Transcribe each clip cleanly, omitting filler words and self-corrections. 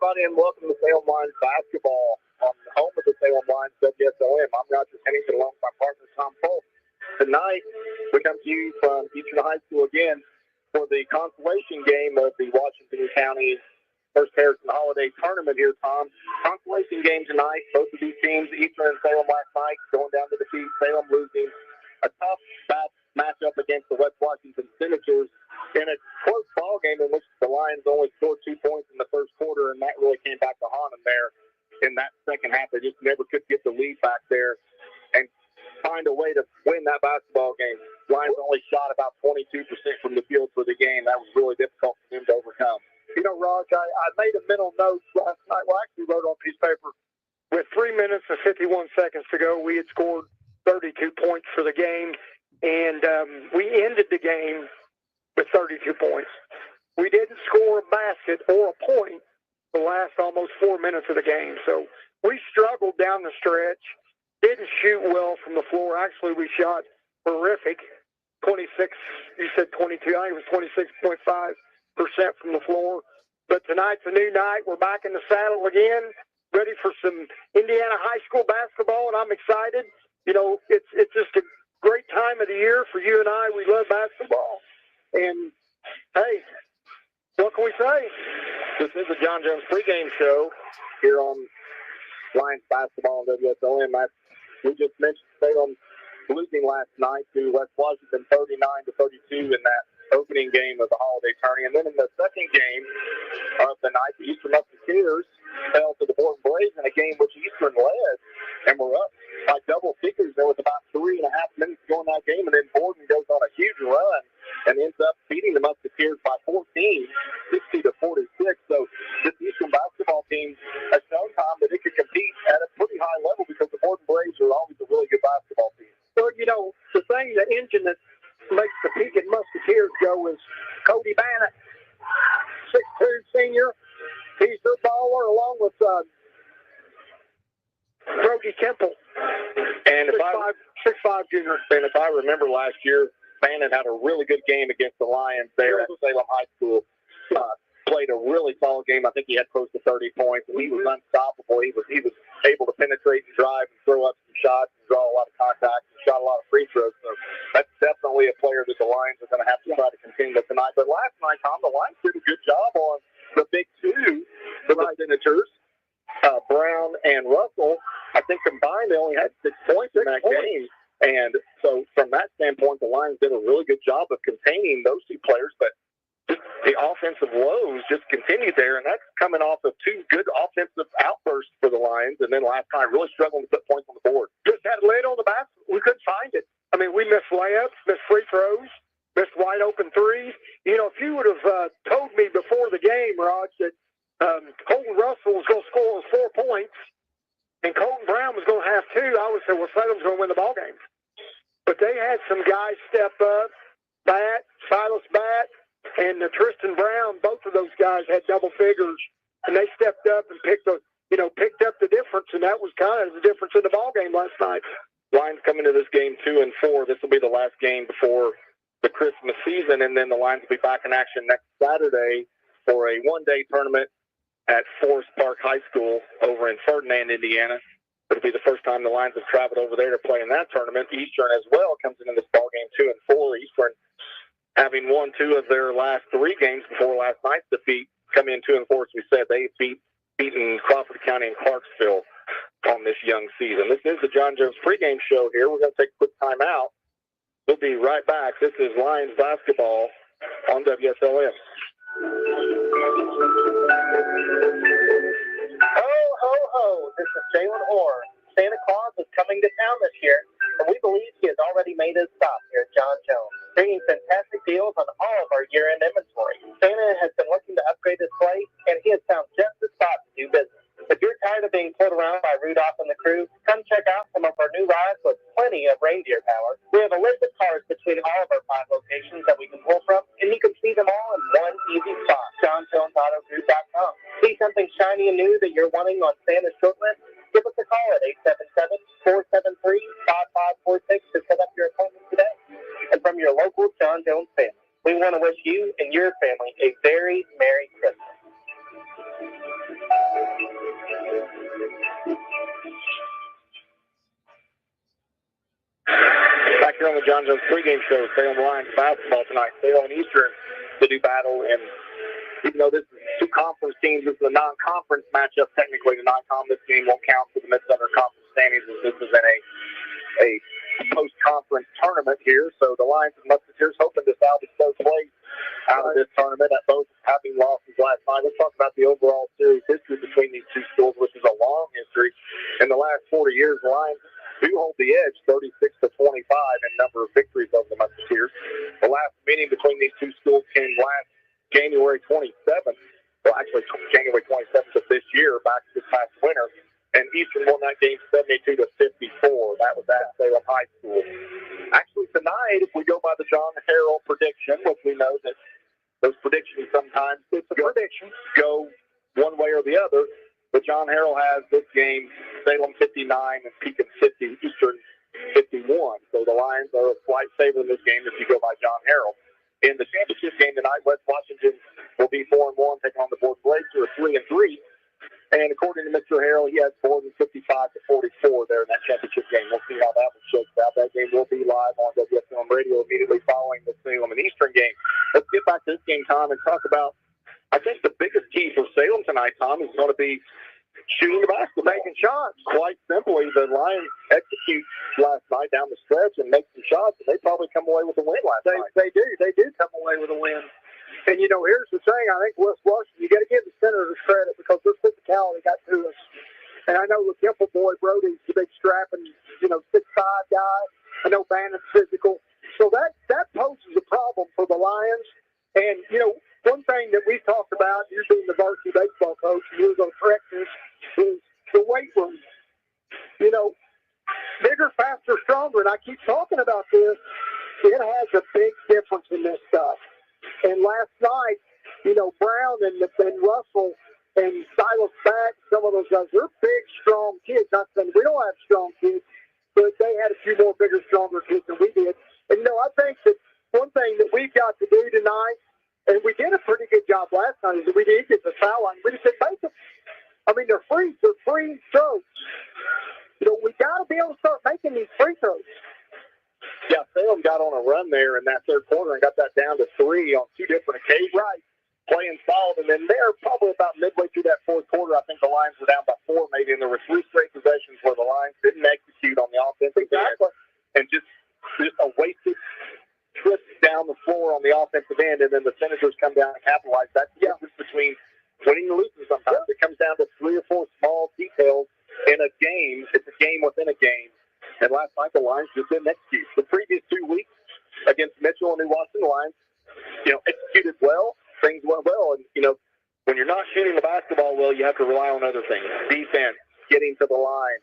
everybody, and welcome to Salem Lions basketball on the home of the Salem Lions WSLM. I'm Roger Pennington, along with my partner Tom Polk. Tonight, we come to you from Eastern High School again for the consolation game of the Washington County First Harrison Holiday Tournament here, Tom. Consolation game tonight. Both of these teams, Eastern and Salem last night, going down to defeat Salem, losing a tough matchup against the West Washington Senators in a close ball game in which the Lions only scored 2 points in the first quarter, and that really came back to haunt them there in that second half. They just never could get the lead back there and find a way to win that basketball game. Lions only shot about 22% from the field for the game. That was really difficult for them to overcome. You know, Raj, I made a mental note last night. Well, I actually wrote on a piece of paper. With 3 minutes and 51 seconds to go, we had scored 32 points for the game, and we ended the game with 32 points. We didn't score a basket or a point the last almost 4 minutes of the game. So we struggled down the stretch, didn't shoot well from the floor. Actually, we shot horrific, 26, you said 22, I think it was 26.5% from the floor. But tonight's a new night. We're back in the saddle again, ready for some Indiana high school basketball, and I'm excited. You know, it's just a great time of the year for you and I. We love basketball. And, hey, what can we say? This is the John Jones pregame show here on Lions basketball and WSLM. We just mentioned Salem losing last night to West Washington 39-32 in that opening game of the holiday tourney. And then in the second game of the night, the Eastern Musketeers fell to the Borden Braves in a game which Eastern led and were up by double figures. There was about 3.5 minutes to go in that game, and then Borden goes on a huge run and ends up beating the Musketeers by 14, 60-46. So this Eastern basketball team has shown, Tom, that it could compete at a pretty high level because the Borden Braves are always a really good basketball team. So, you know, the engine that makes the Pekin Musketeers go is Cody Bannett, 6'2" senior. He's the baller along with Brody Temple, and 6'5" junior. And if I remember last year, Bannon had a really good game against the Lions there at Salem High School. Played a really solid game. I think he had close to 30 points, and he was unstoppable. He was able to penetrate and drive and throw up some shots and draw a lot of contact and shot a lot of free throws. So that's definitely a player that the Lions are going to have to try to continue with tonight. But last night, Tom, the Lions did a good job on the big two for the Senators, Brown and Russell. I think combined they only had 6 points in that game. And so from that standpoint, the Lions did a really good job of containing those two players. But the offensive woes just continued there, and that's coming off of 2 good offensive outbursts for the Lions, and then last time really struggling to put points on the board. Just had lid on the basket. We couldn't find it. I mean, we missed layups, missed free throws, missed wide open threes. You know, if you would have told me before the game, Raj, that Colton Russell was going to score 4 points and Colton Brown was going to have 2, I would say, well, Salem's going to win the ball game. But they had some guys step up, Silas Bat, and Tristan Brown. Both of those guys had double figures, and they stepped up and picked up the difference, and that was kind of the difference in the ball game last night. Lions coming to this game 2-4. This will be the last game before the Christmas season, and then the Lions will be back in action next Saturday for a one-day tournament at Forest Park High School over in Ferdinand, Indiana. It'll be the first time the Lions have traveled over there to play in that tournament. Eastern as well comes into this ball game 2-4. Eastern, having won 2 of their last 3 games before last night's defeat, come in 2-4. As we said, they beaten Crawford County and Clarksville on this young season. This is the John Jones pregame show here. We're going to take a quick time out. We'll be right back. This is Lions basketball on WSLM. Ho, ho, ho. This is Jalen Orr. Santa Claus is coming to town this year, and we believe he has already made his stop here at John Jones, bringing fantastic deals on all of our year-end inventory. Santa has been looking to upgrade his sleigh, and he has found just the spot to do business. If you're tired of being pulled around by Rudolph and the crew, come check out some of our new rides with plenty of reindeer power. We have a list of cars between all of our 5 locations that we can pull from, and you can see them all in one easy spot, JohnJonesAutoGroup.com. See something shiny and new that you're wanting on Santa's short list? Give us a call at 877-473-5546 to set up your appointment today. And from your local John Jones family, we want to wish you and your family a very Merry Christmas. John Jones pregame show. Salem Lions basketball tonight. Salem and Eastern to do battle. And even though this is two conference teams, this is a non-conference matchup. Technically, the non-con, this game won't count for the Mid-Southern Conference standings as this is in a post-conference tournament here. So the Lions and Musketeers hoping to salvage third place out of this tournament at both having losses last night. Let's talk about the overall series history between these two schools, which is a long history. In the last 40 years, the Lions do hold the edge, 36-25 in number of victories over the Musketeers. The last meeting between these two schools came last January 27th. Well, actually, January 27th of this year, back this past winter. And Eastern won that game 72-54. That was at Salem High School. Actually, tonight, if we go by the John Harrell prediction, which we know that those predictions sometimes go one way or the other, but John Harrell has this game, Salem 59 and Pekin 50, Eastern 51. So the Lions are a slight favorite in this game if you go by John Harrell. In the championship game tonight, West Washington will be 4-1, taking on the Board Blades, who are 3-3. And according to Mr. Harrell, he has more than 55-44 there in that championship game. We'll see how that one shakes out. That game will be live on WSLM radio immediately following the Salem and Eastern game. Let's get back to this game, Tom, and talk about, I think the biggest key for Salem tonight, Tom, is going to be shooting the basketball. Making shots. Quite simply, the Lions execute last night down the stretch and make some shots, and they probably come away with a win last night. They do. They do come away with a win. And, you know, here's the thing. I think West Washington, you got to give the Senators credit because their physicality got to us. And I know the Temple boy, Brody's the big strapping, 6'5" guy. I know Bannon's physical. So that poses a problem for the Lions. And, one thing that we've talked about, you being the varsity baseball coach, and you were going to correct this, is the weight room. Bigger, faster, stronger. And I keep talking about this. It has a big difference in this stuff. And last night, Brown and Russell and Silas Back, some of those guys, they're big, strong kids. Not saying we don't have strong kids, but they had a few more bigger, stronger kids than we did. And, I think that one thing that we've got to do tonight, and we did a pretty good job last night, is that we did get the foul line. We just didn't make them. I mean, they're free throws. We got to be able to start making these free throws. Yeah, Salem got on a run there in that third quarter and got that down to 3 on 2 different occasions. Right. Playing solid, and then they're probably about midway through that fourth quarter. I think the Lions were down by 4 maybe, and there were 3 straight possessions where the Lions didn't execute on the offensive end, and just a wasted trip down the floor on the offensive end, and then the Senators come down and capitalize. That's the difference between winning and losing sometimes. It comes down to 3 or 4 small details in a game. It's a game within a game. And last night, the Lions just didn't execute. The previous 2 weeks against Mitchell and New Washington, the Lions, executed well. Things went well. And, when you're not shooting the basketball well, you have to rely on other things. Defense, getting to the line,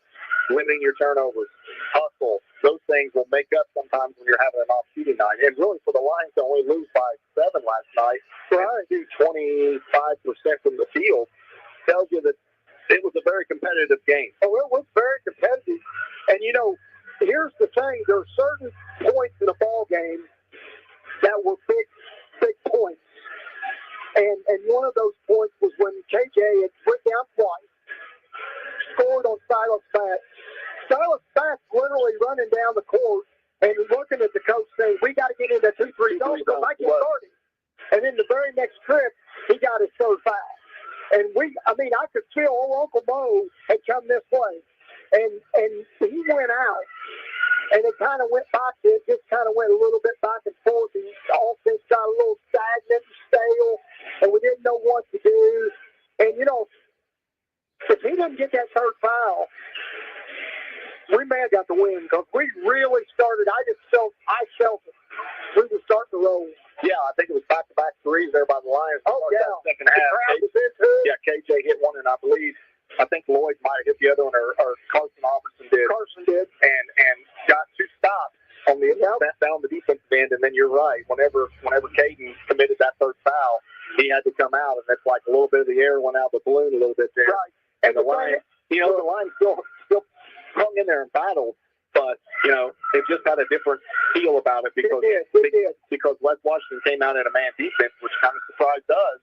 limiting your turnovers, hustle. Those things will make up sometimes when you're having an off-shooting night. And really, for the Lions to only lose by 7 last night, trying to do 25% from the field tells you that it was a very competitive game. Oh, it was very competitive. And, here's the thing. There are certain points in a ball game that were big points. And one of those points was when KJ had went down twice, scored on Silas Back. Silas Back literally running down the court and looking at the coach saying, we got to get into 2-3 zones because I can't guard him. And then the very next trip, he got his third foul. And I could feel old Uncle Mo had come this way. And he went out. And it kind of went back. It just kind of went a little bit back and forth. And the offense got a little stagnant and stale. And we didn't know what to do. And, if he didn't get that third foul, we may have got the win because we really started. I felt it. We were starting to roll. Yeah, I think it was back-to-back threes there by the Lions. Oh, yeah. Second half. Yeah, KJ hit one, and I think Lloyd might have hit the other one, or Carson Albertson did. And got 2 stops on the down the defensive end. And then you're right. Whenever Caden committed that third foul, he had to come out, and it's like a little bit of the air went out of the balloon a little bit there. Right. And the Lions, the Lions still hung in there and battled. But, it just had a different feel about it because West Washington came out in a man defense, which kind of surprised us.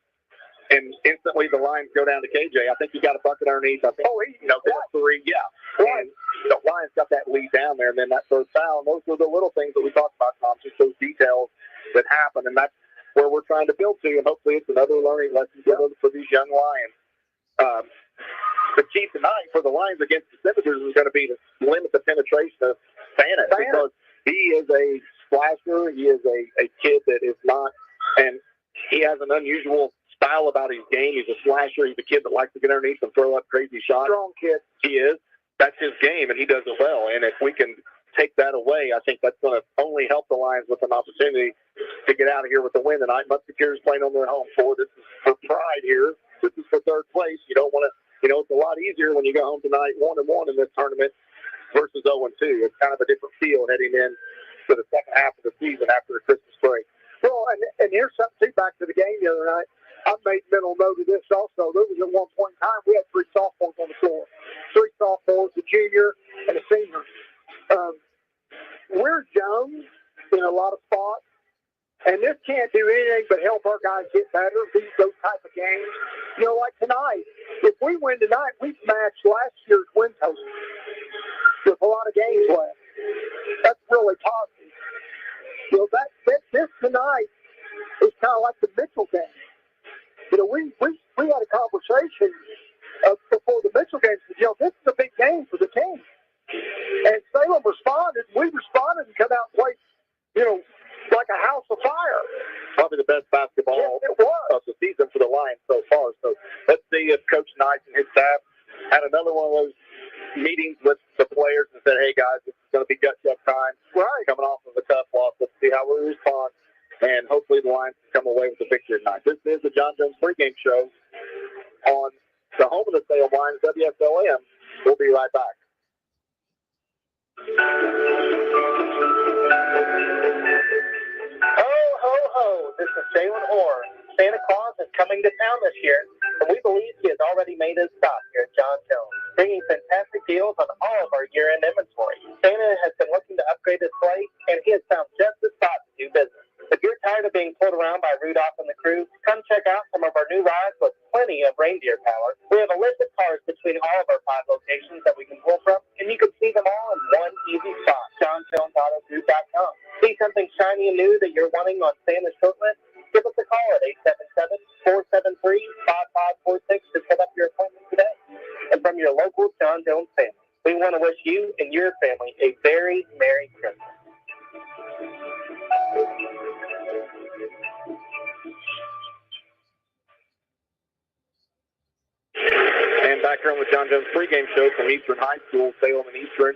And instantly the Lions go down to KJ. I think he got a bucket underneath. I think, 3, yeah. And the Lions got that lead. lead down there, and then that first foul. And those are the little things that we talked about, Tom, just those details that happen, and that's where we're trying to build to, and hopefully it's another learning lesson for these young Lions. The key tonight for the Lions against the Senators is going to be to limit the penetration of Santa, because he is a slasher. He is a kid that is not, and he has an unusual style about his game. He's a slasher. He's a kid that likes to get underneath and throw up crazy shots. Strong kid. He is. That's his game, and he does it well. And if we can take that away, I think that's going to only help the Lions with an opportunity to get out of here with a win tonight. Musketeers playing on their home floor. This is for pride here. This is for third place. You don't want to, it's a lot easier when you go home tonight 1-1 in this tournament versus 0-2. It's kind of a different feel heading in to the second half of the season after the Christmas break. Well, and here's something too, back to the game the other night. I made mental note of this also. There was at one point in time we had 3 sophomores on the floor. 3 sophomores, a junior, and a senior. We're young in a lot of spots, and this can't do anything but help our guys get better, beat those type of games. Like tonight, if we win tonight, we've matched last year's win total with a lot of games left. That's really positive. This tonight is kind of like the Mitchell game. We had a conversation before the Mitchell game. This is a big game for the team. And Salem responded. We responded and come out and played, like a house of fire. Probably the best basketball of the season for the Lions so far. So let's see if Coach Knight and his staff had another one of those meetings with the players and said, hey, guys, this is going to be gut check time. Right. Coming off of a tough loss. Let's see how we respond. And hopefully the Lions can come away with the victory tonight. This is the John Jones pregame show on the home of the Salem Lions, WSLM. We'll be right back. Ho, ho, ho. This is Jalen Orr. Santa Claus is coming to town this year, and we believe he has already made his stop here at John Jones, bringing fantastic deals on all of our year-end inventory. Santa has been looking to upgrade his slate, and he has found just the spot to do business. If you're tired of being pulled around by Rudolph and the crew, come check out some of our new rides with plenty of reindeer power. We have a list of cars between all of our 5 locations that we can pull from, and you can see them all in one easy spot, JohnJonesAutoGroup.com. See something shiny and new that you're wanting on Santa's shortlist? Give us a call at 877-473-5546 to set up your appointment today. And from your local John Jones family, we want to wish you and your family a very Merry Christmas. And back here on the John Jones pregame show from Eastern High School, Salem and Eastern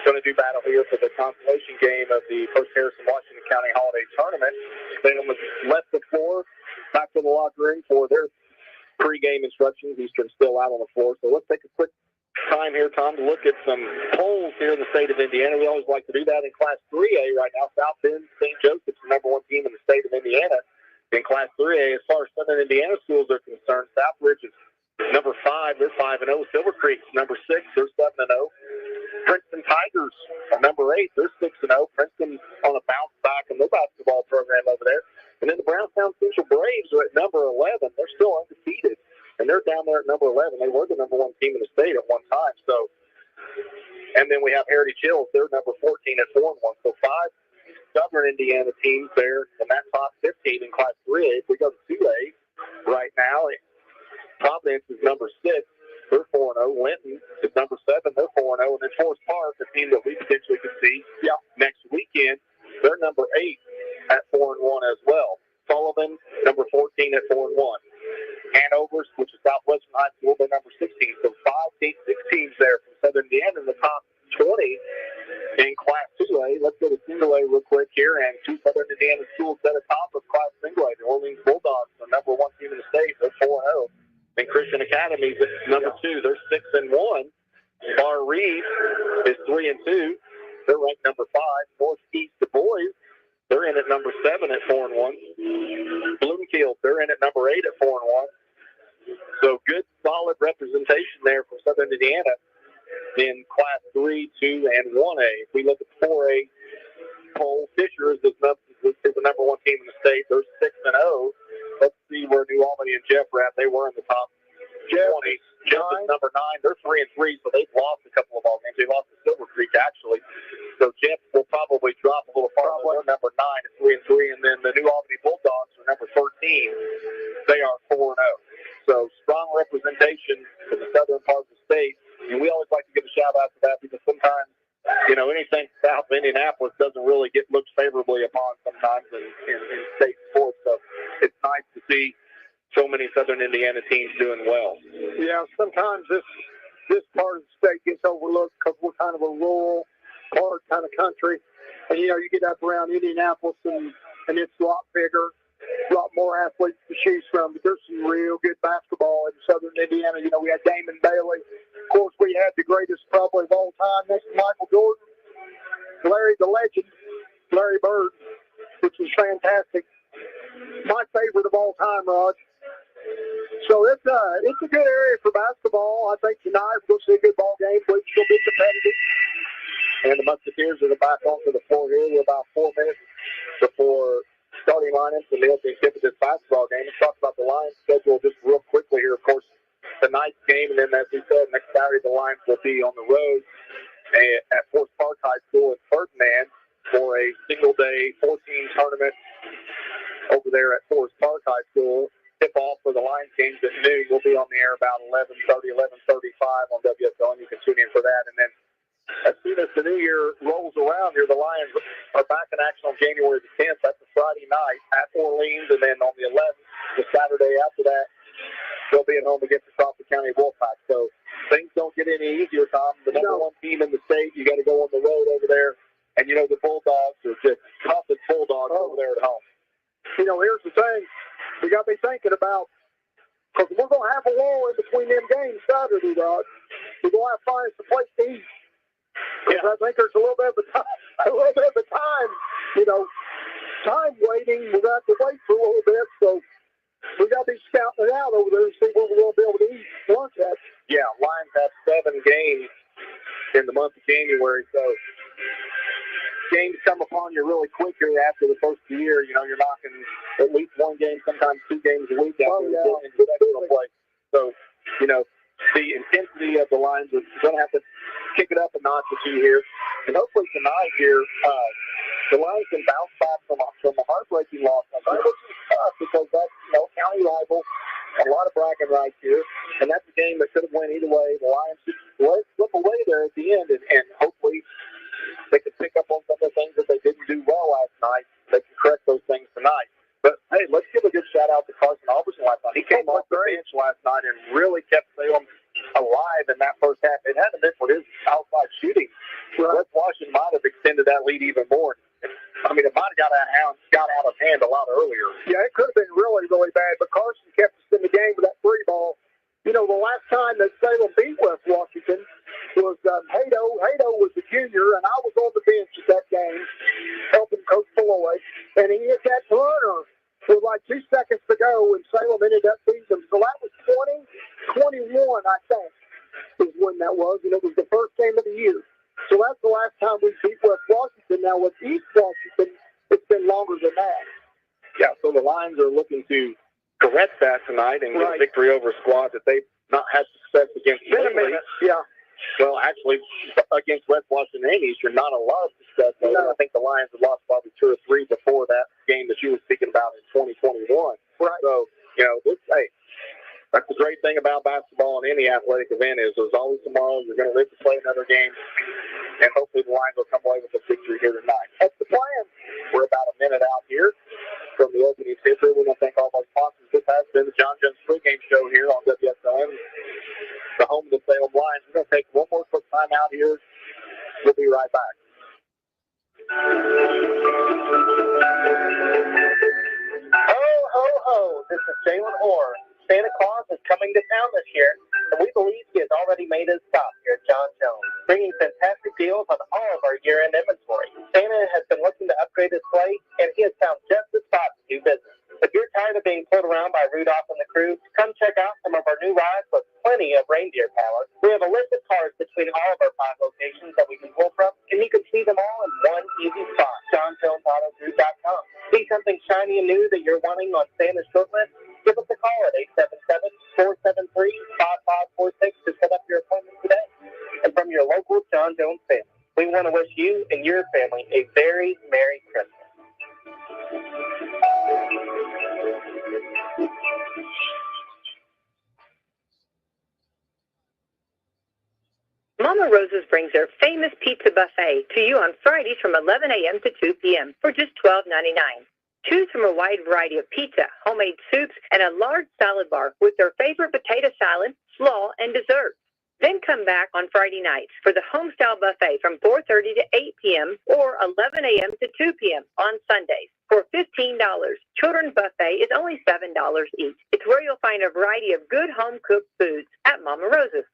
going to do battle here for the consolation game of the Post Harrison Washington County Holiday Tournament. Salem has left the floor, back to the locker room for their pregame instructions. Eastern's still out on the floor. So let's take a quick time here, Tom, to look at some polls here in the state of Indiana. We always like to do that in Class 3A right now. South Bend St. Joseph's the number 1 team in the state of Indiana. In Class 3A, as far as Southern Indiana schools are concerned, Southbridge is number 5, they're 5-0. Silver Creek's number 6, they're 7-0. Princeton Tigers are number 8, they're 6-0. Princeton on a bounce back in their basketball program over there. And then the Brownstown Central Braves are at number 11. They're still undefeated, and they're down there at number 11. They were the number 1 team in the state at one time. So, and then we have Heritage Hills. They're number 14 at 4-1. So 5 Southern Indiana teams there in that top 15 in Class 3A. If we go to 2A right now, Providence is number 6. They're 4-0. Linton is number 7. They're 4-0. And then Forest Park, a team that we potentially could see next weekend, they're number 8 at 4-1 as well. Sullivan, number 14 at 4-1. Hanover, which is Southwestern High School, they're number 16. So 6 teams there from Southern Indiana in the top 20 in Class 2A. Let's go to Single A real quick here. And 2 Southern Indiana schools at the top of Class Single A. The Orleans Bulldogs, the number 1 team in the state, they're 4-0. And Christian Academy is number 2. They're 6-1. Bar Reed is 3-2. They're ranked number 5. Northeast Du Bois, they're in at number 7 at 4-1. Bloomfield, they're in at number 8 at 4-1. So good, solid representation there from Southern Indiana in Class 3, 2, and 1A. If we look at 4A poll, Fisher is the number 1 team in the state. They're 6-0. Let's see where New Albany and Jeff are at. They were in the top 20. Jeff is number 9. They're 3-3, so they've lost a couple of ball games. They lost to Silver Creek, actually. So Jeff will probably drop a little farther. They're number 9 at 3-3, and then the New Albany Bulldogs are number 13. They are 4-0. So strong representation in the southern part of the state, and we always like to give a shout out to that because sometimes, anything south of Indianapolis doesn't really get looked favorably upon sometimes in state sports. So it's nice to see so many southern Indiana teams doing well. Yeah, sometimes this part of the state gets overlooked because we're kind of a rural part kind of country. And, you get up around Indianapolis and it's a lot bigger, a lot more athletes to choose from. But there's some real good basketball in southern Indiana. We had Damon Bailey. Of course, we had the greatest probably of all time next to Michael Jordan, Larry the Legend, Larry Bird, which was fantastic. My favorite of all time, Rod. So it's a good area for basketball. I think tonight we'll see a good ball game, which will be competitive. And the Musketeers are back onto the floor here. We're about 4 minutes before starting lineups and the opening tip of this basketball game. Let's talk about the Lions schedule just real quickly here. Of course, tonight's game, and then as we said, next Saturday the Lions will be on the road at Forest Park High School in Ferdinand for a single-day 14 tournament over there at Forest Park High School. Tip-off for the Lions games at noon. We'll be on the air about 11:30, 11:35 on WSLM. You can tune in for that. And then as soon as the new year rolls around here, the Lions are back in action on January the 10th. That's a Friday night at Orleans. And then on the 11th, the Saturday after that, they'll be at home against the Crawford County Wolfpack. So things don't get any easier, Tom. The number one team in the state, you got to go on the road over there. And, the Bulldogs are just tough as Bulldogs over there at home. Here's the thing. We got to be thinking about, because we're going to have a lull in between them games Saturday, Rod. We're going to have to find a place to eat. Yeah. I think there's a little bit of a time, time waiting. We're going to have to wait for a little bit. So we got to be scouting it out over there and see where we're going to be able to eat lunch at. Yeah, Lions have 7 games in the month of January. So games come upon you really quick here after the first of the year. You're knocking at least 1 game, sometimes 2 games a week after the sectional play. So, the intensity of the Lions are going to have to kick it up a notch or two here. And hopefully tonight here, the Lions can bounce back from a heartbreaking loss. Which is tough because that's, county rival, a lot of bragging rights here. And that's a game that could have went either way. The Lions just slip away there at the end, and hopefully they can pick up on some of the things that they didn't do well last night. They can correct those things tonight. But, hey, let's give a good shout-out to Carson Alberson last night. He came off the bench last night and really kept Salem alive in that first half. It hadn't been for his outside shooting. West Washington might have extended that lead even more. I mean, it might have got out of hand a lot earlier. Yeah, it could have been really, really bad, but Carson kept us in the game with that 3 ball. The last time that Salem beat West Washington was Hato. Hato was a junior, and I was on the bench at that game helping Coach Malloy, and he hit that runner with like 2 seconds to go, and Salem ended up beating them. So that was 20-21, I think, is when that was, and it was the first game of the year. So that's the last time we beat West Washington. Now with East Washington, it's been longer than that. Yeah, so the Lions are looking to correct that tonight and get a victory over a squad that they've not had success against. Yeah. Well, actually, against West Washington and Eastern, not a lot of success. No. I think the Lions had lost probably 2 or 3 before that game that you were speaking about in 2021. Right. So, that's the great thing about basketball and any athletic event is there's always tomorrow. You're going to live to play another game, and hopefully the Lions will come away with a victory here tonight. That's the plan. We're about a minute out here from the opening tip. We want to thank all my sponsors. This has been the John Jones pregame show here on WSLM, the home of the Salem Lions. We're going to take one more quick time out here. We'll be right back. Ho, ho, ho. This is Jalen Orr. Santa Claus is coming to town this year, and we believe he has already made his stop here at John Jones, bringing fantastic deals on all of our year-end inventory. Santa has been looking to upgrade his sleigh, and he has found just the spot to do business. If you're tired of being pulled around by Rudolph and the crew, come check out some of our new rides with plenty of reindeer power. We have a list of cars between all of our 5 locations that we can pull from, and you can see them all in one easy spot, JohnJonesAutoGroup.com. See something shiny and new that you're wanting on Santa's short list? Give us a call at 877-473-5546 to set up your appointment today. And from your local John Jones family, we want to wish you and your family a very Merry Christmas. Mama Rosa's brings their famous pizza buffet to you on Fridays from 11 a.m. to 2 p.m. for just $12.99. Choose from a wide variety of pizza, homemade soups, and a large salad bar with their favorite potato salad, slaw, and dessert. Then come back on Friday nights for the homestyle buffet from 4:30 to 8 p.m. or 11 a.m. to 2 p.m. on Sundays for $15. Children's buffet is only $7 each. It's where you'll find a variety of good home-cooked foods at Mama Rosa's.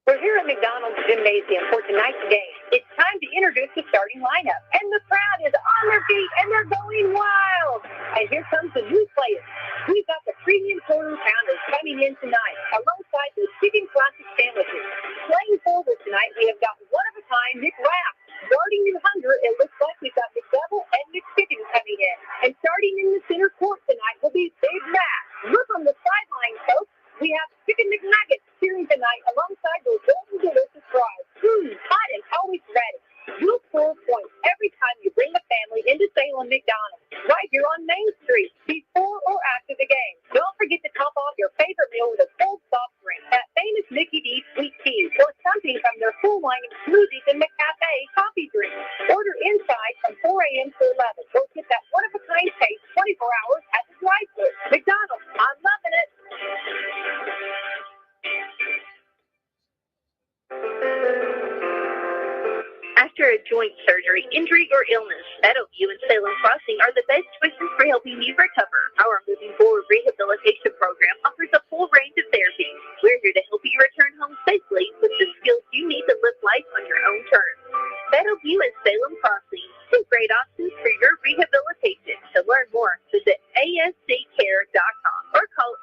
We're here at McDonald's Gymnasium for tonight's game. It's time to introduce the starting lineup. And the crowd is on their feet, and they're going wild. And here comes the new players. We've got the premium quarter pounders coming in tonight, alongside the chicken classic sandwiches. Playing forward tonight, we have got one-of-a-kind McWrap. Guarding your hunger, it looks like we've got McDouble and McChicken coming in. And starting in the center court tonight will be Big Mac. Look on the sideline, folks. We have Chicken McNuggets cheering tonight alongside those golden delicious fries. Hot and always ready. You'll score points every time you bring a family into Salem McDonald's, right here on Main Street, before or after the game. Don't forget to top off your favorite meal with a cold soft drink, that famous Mickey D's sweet tea, or something from their full line of smoothies and McCafe coffee drinks. Order inside from 4 a.m. to 11, or get that one-of-a-kind taste 24 hours at the drive-thru. McDonald's, I'm loving it. After a joint surgery, injury, or illness, Meadowview and Salem Crossing are the best choices for helping you recover. Our Moving Forward Rehabilitation Program offers a full range of therapies. We're here to help you return home safely with the skills you need to live life on your own terms. Meadowview and Salem Crossing, two great options for your rehabilitation. To learn more, visit asccare.com or call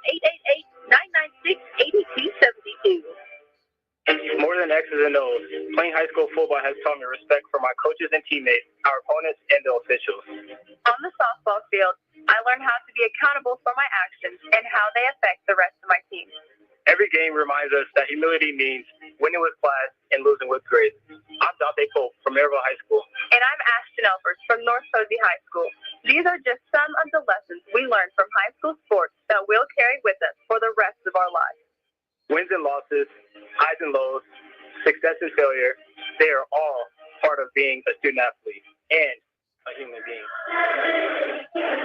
888-996-8272. More than X's and O's, playing high school football has taught me respect for my coaches and teammates, our opponents, and the officials. On the softball field, I learned how to be accountable for my actions and how they affect the rest of my team. Every game reminds us that humility means winning with class and losing with grace. I'm Dante Pope from Maryville High School. And I'm Ashton Elfers from North Posey High School. These are just some of the lessons we learned from high school sports that we'll carry with us for the rest of our lives. Wins and losses, highs and lows, success and failure, they are all part of being a student athlete and a human being.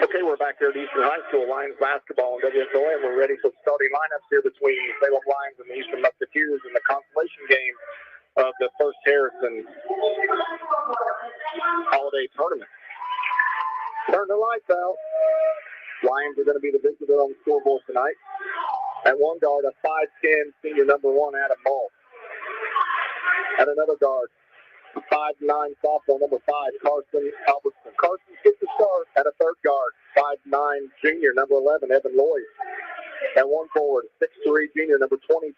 Okay, we're back here at Eastern High School. Lions basketball and WSLM. We're ready for the starting lineups here between Salem Lions and the Eastern Musketeers in the consolation game of the First Harrison Holiday Tournament. Turn the lights out. Lions are going to be the visitor on the scoreboard tonight. At one guard, a 5'10", senior number 1, Adam Ball. At another guard, a 5'9", sophomore number 5, Carson Albertson. Carson gets the start. At a third guard, 5'9", junior number 11, Evan Lloyd. At one forward, 6'3", junior number 23,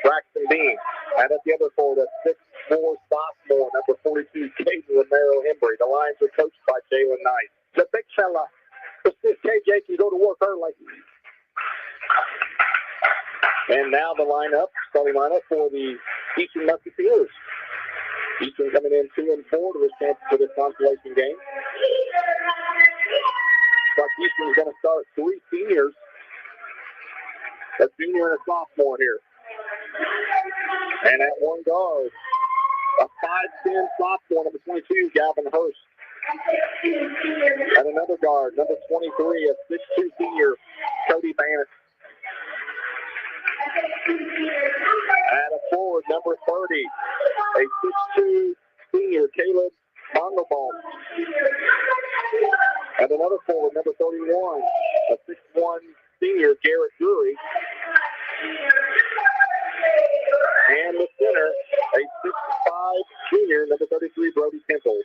Braxton Bean. And at the other forward, a 6'4", sophomore number 42, Caden Romero Embry. The Lions are coached by Jalen Knight. The big fella. This KJ can go to work early. And now the starting lineup for the Eastern Musketeers. Eastern coming in 2-4 to this consolation game. But Eastern's going to start 3 seniors. A junior and a sophomore here. And at one guard, a 5'10" sophomore, number 22, Gavin Hurst. At another guard, number 23, a 6'2" senior, Cody Bannon. At a forward, number 30, a 6'2" senior, Caleb Bondelbaum. At another forward, number 31, a 6'1" senior, Garrett Drury. And the center, a 6'5" junior, number 33, Brody Temple.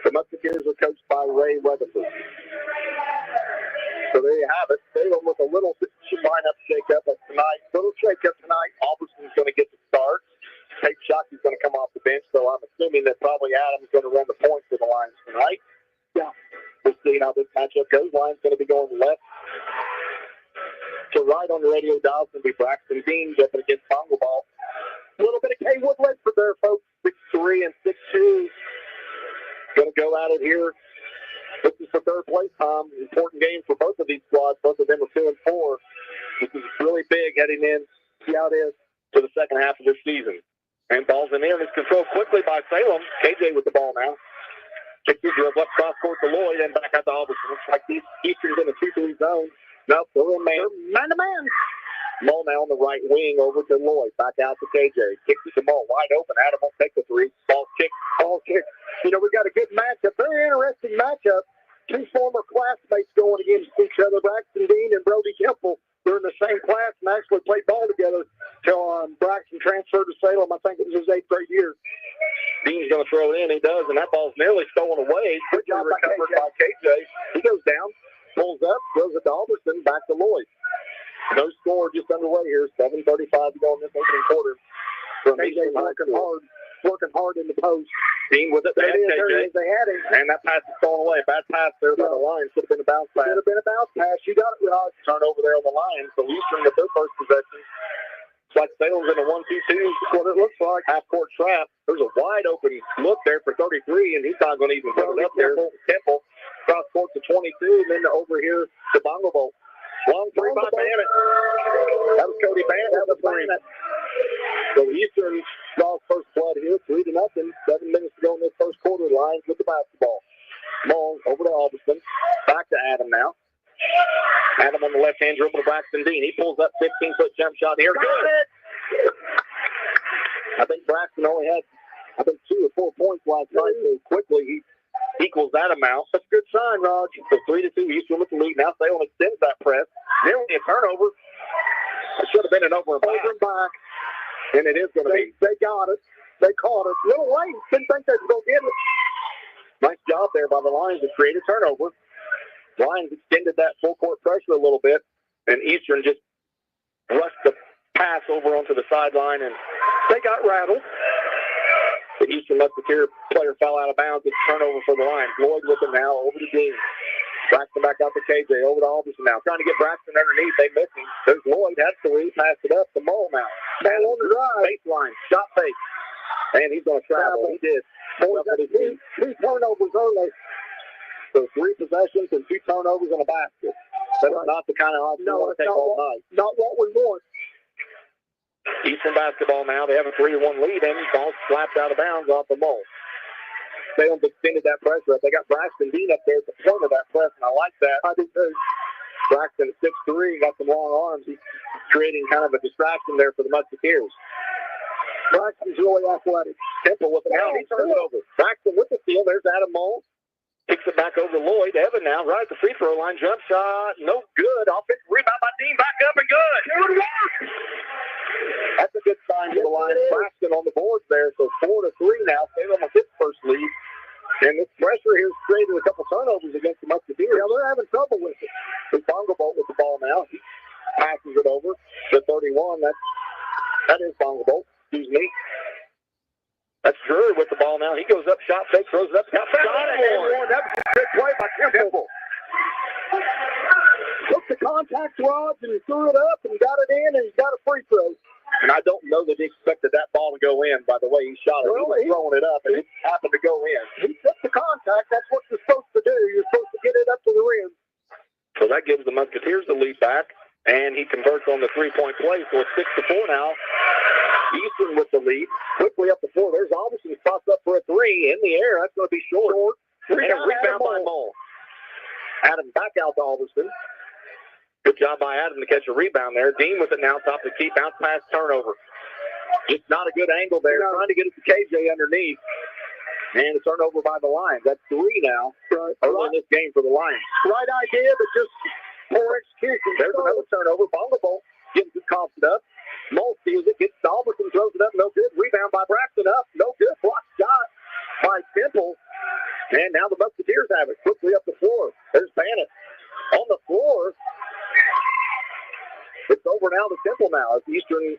The Musketeers are coached by Ray Weatherford. So there you have it. Salem with a little lineup shake-up tonight. Little shake-up tonight. Alberson's going to get the start. Tate Shockey's going to come off the bench, so I'm assuming that probably Adam's going to run the points for the Lions tonight. Yeah. We'll see how this matchup goes. Lions going to be going left to right on the radio dial. It's going to be Braxton Dean jumping against Bongo Ball. A little bit of K. Woodland for there, folks. 6'3", getting in, see how it is, for the second half of this season. And ball's in there. It's controlled quickly by Salem. KJ with the ball now. Kicks his dribble up cross court to Lloyd and back out to Albertson. Looks like Eastern's in a 2-3 zone. Nope, they're in man. Man-to-man. Mull now on the right wing over to Lloyd. Back out to KJ. Kicks it to Mull. Wide open. Adam won't take the three. Ball kick. Ball kick. You know, we got a good matchup. Very interesting matchup. Two former classmates going against each other. Braxton Dean and Brody Temple. They're in the same class and actually played ball together till Braxton transferred to Salem. I think it was his 8th grade year. Dean's going to throw it in. He does, and that ball's nearly stolen away. Good job recovered by KJ. He goes down, pulls up, throws it to Albertson, back to Lloyd. No score just underway here. 7:35 to go in this opening quarter. KJ working hard in the post. Dean with it. They had him. And that pass is thrown away. Bad pass there by the line. Should have been a bounce pass. Should have been a bounce pass. You got it, Rod. Turnover there on the line. So Eastern with their first possession. It's like Salem's in a 1-2-2. That's what it looks like. Half-court trap. There's a wide open look there for 33, and he's not going to even put it up there. Temple. Cross court to 22, and then over here to Bongo. Long three by Bannett. That was Cody Bannett. That was Bannett. So Eastern draws first blood here, 3-0. 7 minutes to go in this first quarter. Lions with the basketball. Long over to Albertson. Back to Adam now. Adam on the left hand dribble to Braxton Dean. He pulls up 15-foot jump shot here. Good. I think Braxton only had, 2 or 4 points last night. So quickly he equals that amount. That's a good sign, Raj. So 3-2. Eastern with the lead. Now Salem extends that press. Nearly a turnover. It should have been an over and back. And it is going to be. They got it. They caught it. A little late. Didn't think they were going to get it. Nice job there by the Lions to create a turnover. Lions extended that full court pressure a little bit, and Eastern just rushed the pass over onto the sideline, and they got rattled. The Eastern Musketeer player fell out of bounds. It's turnover for the Lions. Lloyd looking now over to Dean. Braxton back out to KJ. Over to Albertson now. Trying to get Braxton underneath. They miss him. There's Lloyd. Has to pass it up to Mull now. Mull on the drive. Baseline. Shot fake. And he's going to travel. He did. Two turnovers early. So 3 possessions and 2 turnovers and a basket. That's not the kind of odds we want to take all night. Not what we want. Eastern basketball now. They have a 3-1 lead, and ball slapped out of bounds off the Mull. Salem extended that pressure up. They got Braxton Dean up there at the point of that press, and I like that. I do too. Braxton at 6'3", got some long arms. He's creating kind of a distraction there for the Musketeers. Braxton's really athletic. Temple with it now. He turns it over. Braxton with the steal. There's Adam Mull. Kicks it back over to Lloyd. Evan now right at the free throw line. Jump shot. No good. Offensive rebound by Dean. Back up and good. Good work. That's a good sign for the Lions. Braxton on the boards there. So 4-3 now. Salem with his first lead. And this pressure here has created a couple turnovers against the Musketeers. Yeah, they're having trouble with it. The Bongobolt with the ball now. He passes it over to 31. That is Bongobolt. Excuse me. That's Drury with the ball now. He goes up, shot fake, throws it up. Got it. That was a good play by Temple. Took the contact rods and threw it up and got it in, and he got a free throw. And I don't know that he expected that ball to go in by the way he shot it. Well, he was throwing it up, and it happened to go in. He took the contact. That's what you're supposed to do. You're supposed to get it up to the rim. So that gives the Musketeers the lead back, and he converts on the three-point play. So it's 6-4 now. Eastern with the lead. Quickly up the floor. There's Albertson spots up for a 3 in the air. That's going to be short. And a rebound by Mull. Adam back out to Albertson. Good job by Adam to catch a rebound there. Dean with it now, top of the key. Bounce pass, turnover. Just not a good angle there. Trying to get it to KJ underneath. And a turnover by the Lions. That's 3 now. Early in this game for the Lions. Right idea, but just poor execution. There's another turnover. Bongobolt getting good confident up. Mull steals it, gets to Albertson, throws it up, no good. Rebound by Braxton up, no good. Block shot by Temple. And now the Musketeers have it. Quickly up the floor. There's Bannett on the floor. It's over now to Temple now. As Eastern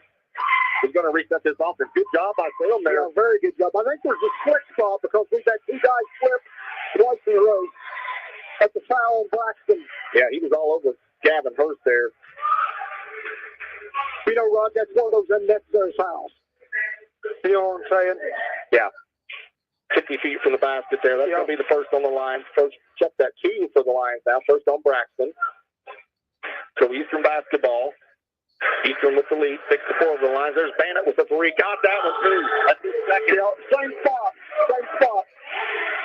is going to reset this offense. Good job by Salem there. Yeah, very good job. I think there's a split spot because we've had 2 guys slip twice in a row at the foul on Braxton. Yeah, he was all over Gavin Hurst there. You know, Rod, that's one of those unnecessary fouls. You know what I'm saying? Yeah. 50 feet from the basket there. That's going to be the first on the line. First, check that 2 for the Lions now. First on Braxton. So Eastern basketball. Eastern with the lead, 6-4 over the lines. There's Bannett with the three. Got that one, too. That's his second. Same spot.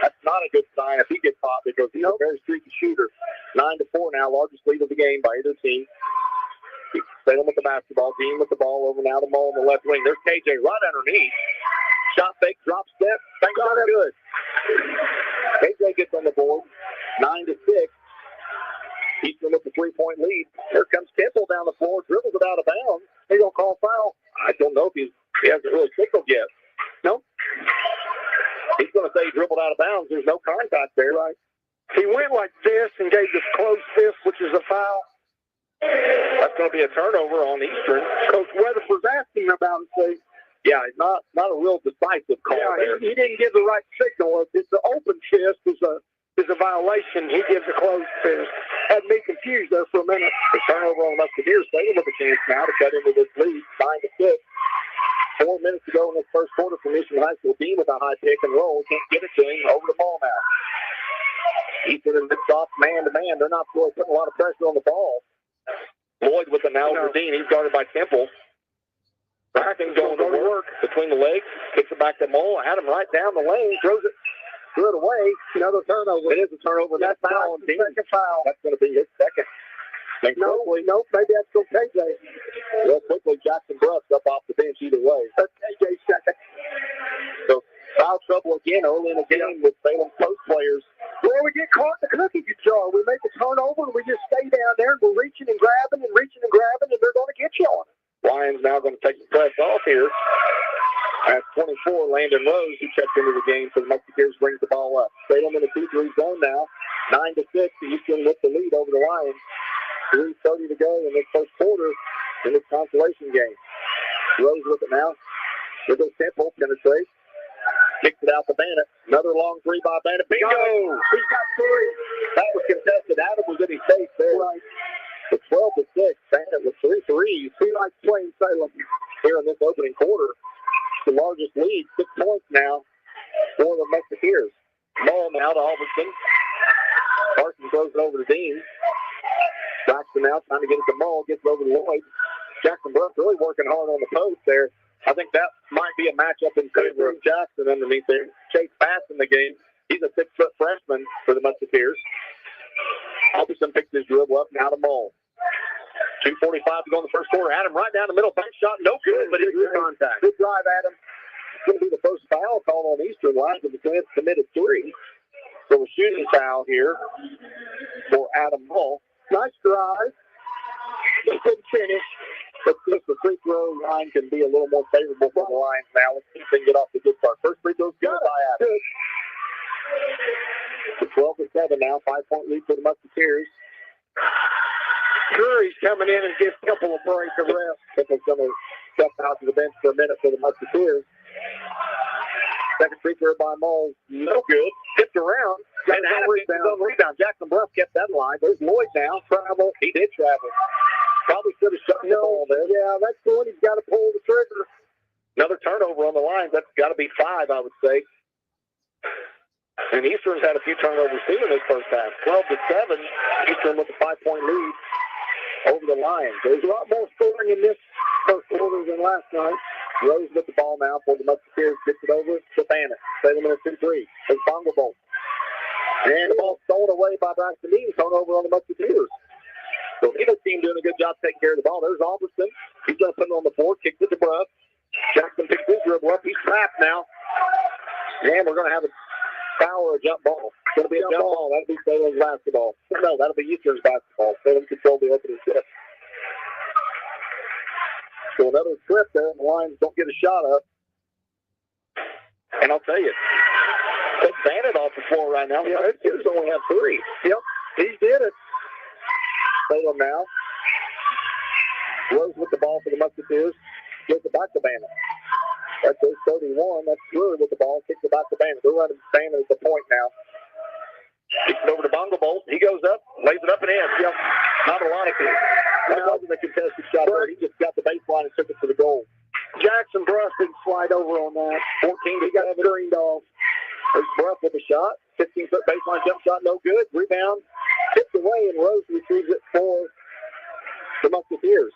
That's not a good sign if he gets hot because he's a very streaky shooter. 9-4 now, largest lead of the game by either team. Salem with the basketball, Dean with the ball over now to Mull on the left wing. There's KJ right underneath. Shot fake, drop step. Thank God, good. KJ gets on the board. 9-6. Eastern with the three-point lead. Here comes Temple down the floor, dribbles it out of bounds. They gonna call foul. I don't know if he hasn't really signaled yet. No. He's gonna say he dribbled out of bounds. There's no contact there, right? He went like this and gave this closed fist, which is a foul. That's going to be a turnover on Eastern. Coach Weatherford's asking about it. Say, yeah, not a real decisive call there. He didn't give the right signal. If it's an open fist, is a violation. He gives a closed fist. Had me confused there for a minute. The turnover on Musketeers. Salem with a chance now to cut into this lead, 9-6. 4 minutes to go in this first quarter for Mission High School. Dean with a high pick and roll. Can't get it to him. Over the ball now. Eastern is mixed off man-to-man. They're not really putting a lot of pressure on the ball. Lloyd with the now for Dean. He's guarded by Temple. Bracken going to work between the legs. Kicks it back to Mull. Had him right down the lane. Throws it away. Another turnover. It is a turnover. That's foul on Dean. Second foul. That's going to be his second. No, maybe that's still KJ. Real quickly, Jackson Bruss up off the bench either way. That's KJ's second. So foul trouble again early in the game with Salem post players. Well, we get caught in the cookie jar. We make a turnover, and we just stay down there, and we're reaching and grabbing, and they're going to get you on it. Lions now going to take the press off here. At 24, Landon Rose, who checked into the game for the Musketeers, brings the ball up. Salem in the 2-3 zone now. 9-6. Eastern with the lead over the Lions. 3:30 to go in this first quarter in this consolation game. Rose with it now. Here goes Temple, penetrates. Kicks it out to Bannett. Another long three by Bannett. Bingo! He's got three. That was contested. Adam was in his face there. Right. The 12-6. Bannett with 3 threes. He likes playing Salem here in this opening quarter. The largest lead, 6 points now for the Musketeers. Mull now to Albertson. Carson throws it over to Dean. Braxton now trying to get it to Mull. Gets it over to Lloyd. Jackson Bruss really working hard on the post there. I think that might be a matchup in favor of Jackson underneath there. Chase Bass in the game. He's a 6-foot freshman for the Musketeers. Albertson picks his dribble up now to Mull. 2:45 to go in the first quarter. Adam right down the middle. Bank shot, no good, but it's good contact. Good drive, Adam. It's going to be the first foul call on Eastern. Lions have committed 3. So a shooting foul here for Adam Mull. Nice drive. He couldn't finish. But just the free throw line can be a little more favorable for the Lions now. Let's see if they can get off the good start. First free throw's good by Adam. It's 12-7 now. 5-point lead for the Musketeers. Curry's coming in and gives Temple a break of rest. Temple's going to step out to the bench for a minute for the Musketeers. Second free throw by Mull. No good. Tipped around. And Adam on rebound. Jackson Bruss kept that line. There's Lloyd now. Travel. He did travel. Probably should have shot the ball there. Yeah, that's the one he's got to pull the trigger. Another turnover on the lines. That's got to be 5, I would say. And Eastern's had a few turnovers too in this first half. 12-7. Eastern with a 5-point lead over the Lions. There's a lot more scoring in this first quarter than last night. Rose with the ball now for the Musketeers. Gets it over to Bannett. Salem in a 2-3. There's Bongo Bolt. And the ball stolen away by Braxton Dean. Turnover on the Musketeers. So either team doing a good job taking care of the ball. There's Albertson. He's going to put it on the floor. Kicks it to Bruss. Jackson picks his dribble up. He's trapped now. And we're going to have a foul or a jump ball. It's going to be a jump ball. That'll be Salem's basketball. No, that'll be Eastern's basketball. Salem control the opening tip. So another trip there, and the Lions don't get a shot up. And I'll tell you, take Bannett off the floor right now. Yeah, Musketeers only have 3. Yep, he did it. Salem now. Rose with the ball for the Musketeers. Gives it back to Bannett. That's 31. That's Brewer with the ball. Kicks it back to Bannett. They're running Bannett at the point now. Kicks it over to Bongo Bolt. He goes up, lays it up and in. Yep. Not a lot of it. That wasn't a contested shot there. He just got the baseline and took it to the goal. Jackson Bruss didn't slide over on that. 14 he got screened off. There's Bruss with a shot. 15-foot baseline jump shot, no good. Rebound, tipped away, and Rose retrieves it for the Musketeers.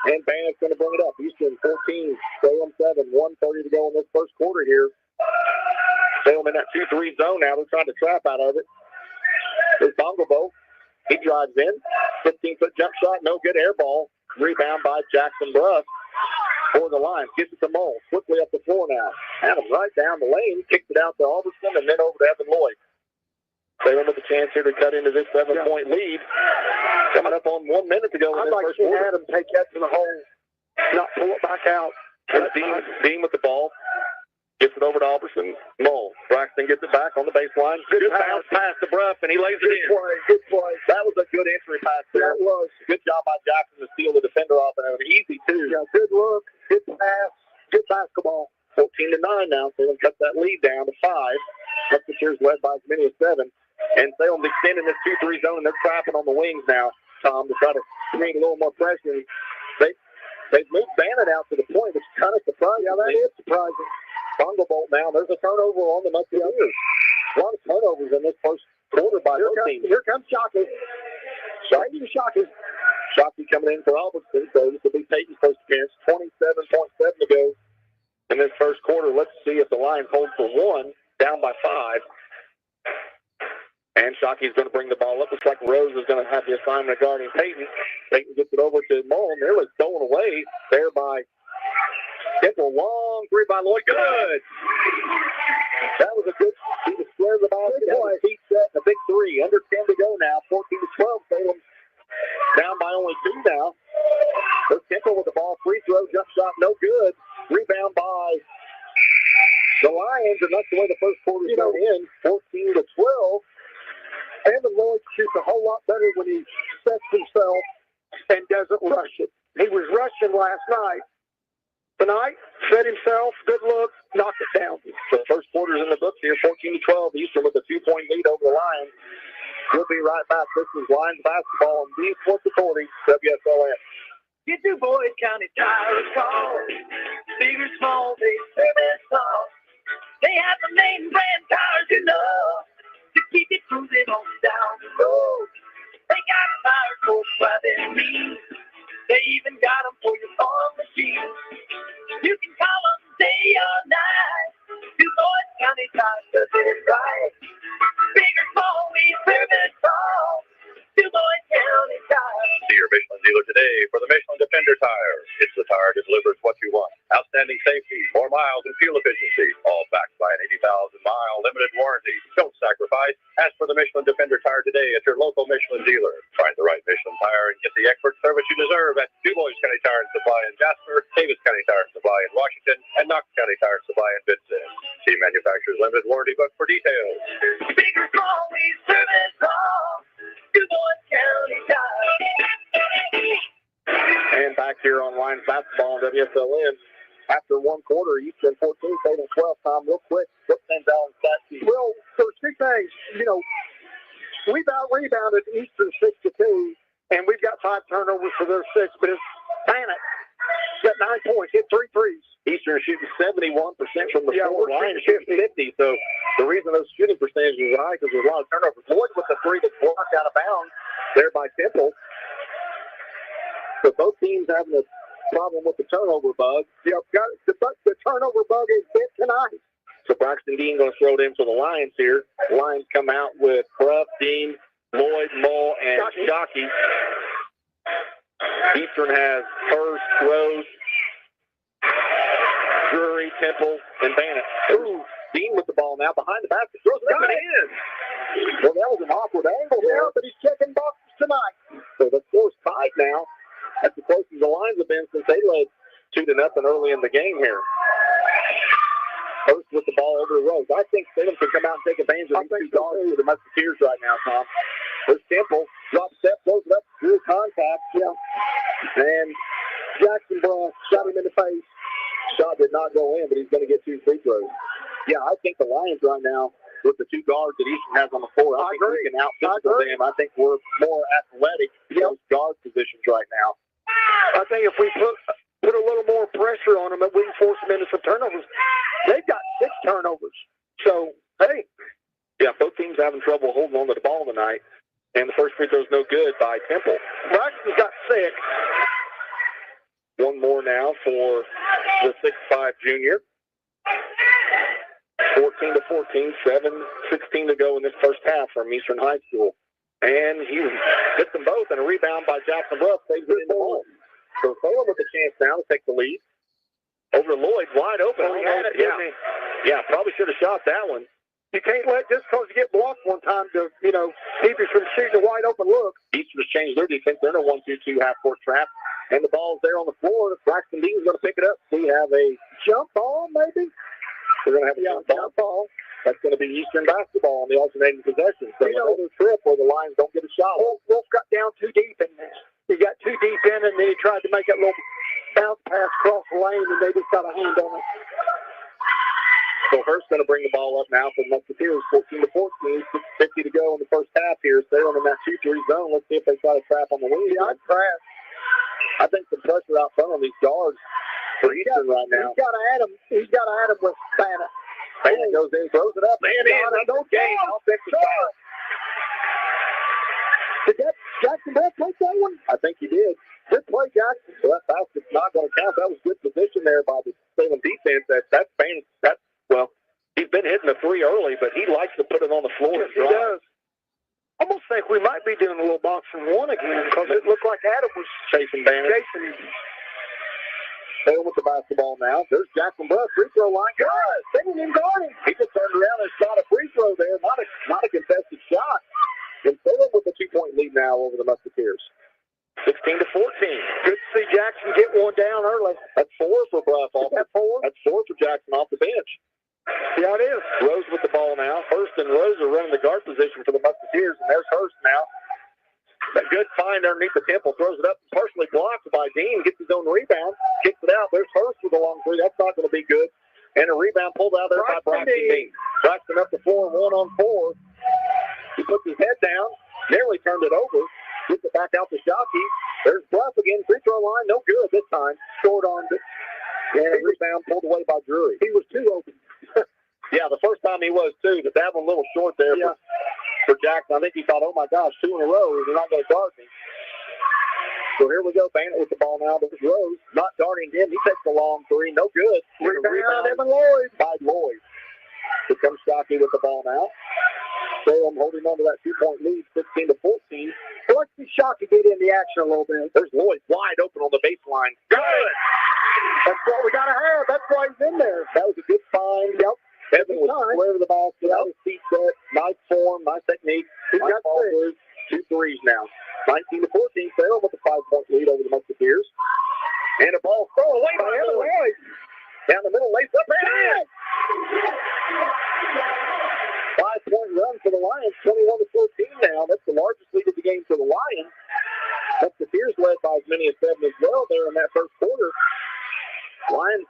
And Bannock's going to bring it up. Eastern 14, Salem 7, 1:30 to go in this first quarter here. Salem in that 2-3 zone now. They're trying to trap out of it. There's Bongobo. He drives in. 15-foot jump shot. No good. Air ball. Rebound by Jackson Bruss for the line. Gets it to Mole. Quickly up the floor now. Adams right down the lane. Kicks it out to Albertson and then over to Evan Lloyd. Salem with a chance here to cut into this 7-point lead. Coming up on 1 minute to go in I'd this like first to see quarter. Adam take that to the hole, not pull it back out. And Dean with the ball. Gets it over to Albertson. Mole. Braxton gets it back on the baseline. Good bounce pass to Bruff, and he lays it in. Good play. That was a good entry pass there. That was. Good job by Jackson to steal the defender off, and it was easy, too. Yeah, good look, good pass, good basketball. 14-9 now. Salem cuts that lead down to 5. Musketeers led by as many as 7. And Salem's extending this 2-3 zone, and they're trapping on the wings now, Tom, to try to create a little more pressure. They've moved Bannon out to the point, which is kind of surprising. Yeah, that is surprising. Bongo Bolt now. There's a turnover on the Musketeers. A lot of turnovers in this first quarter by both teams. Here comes Shockey. Shockey coming in for Albertson, so this will be Peyton's first appearance. 27.7 to go in this first quarter. Let's see if the Lions hold for 1, down by 5. And Shockey's going to bring the ball up. Looks like Rose is going to have the assignment regarding Peyton. Peyton gets it over to Mullen. Nearly stolen away there by Temple. Long three by Lloyd. Good. That was a good. He was squared the ball. Feet set. A big three. Under 10 to go now. 14-12. Salem down by only 2 now. There's Temple with the ball. Free throw. Jump shot. No good. Rebound by the Lions. And that's the way the first quarter's going in. 14-12. Evan Lloyd shoots a whole lot better when he sets himself and doesn't rush it. He was rushing last night. Tonight, set himself, good look, knocked it down. So the first quarter's in the books here, 14-12. Eastern with a 2-point lead over the Lions. We'll be right back. This is Lions basketball on B Sports Authority, WSLM. Get Du Bois County Tire Call. Big or small, they serve it all. They have the main brand tires you know to keep it cruising on down the road. They got tires for driving me. They even got them for your farm machine. You can call them day or night. Du Bois County Tires does it right. Big or small, we serve it all. Du Bois County Tires. See your Michelin dealer today for the Michelin Defender tire. It's the tire that delivers what you want. Outstanding safety, more miles and fuel efficiency, all backed by an 80,000-mile limited warranty. Don't sacrifice. Ask for the Michelin Defender tire today at your local Michelin dealer. Find the right Michelin tire and get the expert service you deserve at Du Bois County Tire and Supply in Jasper, Davis County Tire and Supply in Washington, and Knox County Tire and Supply in Vincent. See manufacturer's limited warranty book for details. Big or small, we serve it all. Du Bois County Tires. And back here on Lions basketball on WSLM. After 1 quarter, Eastern 14, Salem 12. Tom, real quick, what stands out in stat sheet? Well, there's 2 things. We've out-rebounded Eastern 6-2, and we've got 5 turnovers for their 6, but it's Bannock got 9 points, hit 3 threes. Eastern shooting 71% from the floor. we're Lions shooting 50. So the reason those shooting percentages are high because there's a lot of turnovers. Lloyd with the 3 that's blocked out of bounds there by Temple. So both teams having a problem with the turnover bug. Yeah, the turnover bug is bit tonight. So Braxton Dean going to throw it in for the Lions here. The Lions come out with Bruff, Dean, Lloyd, Mole, and Shockey. Eastern has Hurst, Rose, Drury, Temple, and Bannock. Ooh, Dean with the ball now behind the basket. Throws it in. Well, that was an awkward angle there, but he's checking boxes tonight. So the score's tied now. That's the closest the Lions have been since they led 2-0 early in the game here. Hurst with the ball over to Rose. I think Salem can come out and take advantage of these 2 guards for the Musketeers right now, Tom. There's Temple. Drop step, close it up, through contact. Yeah. And Jackson Brown shot him in the face. Shot did not go in, but he's going to get 2 free throws. Yeah, I think the Lions right now, with the 2 guards that Eastern has on the floor, I think we can out-physical them. I think we're more athletic in those guard positions right now. I think if we put a little more pressure on them, we can force them into some turnovers. They've got 6 turnovers. So, hey. Yeah, both teams having trouble holding on to the ball tonight. And the first free throw is no good by Temple. Braxton's got 6. One more now for the 6'5" junior. 14-14, 7:16 to go in this first half from Eastern High School. And he hits them both, and a rebound by Jackson Bluff saves it in the ball. So Salem with a chance now to take the lead. Over to Lloyd, wide open. Oh, he had it, didn't he? Yeah, probably should have shot that one. You can't let just because you get blocked one time to, keep you from shooting a wide open look. Eastern has changed their defense. They're in a 1-2-2 half-court trap. And the ball's there on the floor. Braxton Dean's going to pick it up. We have a jump ball, maybe? We're going to have a jump ball. That's going to be Eastern basketball on the alternating possession. So another trip where the Lions don't get a shot. Wolf got down too deep in there. He got too deep in it, and then he tried to make that little bounce pass across the lane, and they just got a hand on it. So Hurst going to bring the ball up now for the Musketeers. 14-14, 6:50 to go in the first half here. Salem in that 2-3 zone. Let's see if they try to trap on the wing. Yeah, I'd press. I think the pressure out front on these guards for Eastern right now. He's got to add him with Bannon. Bannon goes in, throws it up. No gain. Offensive foul. Did Jackson Bell take that one? I think he did. Good play, Jackson. So that basket's not going to count. That was good position there by the Salem defense. That's Bannon. Well, he's been hitting the three early, but he likes to put it on the floor. Yes, he does. I almost think we might be doing a little boxing one again because it looked like Adam was chasing Bannon. Salem with the basketball now. There's Jackson Bluff, free throw line. Good. They didn't even guard him. He just turned around and shot a free throw there. Not a contested shot. And Salem with a 2-point lead now over the Musketeers. 16-14. Good to see Jackson get one down early. That's 4 for Bluff. That's 4? That's 4 for Jackson off the bench. Yeah, it is. Rose with the ball now. Hurst and Rose are running the guard position for the Musketeers, and there's Hurst now. A good find underneath the temple. Throws it up, partially blocked by Dean. Gets his own rebound. Kicks it out. There's Hurst with a long three. That's not going to be good. And a rebound pulled out there by Braxton Dean. Braxton up the floor, 1-on-4. He puts his head down. Nearly turned it over. Gets it back out to Shockey. There's Bluff again. Free throw line. No good this time. Short on it. And a rebound pulled away by Drury. He was too open. Yeah, the first time he was too, but that one a little short there for Jackson. I think he thought, oh my gosh, 2 in a row. They're not going to guard me. So here we go. Bannon with the ball now. There's Rose. Not guarding him. He takes the long three. No good. Rebound Evan Lloyd. By Lloyd. Here comes Shockey with the ball now. Salem holding on to that 2-point lead, 16-14. Let's see Shockey get in the action a little bit. There's Lloyd wide open on the baseline. Good. That's what we got to have. That's why he's in there. That was a good find. Yep. Evan was square to the basket. His feet set. Nice form. Nice technique. Nice ball moves. 2 threes now. 19-14. Salem with a 5-point lead over the Musketeers. And a ball thrown away by Evan Lloyd. Down the middle, lace up and 5-point run for the Lions. 21-14 now. That's the largest lead of the game for the Lions. Musketeers led by as many as 7 as well there in that first quarter. Lions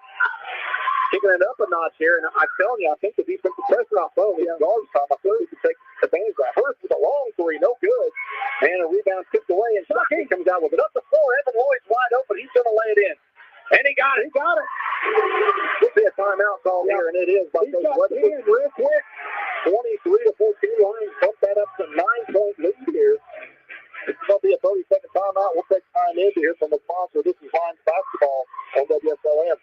kicking it up a notch here, and I'm telling you, I think the defensive pressure off of these guards time, I thought we could take advantage of that. Hurst with a long three, no good. And a rebound tipped away, and Shockey comes out with it up the floor. Evan Lloyd's wide open. He's going to lay it in. And he got it. Could be a timeout call here, and it is. By Coach Webster. Real quick. 23-14. Lions bump that up to 9-point lead here. It's going to be a 30-second timeout. We'll take time in here from the sponsor. This is Lions basketball on WSLM.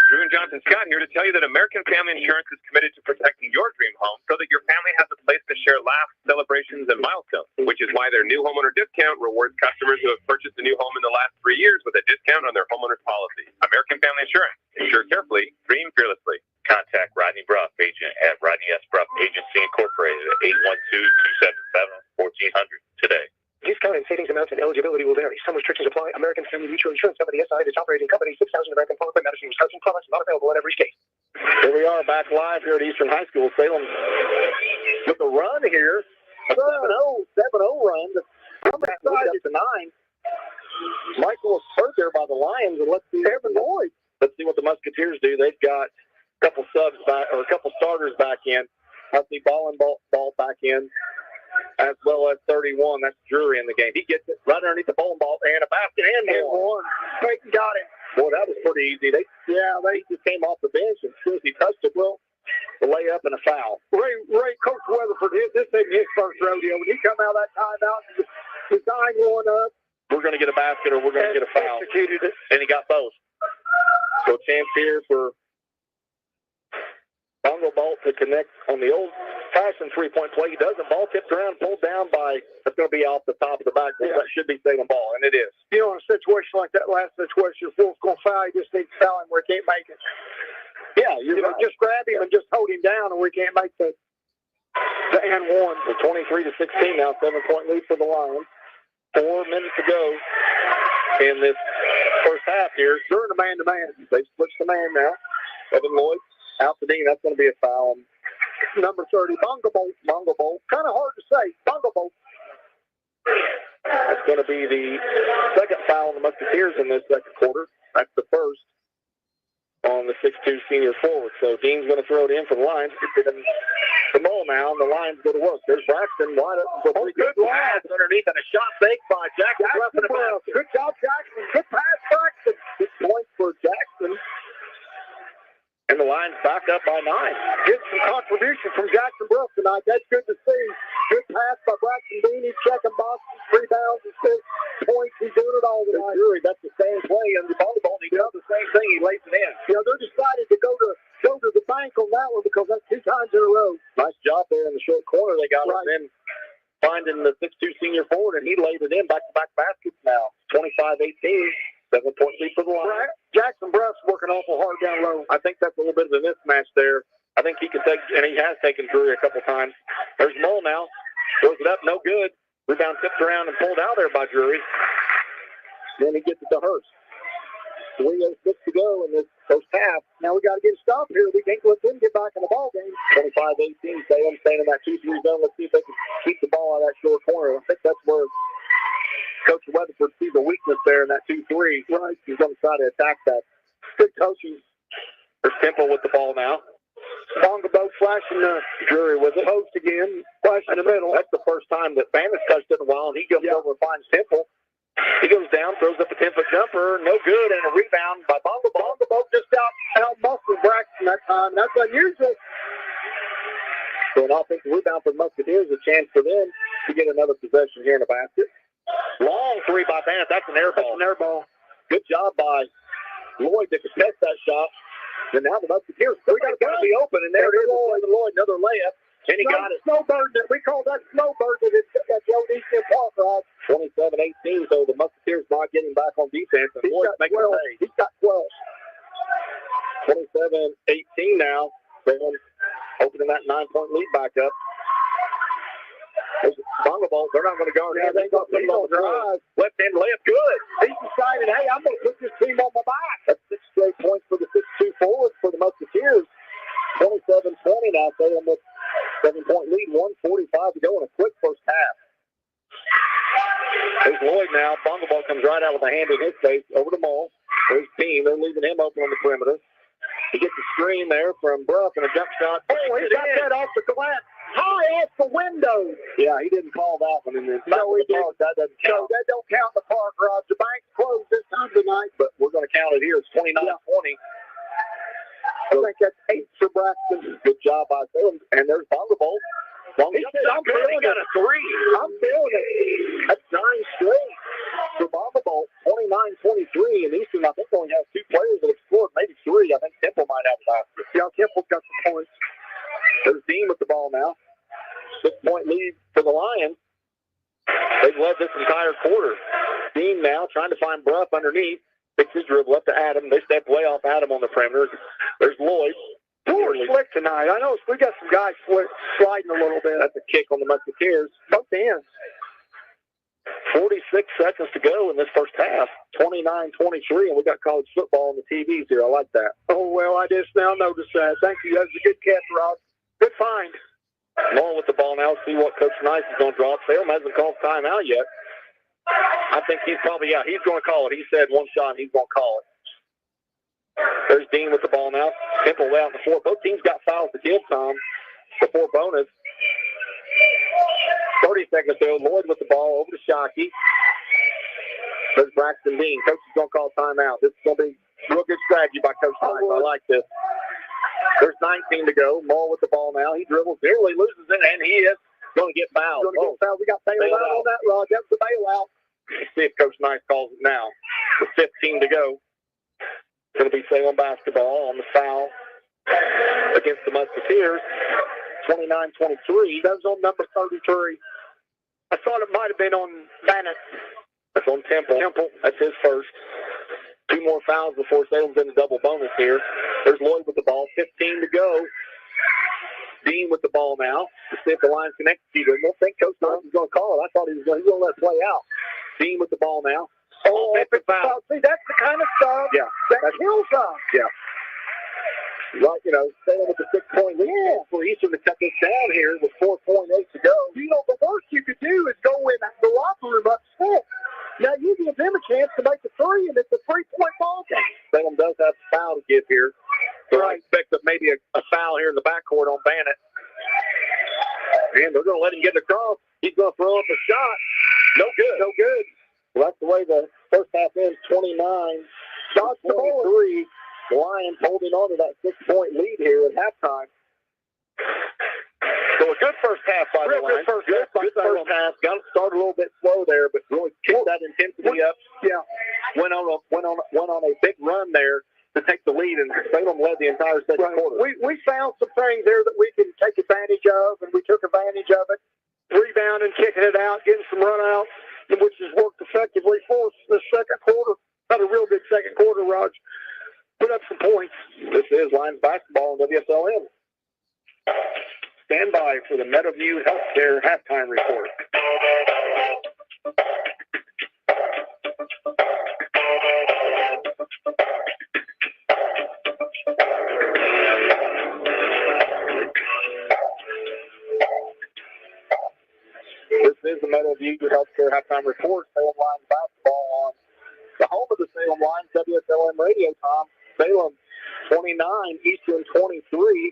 Drew and Johnson Scott here to tell you that American Family Insurance is committed to protecting your dream home so that your family has a place to share laughs, celebrations, and milestones, which is why their new homeowner discount rewards customers who have purchased a new home in the last 3 years with a discount on their homeowner's policy. American Family Insurance. Insure carefully, dream fearlessly. Contact Rodney Bruff, agent at Rodney S. Bruff Agency Incorporated at 812-277-1400 today. Discount and savings amounts and eligibility will vary. Some restrictions apply. American Family Mutual Insurance Company, SI, its operating company, 6,000 American Parkway, Madison, Wisconsin. Products not available in every state. Here we are back live here at Eastern High School. Salem with a run here. A 7-0 run. Up to 9. Michael was hurt there by the Lions, and let's see Evan Lloyd. Let's see what the Musketeers do. They've got a couple subs back, or a couple starters back in. I see ball back in, as well as 31. That's Drury in the game. He gets it right underneath the ball and a basket and one. Creighton got him. Boy, that was pretty easy. They just came off the bench, and as soon as he touched it, well, the layup and a foul. Ray, Coach Weatherford, this ain't his first rodeo. When he come out of that timeout, design one up, we're going to get a basket or we're going to get a foul. Executed it. And he got both. So a chance here for Bongo Bolt to connect on the old-fashioned three-point play. He doesn't. Ball tipped around, pulled down by, that's going to be off the top of the backboard. Yeah. That should be Salem ball, and it is. You know, in a situation like that last situation, if Wolf's going to foul, you just need to foul him where he can't make it. Yeah, you're right. Just grab him and just hold him down, and we can't make the and one. So 23-16 now, 7-point lead for the Lions. 4 minutes to go in this first half here. During the man-to-man. They've switched the man now. Evan Lloyd out to Dean. That's going to be a foul. Number 30, Bongo Bolt. Bongo Bolt. Kind of hard to say. Bongo Bolt. That's going to be the second foul on the Musketeers in this second quarter. That's the first on the 6'2 senior forward. So Dean's going to throw it in for the Lions. Get it in the ball now, and the Lions go to work. There's Braxton wide open. Good pass underneath and a shot fake by Jackson. Good job, Jackson. Good pass, Braxton. 6 points for Jackson. And the Lions back up by 9. Get some contribution from Jackson Brooks tonight. That's good to see. Good pass by Braxton Dean. He's checking boxes, rebounds, assists, points. He's doing it all tonight. That's the same play on the volleyball. He does the same thing. He lays it in. Yeah, they're decided to go to the bank on that one because that's 2 times in a row. Nice job there in the short corner. They got it. Then finding the 6'2 senior forward, and he laid it in back-to-back baskets now. 25-18. 7-point lead for the Lions. Jackson Bruff's working awful hard down low. I think that's a little bit of a mismatch there. I think he can take, and he has taken Drury a couple times. There's Mull now. Throws it up, no good. Rebound tipped around and pulled out there by Drury. Then he gets it to Hurst. 3:06 to go in this first half. Now we got to get a stop here. We can't let them get back in the ball game. 25-18. Salem staying in that 2-3 zone. Let's see if they can keep the ball out of that short corner. I think that's where Coach Weatherford sees a weakness there in that 2-3. Right. He's going to try to attack that. Good coaching. There's Temple with the ball now. Bongo Boat flashing the Drury with it. post again. Flash in the middle. That's the first time that Bannis touched it in a while, and he goes over and finds Temple. He goes down, throws up a 10-foot jumper. No good, and a rebound by Bongo Boat. Bongo Boat just out-muscled Braxton that time. That's unusual. So an offensive rebound for the Musketeers, a chance for them to get another possession here in the basket. Long three by Bannis. That's an air ball. That's an air ball. Good job by Lloyd to contest that shot. And now the Musketeers, they're going to be open, and there it is. Lloyd, another layup. And he got it. Snowbird. We call that snowbird at the old Eastern Park ride. 27-18, so the Musketeers not getting back on defense. And Lloyd's making a play. He's got 12. 27-18 now. Salem opening that 9-point lead back up. Bongo Bolt, they're not going to guard him. They're going to put him on the drive. Left-hand layup, good. He's decided, hey, I'm going to put this team on my back. That's 6 straight points for the 6'2 forwards for the Musketeers. 27-20 now. Salem with 7-point lead. 1:45 to go in a quick first half. There's Lloyd now. Bongo Bolt comes right out with a hand in his face over to Mull. There's Team. They're leaving him open on the perimeter. He gets a screen there from Bruff and a jump shot. Oh, he got that off the glass. High off the window. Yeah, he didn't call that one in the No, he didn't. That doesn't count. No, that don't count in the park garage. The bank's closed this time tonight. But we're going to count it here. It's 29-20. I think that's 8 for Braxton. Good job by Salem. And there's Bongo Bolt. I'm feeling got a 3. I'm feeling it. That's 9 straight for Bongo Bolt. 29-23. And Eastern, I think, only has 2 players that have scored. Maybe 3. I think Temple might have a basket. Yeah, Temple's got some points. There's Dean with the ball now. 6-point lead for the Lions. They've led this entire quarter. Dean now trying to find Bruff underneath. Picks his dribble up to Adam. They step way off Adam on the perimeter. There's Lloyd. We're slick tonight. I know we got some guys sliding a little bit. That's a kick on the Musketeers. Both ends. 46 seconds to go in this first half. 29-23, and we got college football on the TVs here. I like that. Oh, well, I just now noticed that. Thank you. That was a good catch, Rod. Good find. Mull with the ball now. See what Coach Nice is going to draw. Salem hasn't called timeout yet. I think he's probably out. He's going to call it. He said one shot, he's going to call it. There's Dean with the ball now. Temple way out in the floor. Both teams got fouls to give, Tom, before bonus. 30 seconds to go. Lloyd with the ball over to Shockey. There's Braxton Dean. Coach is going to call timeout. This is going to be real good strategy by Coach Nice. I like this. There's 19 to go. Mull with the ball now. He dribbles, nearly loses it, and he is going to get fouled. We got bailout on that, Rod. That was the bailout. Let's see if Coach Nice calls it now. With 15 to go. It's going to be Salem basketball on the foul against the Musketeers. 29-23. That was on number 33. I thought it might have been on Bennett. That's on Temple. That's his first. 2 more fouls before Salem's in a double bonus here. There's Lloyd with the ball. 15 to go. Dean with the ball now. To see if the line's connected. I don't think Coach Nice is going to call it. I thought he was going to let it play out. Dean with the ball now. Oh, epic foul. See, that's the kind of stuff that kills us. Yeah. Right, Salem with the 6-point lead for Eastern to cut this down here with 4.8 to go. The worst you could do is go in the locker room upset. Now you give them a chance to make the 3, and it's a 3-point ball game. Salem does have a foul to give here. So I expect that maybe a foul here in the backcourt on Bannett. And they're going to let him get across. He's going to throw up a shot. No good. Well, that's the way the first half ends, 29. Shots to 3. The Lions holding on to that 6-point lead here at halftime. So a good first half by the Lions. Good first half. Got to start a little bit slow there, but really kicked that intensity up. Yeah. Went on a big run there to take the lead, and Salem led the entire second quarter. We found some things there that we can take advantage of, and we took advantage of it. Rebounding, kicking it out, getting some run-outs, which has worked effectively for us this second quarter. Had a real good second quarter, Raj. Put up some points. This is Lions basketball on WSLM. Stand by for the Meadowview Healthcare halftime report. This is the Meadowview Healthcare halftime report. Salem Lions basketball on the home of the Salem Lions WSLM radio, Tom. Salem 29, Eastern 23.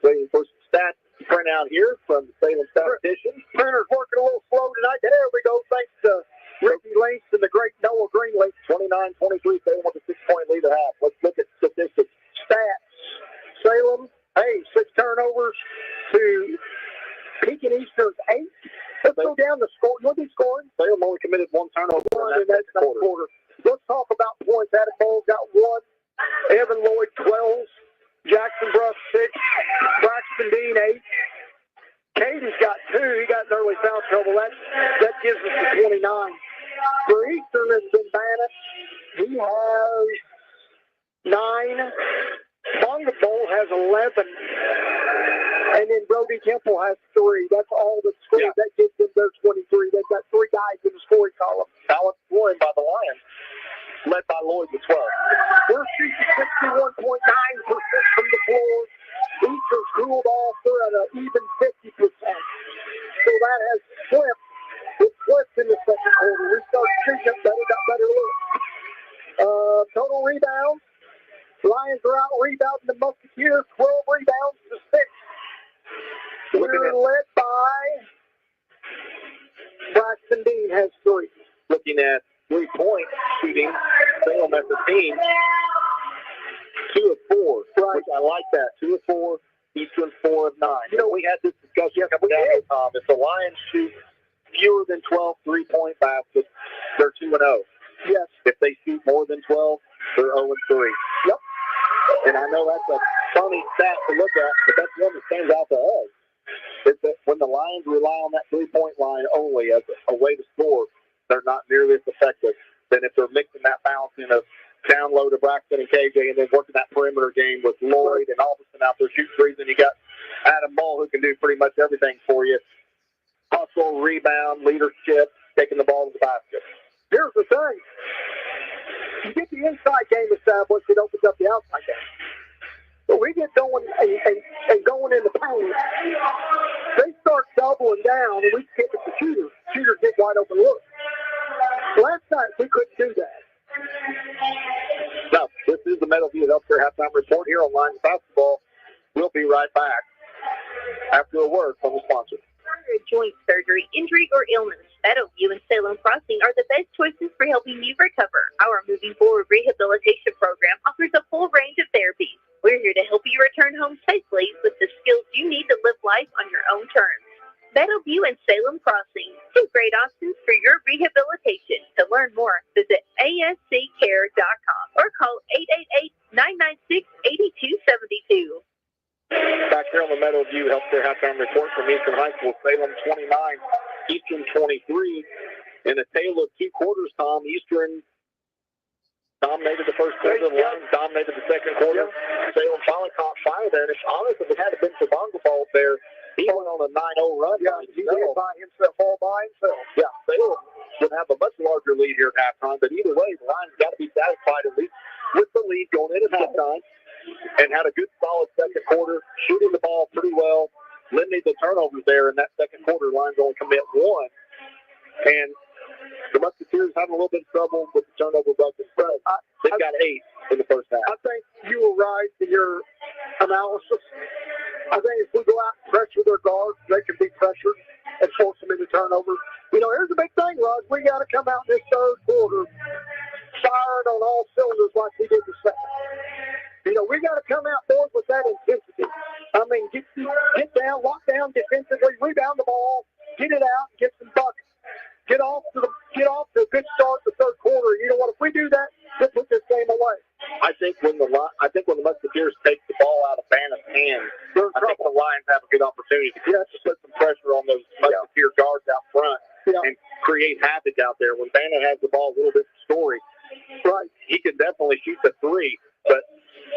Waiting for some stats to print out here from the Salem statisticians. Printer's working a little slow tonight. There we go. Thanks to Ricky Links and the great Noah Greenlee. 29-23, Salem with a 6-point lead at half. Let's look at statistics. Stats. Salem, 6 turnovers to Pekin Eastern's 8. Let's go down the score. You want to be scoring? Salem only committed 1 turnover in that quarter. Let's talk about points. Adipole got 1. Evan Lloyd, 12. Jackson Bruff, 6. Braxton Dean, 8. Caden's got 2. He got in early foul trouble. That gives us the 29. For Eastern, it's been Bannett. He has 9. Bonga Bowl has 11. And then Brody Temple has 3. That's all the score. Yeah. That gives them their 23. They've got 3 guys in the scoring column. Talent scoring by the Lions, led by Lloyd with 12. We're shooting 61.9% from the floor. Eastern's cooled off. They're at an even 50%. So that has flipped. It flipped in the second quarter. We start shooting up better, got better look. Total rebounds. Lions are out rebounding the Musketeers. 12 rebounds to 6. We're led by Braxton Dean has 3. Looking at 3-point shooting, Salem as a team, 2 of 4. Right. Which I like that. 2 of 4, Eastern 4 of 9. We had this discussion coming down here, Tom. If the Lions shoot fewer than 12 3-point baskets, they're 2-0. Yes. If they shoot more than 12, they're 0-3. Yep. And I know that's a funny stat to look at, but that's one that stands out to us. It's that when the Lions rely on that 3-point line only as a way to score, they're not nearly as effective than if they're mixing that balancing of down low to Braxton and KJ and then working that perimeter game with Lloyd and Alderson out there shooting threes. And you got Adam Ball who can do pretty much everything for you. Hustle, rebound, leadership, taking the ball to the basket. Here's the thing. You get the inside game established, it opens up the outside game. But we get going and going in the paint. They start doubling down, and we skip it to shooters. Shooters get wide open look. Last night, we couldn't do that. Now, this is the Meadowview Healthcare halftime report here on Lions Basketball. We'll be right back after a word from the sponsor. Joint surgery, injury, or illness, Meadowview and Salem Crossing are the best choices for helping you recover. Our Moving Forward Rehabilitation Program offers a full range of therapies. We're here to help you return home safely with the skills you need to live life on your own terms. Meadowview and Salem Crossing, 2 great options for your rehabilitation. Back here on the Meadowview Healthcare Halftime Report from Eastern High School, Salem 29, Eastern 23. In a tale of two quarters, Tom, Eastern dominated the first quarter, the Lions dominated the second quarter. Salem finally caught fire there, and it's honest, if it had been for Bongo Ball there, he went on a 9-0 run. Yeah, he did by himself, all by himself. Yeah, Salem would have a much larger lead here at halftime, but either way, the Lions got to be satisfied at least with the lead going in at halftime, and had a good, solid second quarter, shooting the ball pretty well, limiting the turnovers there in that second quarter. Lions only commit one, and the Musketeers having a little bit of trouble with the turnover bucket. They've got 8 in the first half. I think you were right in your analysis. I think if we go out and pressure their guards, they can be pressured and force them into turnovers. You know, here's the big thing, Rod. We got to come out in this third quarter firing on all cylinders like we did the second. You know, we got to come out forward with that intensity. I mean, get down, lock down defensively, rebound the ball, get it out, get some buckets. Get off to a good start the third quarter. You know what? If we do that, we'll put this game away. I think when the Musketeers take the ball out of Banna's hands, I think the Lions have a good opportunity to put some pressure on those Musketeer guards out front and create havoc out there. When Banna has the ball a little bit story, right, he can definitely shoot the three, but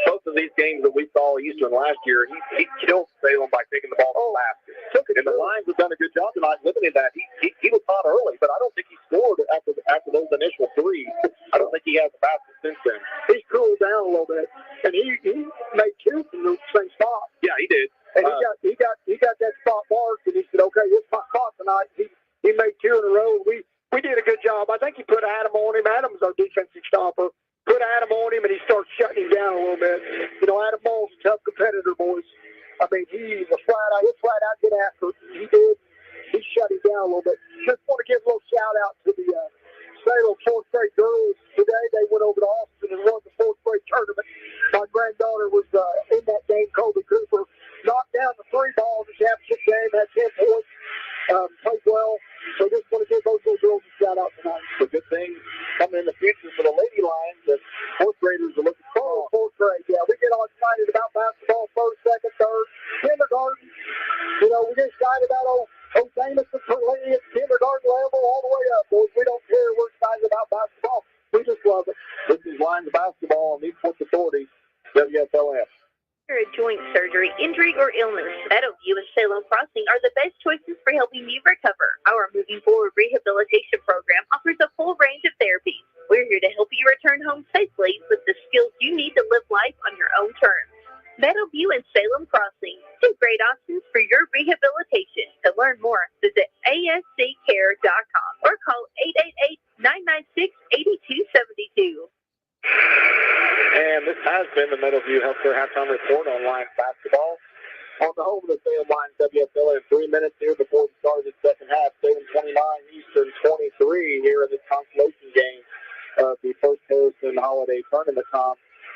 both of these games that we saw Eastern last year, he killed Salem by taking the ball to the basket. And the Lions have done a good job tonight limiting that. He was hot early, but I don't think he scored after those initial threes. I don't think he has a basket since then. He's cooled down a little bit, and he made 2 from the same spot. Yeah, he did. And he got that spot marked, and he said, "Okay, this is my spot tonight." He made 2 in a row. We did a good job. I think he put Adam on him. Adam's our defensive stopper. Put Adam on him, and he starts shutting him down a little bit. You know, Adam Ball's a tough competitor, boys. I mean, he's flat out get after it. He did. He shut him down a little bit. Just want to give a little shout out to the Salem fourth grade girls today. They went over to Austin and won the fourth grade tournament. My granddaughter was in that game. Colby Cooper knocked down the 3 balls in the championship game, had 10 points, played well. So just want to give those little girls a shout out tonight. The good thing coming in the future for the Lady Lions that fourth graders are looking for. Fourth grade, yeah. We get all excited about basketball, first, second, third, kindergarten. You know, we get excited about old Amos and Perley at kindergarten level all the way up. Boys, we don't care. We're excited about basketball. We just love it. This is Lions basketball on East Sports Authority, WSLM. A joint surgery, injury, or illness, Meadowview and Salem Crossing are the best choices for helping you recover. Our Moving Forward Rehabilitation Program offers a full range of therapies. We're here to help you return home safely with the skills you need to live life on your own terms. Meadowview and Salem Crossing, 2 great options for your rehabilitation. To learn more, visit asccare.com or call 888-996-8272. And this has been the Meadowview Healthcare Halftime Report on Lions basketball. On the home of the Salem Lions WSLM, 3 minutes here before the start of the second half. Salem 29, Eastern 23 here in this consolation game of the First Harrison Holiday Tournament.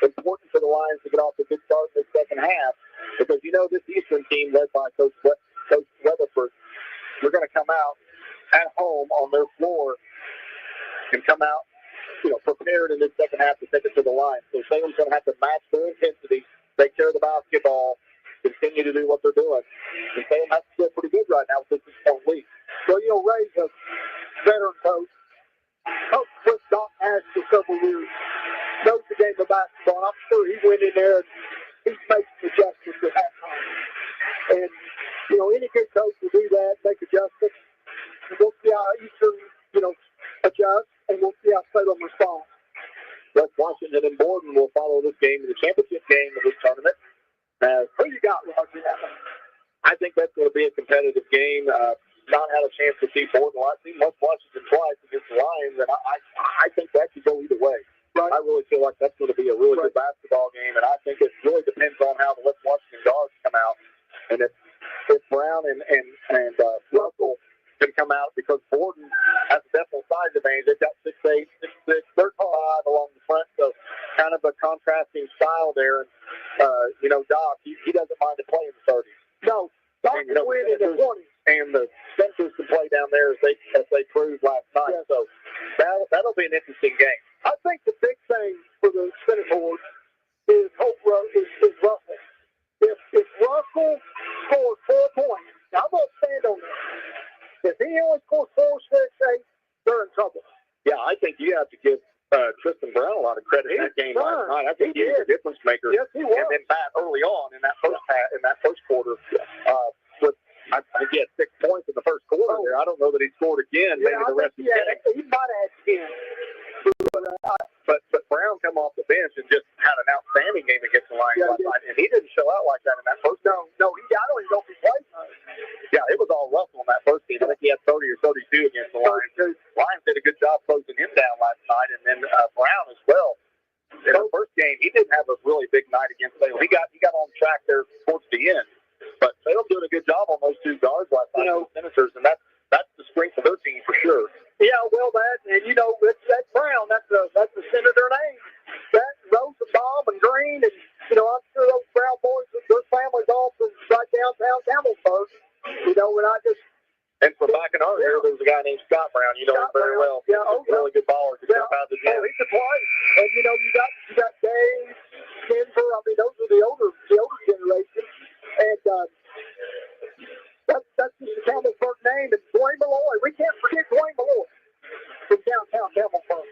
Important for the Lions to get off a good start in the second half because, you know, this Eastern team led by Coach Weatherford, they're going to come out at home on their floor and come out, you know, prepared in this second half to take it to the line. So Salem's going to have to match their intensity, take care of the basketball, continue to do what they're doing. And Salem has to feel pretty good right now with this 6-point lead. Well, you know, Ray's a veteran coach. Coach with Doc Ash for several years. Knows the game of basketball. I'm sure he went in there and he's making adjustments at that time. And, you know, any good coach will do that, make adjustments. And we'll see how Eastern, you know, adjusts, and we'll see how Salem responds. West Washington and Borden will follow this game in the championship game of this tournament. Who you got, Roger? I think that's going to be a competitive game. Not had a chance to see Borden. I've seen West Washington twice against the Lions, and I think that could go either way. Right. I really feel like that's going to be a really good basketball game, and I think it really depends on how the West Washington guards come out. And if Brown and Russell can come out, because Borden has a definite size advantage. They've got 6'8", 6'6", 35 along the front, so kind of a contrasting style there. And, you know, Doc, he doesn't mind to play in the 30s. No, Doc can win in the 20s. And the Centers can play down there as they proved last night. Yes. So that'll be an interesting game. I think the big thing for the Senators is Russell. If Russell School scored 4 points. Now, I'm going to stand on this. If he only scores 4, 6, 8, they're in trouble. Yeah, I think you have to give Tristan Brown a lot of credit in that game last night. I think he was a difference maker. Yes, he was. And then Matt early on in that first quarter, I think he had 6 points in the first quarter there. I don't know that he scored again maybe the rest of the game. He might have had 10. But Brown come off the bench and just had an outstanding game against the Lions last night, and he didn't show out like that in that first game. No, I don't even know if he played. Yeah, it was all Russell in that first game. I think he had 30 or 32 against the Lions. Lions did a good job closing him down last night, and then Brown as well. In the first game, he didn't have a really big night against Salem. He got on track there towards the end, but Salem doing a good job on those 2 guards last night, Senators, and that's the strength of their team for sure. Yeah, well, that's Brown. That's the Senator name. That Rosenbaum and Green, and I'm sure those Brown boys, their families all from right downtown Campbellsburg. And I just. And from back in our area, there was a guy named Scott Brown. You know him very well. Yeah, really good baller. Could jump out of the gym. He could play. And you got Dave, Denver. I mean, those are the older generation. And that's just the Campbellsburg name. And Dwayne Malloy. We can't forget Dwayne Malloy from downtown Campbellsburg.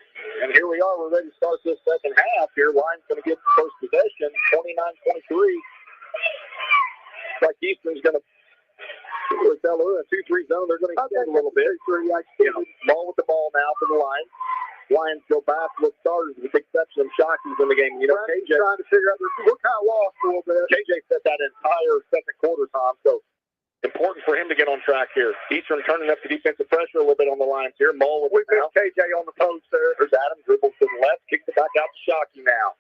And here we are. We're ready to start this second half. Here, Lions going to get the first possession, 29-23. Like Houston's going to. With a 2-3 zone, they're going to extend a little bit. Ball with the ball now for the Lions. Lions go back with starters with the exception of Shocky's in the game. KJ trying to figure out we're kind of lost a little bit. KJ set that entire second quarter time, so important for him to get on track here. Eastern turning up the defensive pressure a little bit on the Lions here. Mole with KJ on the post there. There's Adam, dribbles to the left, kicks it back out to Shockey now.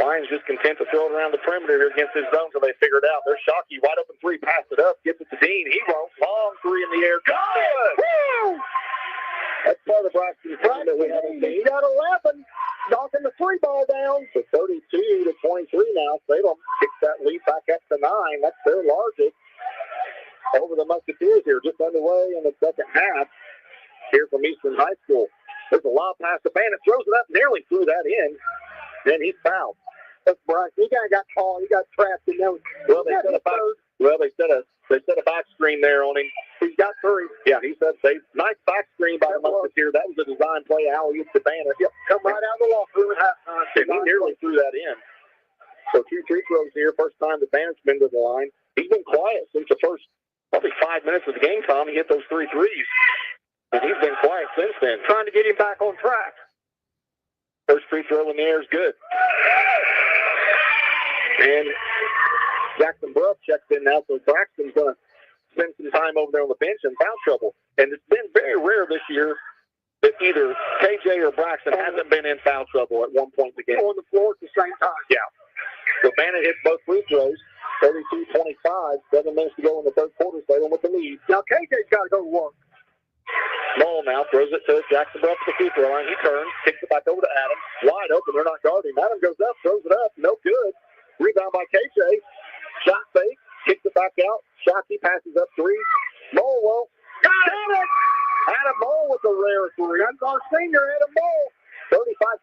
Lions just content to throw it around the perimeter here against this zone until they figure it out. There's Shockey, wide open 3, pass it up, gets it to Dean. He won't. Long 3 in the air. Good! Woo! That's part of the Braxton team that we haven't seen. He got 11, knocking the 3 ball down. So 32-23 now. Salem kicks that lead back up to 9. That's their largest over the Musketeers here. Just underway in the second half here from Eastern High School. There's a lob pass to Bandit. Throws it up, nearly threw that in. Then he's fouled. That's Bryce. He kind of got caught. He got trapped in those. They set a back screen there on him. He's got 3. Yeah, he said nice back screen by the Musketeer. That was a design play. Alley-oop to Bandit. Yep, come right out of the locker room at halftime. And he nearly threw that in. So 2 free throws here. First time the Bandit's been to the line. He's been quiet since the first probably 5 minutes of the game, Tom. He hit those 3 threes. And he's been quiet since then. Trying to get him back on track. First free throw in the air is good. And Jackson Bruff checks in now, so Braxton's going to spend some time over there on the bench in foul trouble. And it's been very rare this year that either KJ or Braxton hasn't been in foul trouble at one point in the game. On the floor at the same time. Yeah. So Bandit hits both free throws, 32-25, 7 minutes to go in the third quarter, Salem with the lead. Now KJ's got to go to work. Mole now throws it to Jackson Bruff at the free throw line. He turns, kicks it back over to Adam. Wide open, they're not guarding. Adam goes up, throws it up, no good. Rebound by KJ. Shot fake, kicks it back out. Shockey passes up 3. Mole will. Got it! Adam Mole with a rare 3. That's our senior, Adam Mole.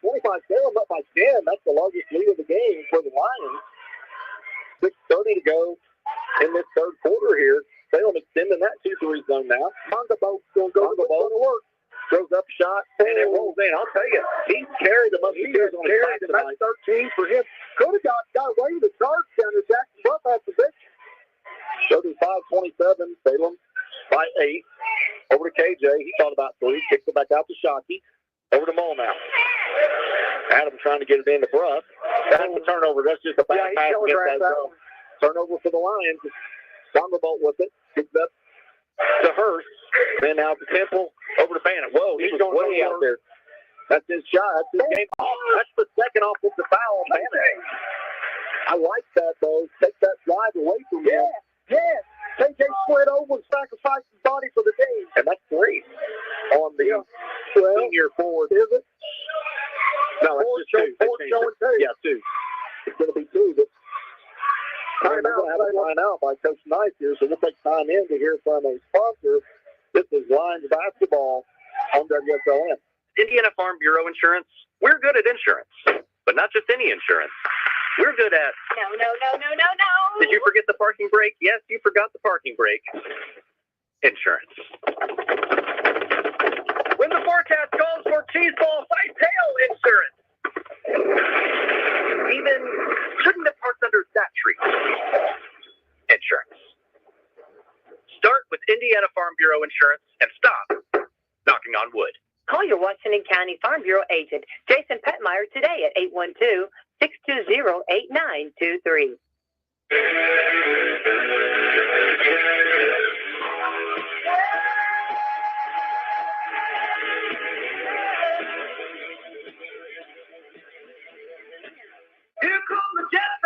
35-25, Salem up by 10. That's the largest lead of the game for the Lions. 6:30 to go in this third quarter here. Salem extending that 2-3 zone now. Mongabo's going to go to the ball to work. Throws up shot, and it rolls in. I'll tell you, he's carried the Musketeers on his back tonight. That's 13 for him. Could have got away with the charge down to Jackson Bruff at position. 35-27, Salem by 8. Over to KJ. He thought about 3. Kicks it back out to Shockey. Over to Mole now. Adam trying to get it into Bruff. That's a turnover. That's just a bad pass against that zone. Turnover for the Lions. Thunderbolt with it. Kicks up to Hurst. Then out to Temple. Over to Bandit. Whoa, he's going way out there. That's his shot. That's his game. That's the second offensive foul on Bandit. I like that, though. Take that drive away from him. Yeah. KJ split over and sacrificed his body for the team. And that's 3 on the senior forward. Is it? No, it's just 2. Showing 2. Yeah, 2. It's going to be 2. But we're going to have a line out by Coach Knight here, so we'll take time in to hear from a sponsor. This is Lions basketball on WSLM. Indiana Farm Bureau Insurance, we're good at insurance, but not just any insurance. we're good at. No. Did you forget the parking brake? Yes, you forgot the parking brake. Insurance. When the forecast calls for cheese ball fight tail insurance. Even shouldn't have parked under that tree. Insurance. Start with Indiana Farm Bureau Insurance and stop knocking on wood. Call your Washington County Farm Bureau agent, Jason Petmeyer, today at 812-620-8923. Here comes the Jets.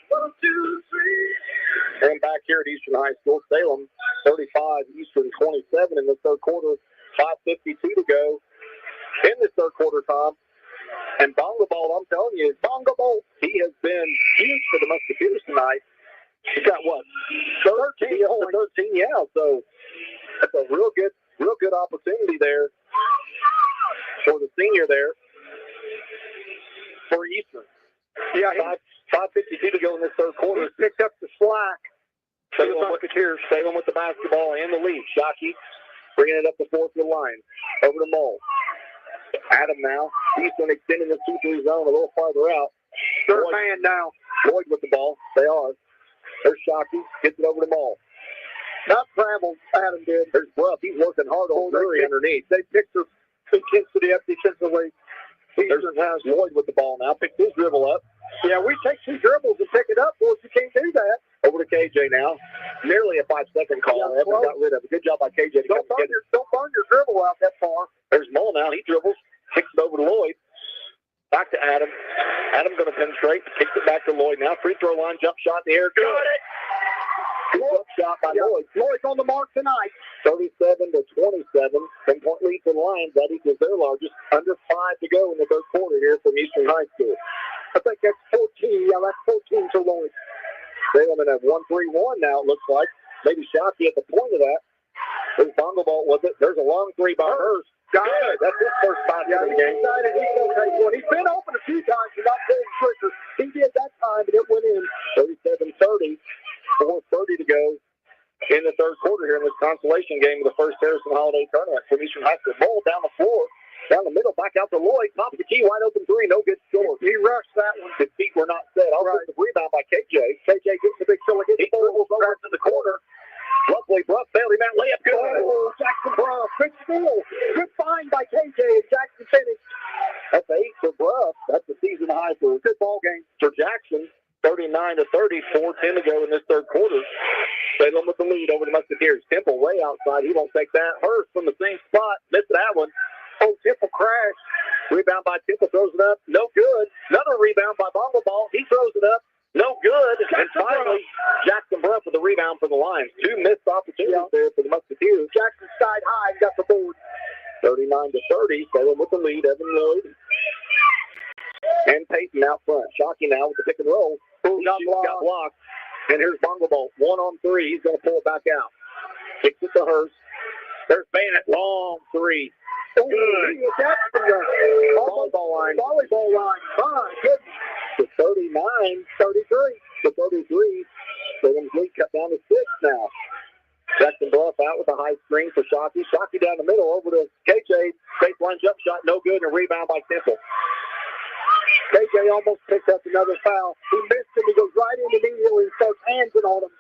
1, 2, 3. And back here at Eastern High School, Salem 35, Eastern 27 in the third quarter. 5:52 to go in the third quarter, Tom. And Bongo Ball, I'm telling you, Bongo Ball, he has been huge for the Musketeers tonight. He's got what? 13 to 13, yeah. So that's a real good opportunity there for the senior there for Eastern. Yeah, 5:52 to go in this third quarter. he picked up the slack for the Musketeers. Salem with the basketball and the lead. Shockey bringing it up the fourth line. Over to Mole. Adam now. Eastern extending the 2-3 zone a little farther out. Third man now. Lloyd with the ball. They are. There's Shockey. Gets it over to Mole. Not traveled, Adam did. There's Bruff. He's working hard on Drury underneath. They picked the intensity up defensively. There's Lloyd with the ball now. Picks his dribble up. Yeah, we take 2 dribbles and pick it up, boys. You can't do that. Over to KJ now. Nearly a 5-second call. Yeah, Evans got rid of it. Good job by KJ. Don't burn your dribble out that far. There's Mole now. He dribbles. Kicks it over to Lloyd. Back to Adam. Adam going to penetrate. Kicks it back to Lloyd now. Free throw line. Jump shot in the air. Got it. Good shot by Lloyd. Lloyd's on the mark tonight. 37 to 27. 10-point lead for the Lions. That equals their largest. Under 5 to go in the third quarter here from Eastern High School. I think that's 14. Yeah, that's 14 to Lloyd. Salem have 1-3-1 now, it looks like. Maybe Shockey at the point of that. There's Bongo Ball with it. There's a long three by Hurst. Got it. That's his first spot in the game. Decided he's going to take one. He's been open a few times and not pulling trigger. He did that time, and it went in. 37-30. 4:30 to go in the third quarter here in this consolation game of the first Harrison Holiday Tournament from Eastern High School. Ball down the floor. Down the middle, back out to Lloyd. Top of the key, wide open three. No good score. He rushed that one. His feet were not set. Offensive rebound by KJ. KJ gets the big fella. He dribbles over to the corner. Luckily, Bruff Bailey, man, layup good. Oh, Jackson Bruff. Good steal. Good find by KJ. Jackson finished. That's 8 for Bruff. That's the season high for a good ball game for Jackson. 39-30, 4:10 to go in this third quarter. Salem with the lead over the Musketeers. Temple way outside. He won't take that. Hurst from the same spot. Missed that one. Oh, Temple crash. Rebound by Temple. Throws it up. No good. Another rebound by Bongo Ball. He throws it up. No good. And finally, Jackson Bruff with the rebound for the Lions. 2 missed opportunities there for the Musketeers. Jackson side high and got the board. 39-30. Salem with the lead. Evan Lloyd. And Peyton out front. Shockey now with the pick and roll. Got blocked. And here's Bongo Ball. 1-on-3. He's going to pull it back out. Kicks it to Hurst. There's Bennett. Long three. Good. That's from the volleyball line. Volleyball line. My goodness. To 39-33. To 33. Salem's lead cut down to 6 now. Jackson Bluff out with a high screen for Shockey. Shockey down the middle over to KJ. Baseline jump shot. No good. And a rebound by Temple. KJ almost picked up another foul. He missed him. He goes right in immediately and starts handsing on him.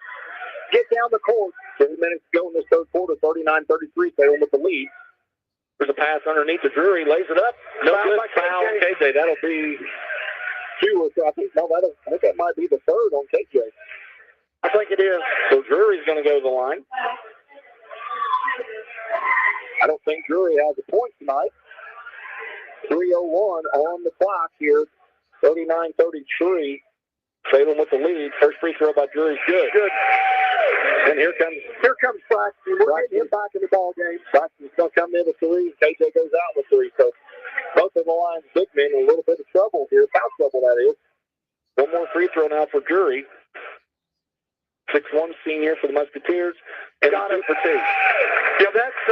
Get down the court. 2 minutes to go in this third quarter. 39-33. Salem with the lead. There's a pass underneath to Drury. Lays it up. No good. Foul on KJ. That'll be 2 or so. I think that might be the third on KJ. I think it is. So Drury's going to go to the line. I don't think Drury has a point tonight. 3:01 on the clock here. 39-33. Salem with the lead. First free throw by Drury's good. Good. And here comes Braxton. We're getting him back in the ball game. Braxton's going to come in with 3. KJ goes out with 3. So both of the Lions big men in a little bit of trouble here. Foul trouble, that is. One more free throw now for Drury. 6'1" senior for the Musketeers. And 2 for 2. Yeah, that's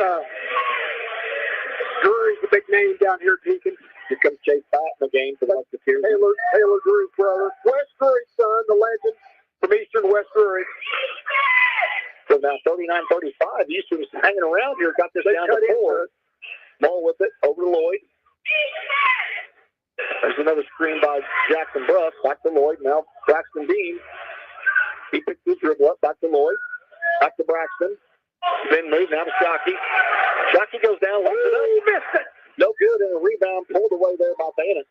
Drury's the big name down here, Deacon. Here comes Chase Batt in the game for the Musketeers. Taylor Drew's brother. West Drury's son, the legend from Eastern West Drury. So now 39-35. Eastern's hanging around here. Got this down to 4. Ball with it over to Lloyd. There's another screen by Jackson Bruff. Back to Lloyd. Now Braxton Dean. He picks his dribble up. Back to Lloyd. Back to Braxton. Then move now to Shockey. Shockey goes down. Left it up. Missed it. No good. And a rebound pulled away there by Bannett.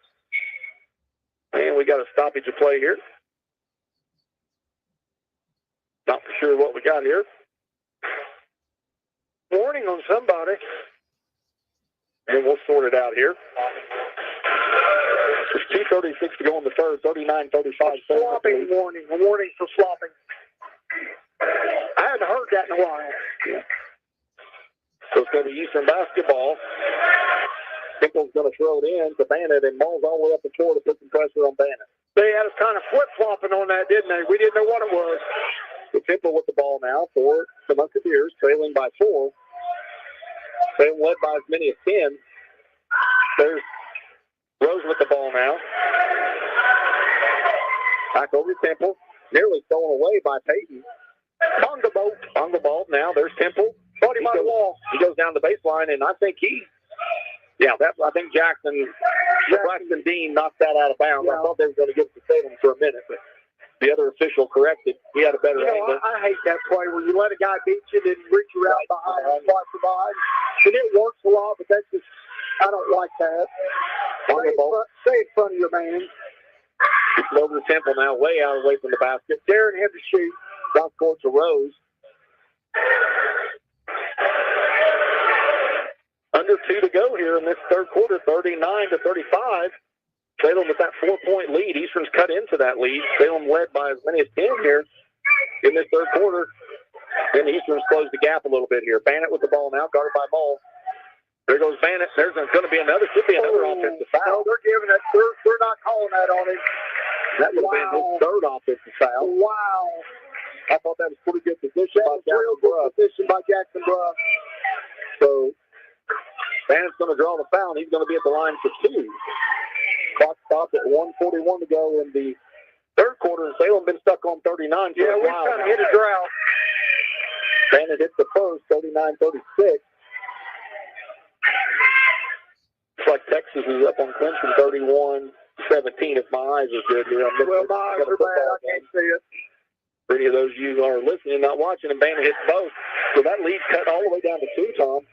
And we got a stoppage of play here. Not for sure what we got here. Warning on somebody. And we'll sort it out here. There's 2:36 to go in the third. 39-35. Flopping warning. A warning for flopping. I hadn't heard that in a while. Yeah. So it's going to be Eastern basketball. Pickle's going to throw it in to Bannett, and Mull's all the way up the floor to put some pressure on Bannett. They had us kind of flip-flopping on that, didn't they? We didn't know what it was. So Temple with the ball now for the Musketeers, trailing by 4. They led by as many as 10. There's Rose with the ball now. Back over to Temple. Nearly stolen away by Peyton. On the ball now. There's Temple. Caught him on the wall. He goes down the baseline, and I think I think Braxton Dean knocked that out of bounds. Yeah. I thought they were going to give it to Salem for a minute, but the other official corrected. He had a better angle. I hate that play where you let a guy beat you, then reach around behind and fly behind. And it works a lot, but that's just, I don't like that. Stay in front of your man. Over to Temple now, way out away from the basket. Darren had to shoot. South court to Rose. Under 2 to go here in this third quarter, 39-35. Salem with that 4-point lead. Eastern's cut into that lead. Salem led by as many as 10 here in this third quarter. And Eastern's closed the gap a little bit here. Bannett with the ball now, guarded by Mull. There goes Bannett. There's going to be another offensive foul. No, they're giving it. They're not calling that on him. That would have been his third offensive foul. Wow. I thought that was pretty good position by Jackson Bruff. So Bannett's going to draw the foul. He's going to be at the line for 2. Clock stopped at 1:41 to go in the third quarter, and Salem been stuck on 39. Yeah, we've kind of hit a drought. Bannett hits the post, 39-36. Looks like Texas is up on Clemson, 31-17. If my eyes are good here, well, my eyes are bad. I can't see it. For any of those of you who are listening, not watching, and Bannett hits both. So that lead cut all the way down to 2, Tom.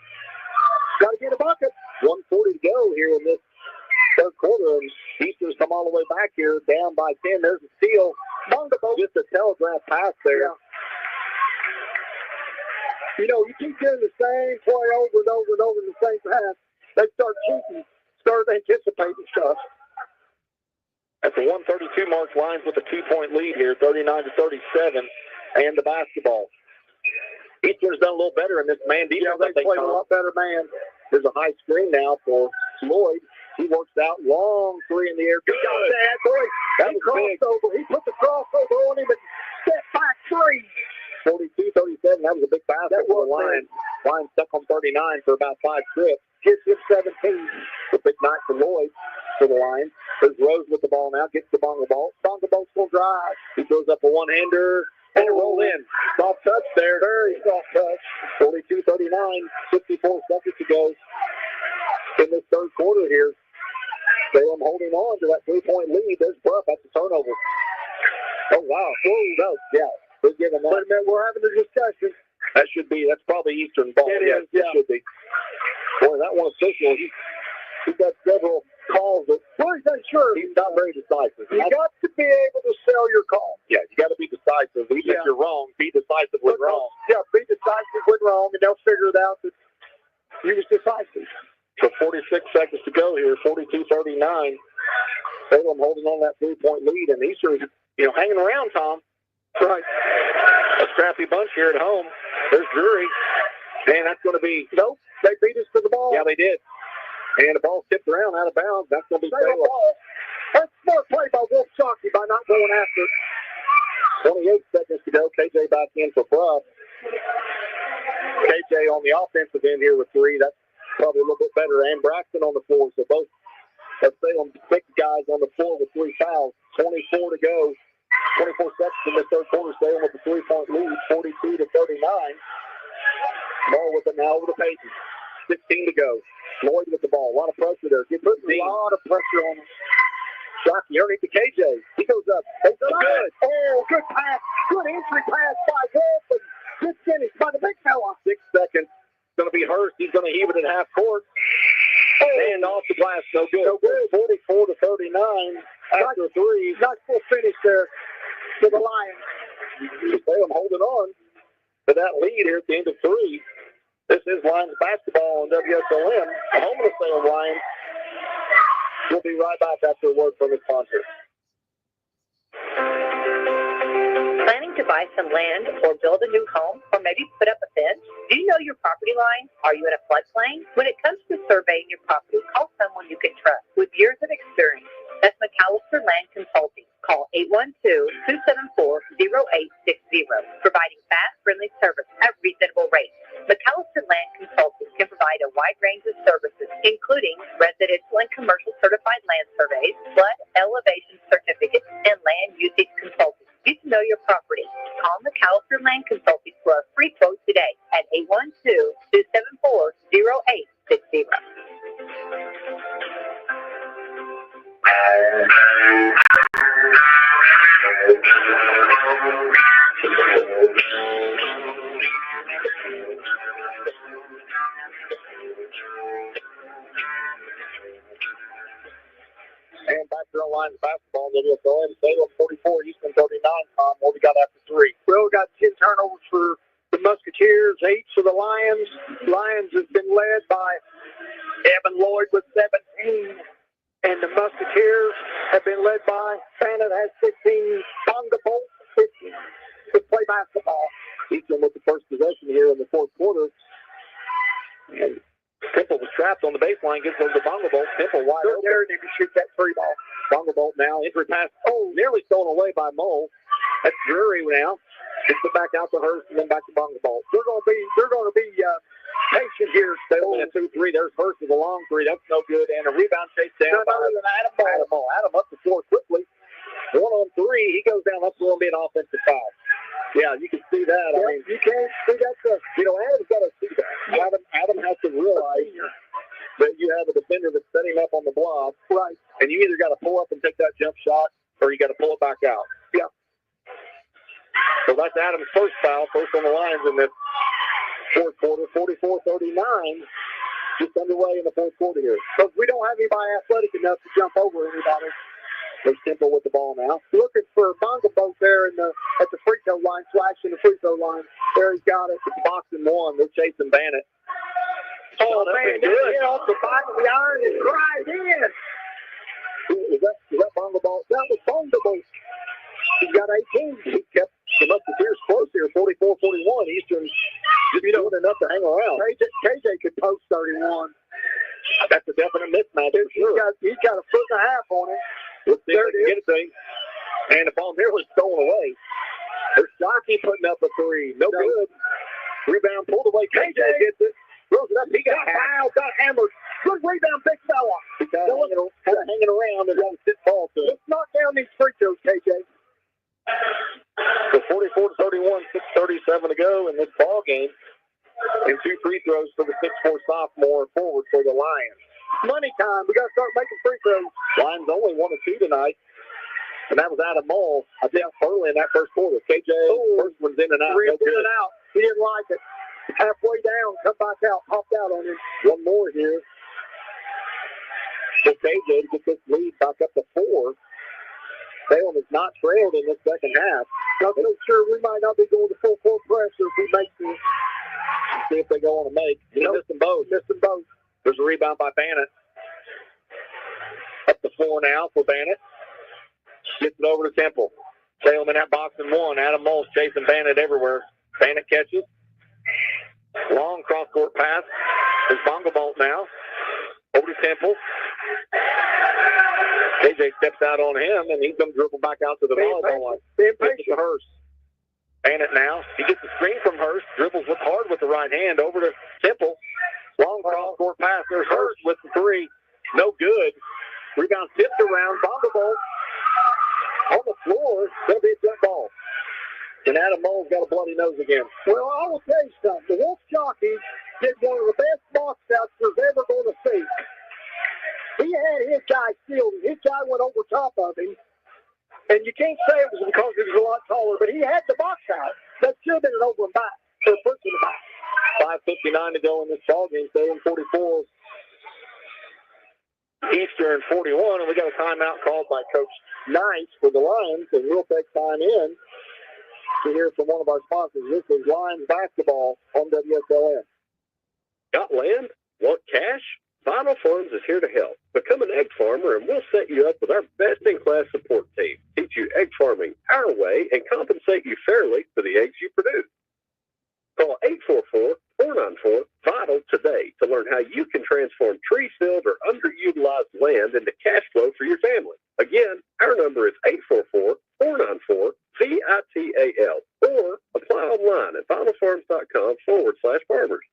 Got to get a bucket. 1:40 to go here in this third quarter, and Eastern's come all the way back here, down by 10. There's a steal. Just a telegraph pass there. Yeah. You know, you keep doing the same play over and over and over in the same pass. They start cheating, start anticipating stuff. At the 1:32 mark, Lions with a 2-point lead here, 39-37, and the basketball. Eastern's done a little better in this man defense. Yeah, they played a lot better man. There's a high screen now for Lloyd. He works out long 3 in the air. He got that, boy. That was big. He put the crossover on him and step back 3. 42-37. That was a big pass for the Lions. Lions stuck on 39 for about 5 trips. Gets him 17. A big night for Lloyd for the Lions. There's Rose with the ball now. Gets the Bonga ball. Bonga ball's going to drive. He throws up a one-hander. And it rolled in. Soft touch there. Very soft touch. 42-39. 54 seconds to go in this third quarter here. Salem holding on to that 3-point lead. There's Bruff. That's a turnover. Oh, wow. Whoa, no. Yeah. We're giving that. Wait a minute. We're having a discussion. That's probably Eastern ball. It is, yeah. It should be. Boy, that one official, he's got several calls that, he's not very decisive. You got to be able to sell your call. Yeah, you got to be decisive. Even if you're wrong, be decisive when wrong. Yeah, be decisive when wrong, and they'll figure it out that you was decisive. So 46 seconds to go here, 42-39. Salem holding on that 3-point lead, and Eastern, hanging around, Tom. Right. A scrappy bunch here at home. There's Drury. Man, that's going to be... Nope, they beat us to the ball. Yeah, they did. And the ball tipped around out of bounds. That's going to be Salem. That's smart play by Wolf Shockey by not going after it. 28 seconds to go. KJ back in for Bruff. KJ on the offensive end here with 3. That's probably a little bit better. And Braxton on the floor. So both Let's say on 6 guys on the floor with 3 fouls. 24 to go. 24 seconds in the third quarter. Salem with a 3-point lead, 42 to 39. Ball with it now over the pages. 16 to go. Lloyd with the ball. A lot of pressure there. Putting a lot of pressure on him. Shockey underneath to KJ. He goes up. Takes it good. Oh, good pass. Good entry pass by Wolf. And good finish by the big fella. 6 seconds. It's going to be Hurst. He's going to heave it at half court. And off the glass. No good. No good. 44 to 39. After a 3. Nice full finish there to the Lions. Salem holding on to that lead here at the end of 3. This is Lions basketball on WSLM. The home of the Salem Lions. We'll be right back after a word from the sponsor. Planning to buy some land or build a new home or maybe put up a fence? Do you know your property line? Are you in a floodplain? When it comes to surveying your property, call someone you can trust with years of experience. That's McAllister Land Consulting. Call 812-274-0860. Providing fast, friendly service at reasonable rates. McAllister Land Consulting can provide a wide range of services, including residential and commercial certified land surveys, flood elevation certificates, and land usage consulting. Get to know your property. Call McAllister Land Consulting for a free quote today at 812-274-0860. And back to the Lions basketball. WSLM Salem 44, Houston 39. Tom, what we got after 3? Well, we got 10 turnovers for the Musketeers, 8 for the Lions. Lions has been led by Evan Lloyd with 17. And the Musketeers have been led by Bannon has 16, Bonga Bolt 15 to play basketball. Houston with the first possession here in the fourth quarter. And Temple was trapped on the baseline, gets over to Bonga Bolt. Temple wide open. There, and he can shoot that 3 ball. Bonga Bolt now, entry pass. Oh, nearly stolen away by Mole. That's Drury now. Gets it back out to Hurst and then back to Bonga Bolt. They're going to be patient here. Salem at 2-3. There's Hurst with a long 3. That's no good. And a rebound chase down by Adam Mole. Adam up the floor quickly. 1-on-3. He goes down. That's going to be an offensive foul. Yeah, you can see that. Yep, I mean, you can't see that. Adam's got to see that. Adam has to realize that you have a defender that's setting up on the block. Right. And you either got to pull up and take that jump shot or you got to pull it back out. Yeah. So that's Adam's first foul, first on the Lions in this fourth quarter, 44-39. Just underway in the fourth quarter here. Because we don't have anybody athletic enough to jump over anybody. There's Temple with the ball now. Looking for Bonga Boat there at the free throw line, flashing the free throw line. There he's got it. Boxing 1. They're chasing Bannett. Oh, man, good. Hit off the back of the iron and drive in. Is that Bonga Boat? That was Bonga Boat. He's got 18. He kept the Musketeers close here, 44-41. Eastern just doing enough to hang around. KJ could post 31. That's a definite mismatch for sure. He's got a foot and a half on it. Let's see if they can get it thing. And the ball nearly stolen away. There's Shockey putting up a 3. No good. Rebound pulled away. KJ gets it. Throws it up. He got fouled. Got hammered. Good rebound, big fella. He's kind of hanging around and got a sit ball to it. Let's knock down these free throws, KJ. So 44-31, 6:37 to go in this ball game. And 2 free throws for the 6'4" sophomore forward for the Lions. Money time. We got to start making free throws. Lions only 1 of 2 tonight. And that was Adam Mole, I think, early in that first quarter. KJ, first one's in and out. In and out. He didn't like it. Halfway down, come back out, popped out on him. One more here. For KJ to get this lead back up to 4. Salem is not trailed in this second half. Not so sure we might not be going to full court pressure if we make this. See if they go on to make. He missed them both. There's a rebound by Bannett. Up to 4 now for Bannett. Gets it over to Temple. Salem in that box and 1. Adam Mole's chasing Bannett everywhere. Bannett catches. Long cross-court pass. There's Bonga Bolt now. Over to Temple. KJ steps out on him, and he's going to dribble back out to the volleyball line. Gets it to Hurst. Bannett now. He gets the screen from Hurst. Dribbles with hard with the right hand over to Temple. Long cross-court pass. There's Hurst with the 3. No good. Rebound tipped around. Bongo on the floor. Going to be a jump ball. And Adam Mole's got a bloody nose again. Well, I will tell you something. The Wolf jockey did one of the best box outs there's ever going to see. He had his guy sealed. His guy went over top of him. And you can't say it was because he was a lot taller, but he had the box out. That should have been an over and back for a push in the back. 5:59 to go in this ballgame. Salem 44, Eastern 41, and we got a timeout called by Coach Nice for the Lions, and we'll take time in to hear from one of our sponsors. This is Lions basketball on WSLM. Got land? Want cash? Vital Farms is here to help. Become an egg farmer, and we'll set you up with our best-in-class support team. Teach you egg farming our way and compensate you fairly for the eggs you produce. Call 844-494-VITAL today to learn how you can transform tree-filled or underutilized land into cash flow for your family. Again, our number is 844-494-VITAL or apply online at vitalfarms.com/farmers.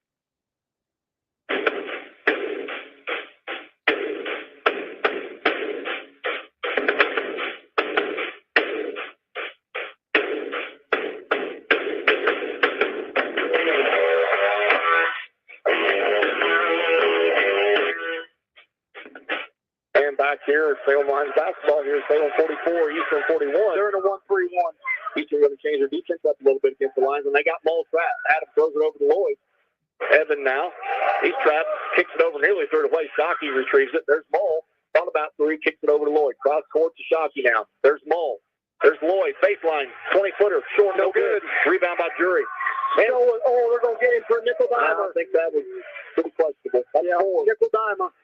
Back here at Salem Lions basketball here at Salem 44, Eastern 41. They're in a 1-3-1. Eastern going to change their defense up a little bit against the Lions, and they got Mole trapped. Adam throws it over to Lloyd. Evan now. He's trapped, kicks it over, nearly threw it away. Shockey retrieves it. There's Mole. Thought about three, kicks it over to Lloyd. Cross court to Shockey now. There's Mole. There's Lloyd. Baseline, 20-footer, short, no good. Rebound by Jury. They're going to get him for a nickel dimer. I think that was pretty questionable. That's nickel dimer.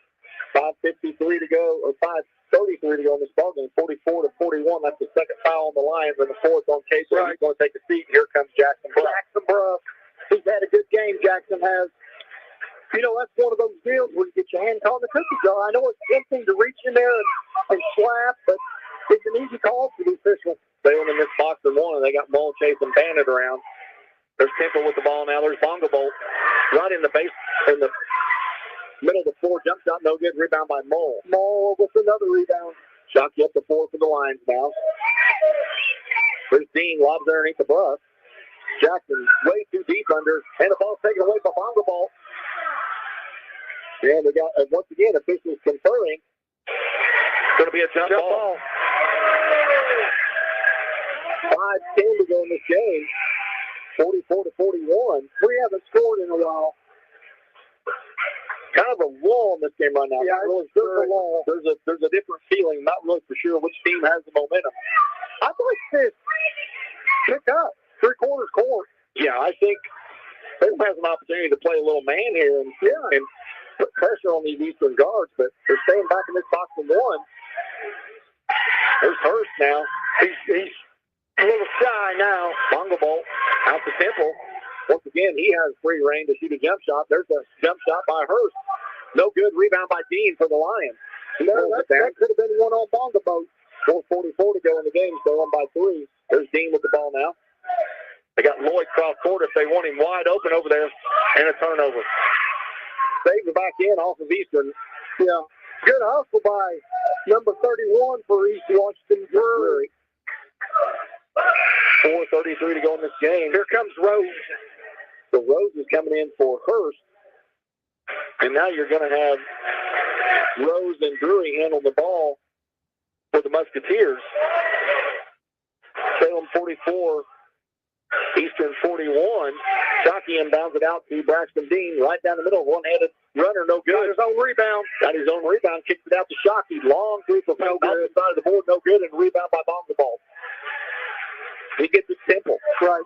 5:53 to go, or 5:33 to go in this ballgame. 44-41. That's the second foul on the Lions, and the fourth on Casey. Right. He's going to take a seat. Here comes Jackson Bruff. Jackson Bruff. He's had a good game. Jackson has. You know, that's one of those deals where you get your hand caught in the cookie jar. I know it's tempting to reach in there and slap, but it's an easy call for the official. Salem in this box and one, and they got Mole chasing Bandit around. There's Temple with the ball now. There's Bongo Bolt right in the base, in the middle of the floor. Jump shot, no good. Rebound by Mole. Mole with another rebound. Shockey up to 4 for the Lions now. There's Dean, lobs underneath the Bruff. Jackson way too deep under, and the ball's taken away by Bongo Bolt. And we got, once again, officials conferring. Going to be a jump ball. 5:10 to go in this game. 44-41. We haven't scored in a while. Kind of a lull in this game right now. Yeah, really there's a lull. There's a different feeling. Not really for sure which team has the momentum. I'd like this pick up. 3/4 court. Yeah, I think Salem has an opportunity to play a little man here and put pressure on these Eastern guards, but they're staying back in this box and one. There's Hurst now. He's a little shy now. Bongo Bolt out to Temple. Once again, he has free reign to shoot a jump shot. There's a jump shot by Hurst. No good. Rebound by Dean for the Lions. That could have been one on Bongo Boat. 4:44 to go in the game, so on by 3. There's Dean with the ball now. They got Lloyd cross court if they want him wide open over there, and a turnover. Saves it back in off of Eastern. Yeah. Good hustle by number 31 for East Washington Drury. 4:33 to go in this game. Here comes Rose. So Rose is coming in for Hurst. And now you're going to have Rose and Drury handle the ball for the Musketeers. Salem 44, Eastern 41. Shockey inbounds it out to Braxton Dean right down the middle. One-handed runner, no good. Got his own rebound. Kicks it out to Shockey. Long three for no good. Side of the board, no good, and rebound by Bongo Ball. He gets it simple. Right.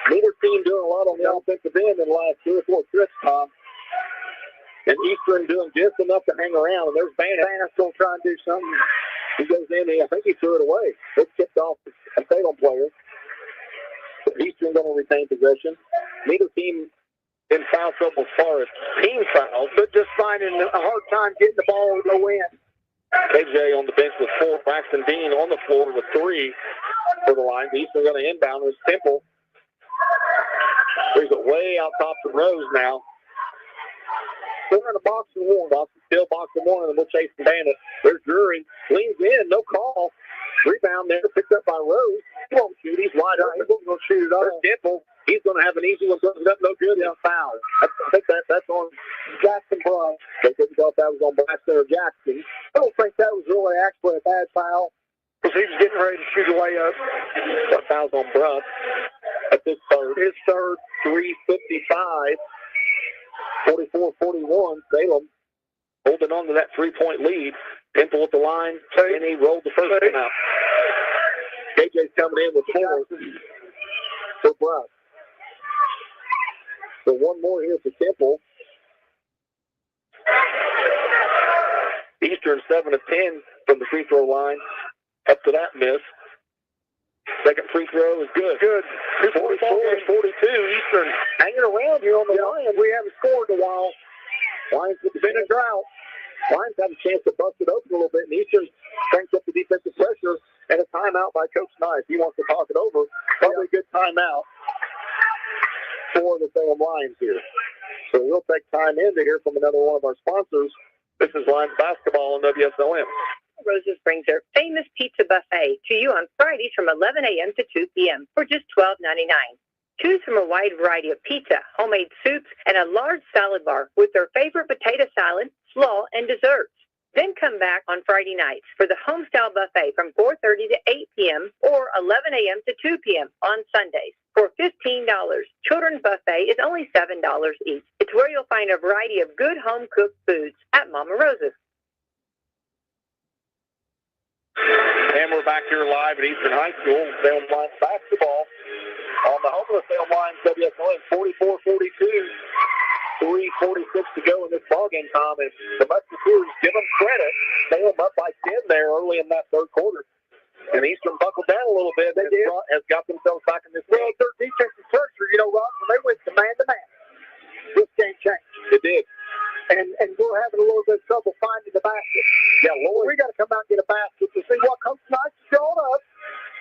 Neither team doing a lot on the offensive end in the last 2 or 4 trips, Tom. And Eastern doing just enough to hang around. And there's Bandit's going to try and do something. He goes in, I think he threw it away. It's tipped off a Salem player. Eastern going to retain possession. Neither team in foul trouble as far as team fouls, but just finding a hard time getting the ball to go in. KJ on the bench with 4. Braxton Dean on the floor with 3 for the Lions. Eastern going to inbound with Temple. There's it way out top to Rose now. Corner of the box and one. Still box and one, and we'll chase the bandit. There's Drury. Leans in, no call. Rebound there, picked up by Rose. He won't shoot. He's wide open. He won't shoot it all. There's Dimple. He's going to have an easy one. Throws it up, no good. Yeah, foul. I think that's on Jackson Brush. They couldn't tell if that was on Baxter or Jackson. I don't think that was really actually a bad foul, because he was getting ready to shoot a layup. That foul's on Brush. At this third. His third, 3:55. 44-41. Salem holding on to that 3-point lead. Dimple at the line, and he rolled the first one out. KJ's coming in with 4 for Brush. So one more here for Temple. Eastern 7 of 10 from the free throw line. Up to that miss. Second free throw is good. Good. 44-42. Eastern hanging around here on the Lions. We haven't scored in a while. Lions have been a drought. Lions have a chance to bust it open a little bit, and Eastern cranks up the defensive pressure, and a timeout by Coach Nice. He wants to talk it over. Probably a good timeout for the Salem Lions here. So we'll take time in to hear from another one of our sponsors. This is Lions basketball on WSLM. Roses brings their famous pizza buffet to you on Fridays from 11 a.m. to 2 p.m. for just $12.99. Choose from a wide variety of pizza, homemade soups, and a large salad bar with their favorite potato salad, slaw, and desserts. Then come back on Friday nights for the homestyle buffet from 4:30 to 8 p.m. or 11 a.m. to 2 p.m. on Sundays for $15. Children's buffet is only $7 each. It's where you'll find a variety of good home-cooked foods at Mama Rosa's. And we're back here live at Eastern High School. Salem Lions basketball on the home of the Salem Lions WSLM, 44-42. 3:46 to go in this ballgame time, and the Musketeers give them credit. Salem up by 10 there early in that third quarter. And Eastern buckled down a little bit. They has got themselves back in this game. Well, their defensive structure, you know, Rob, when they went to man-to-man, this game changed. It did. And we're having a little bit of trouble finding the basket. Yeah, Lloyd, we got to come out and get a basket to see what Coach Knight's showing up,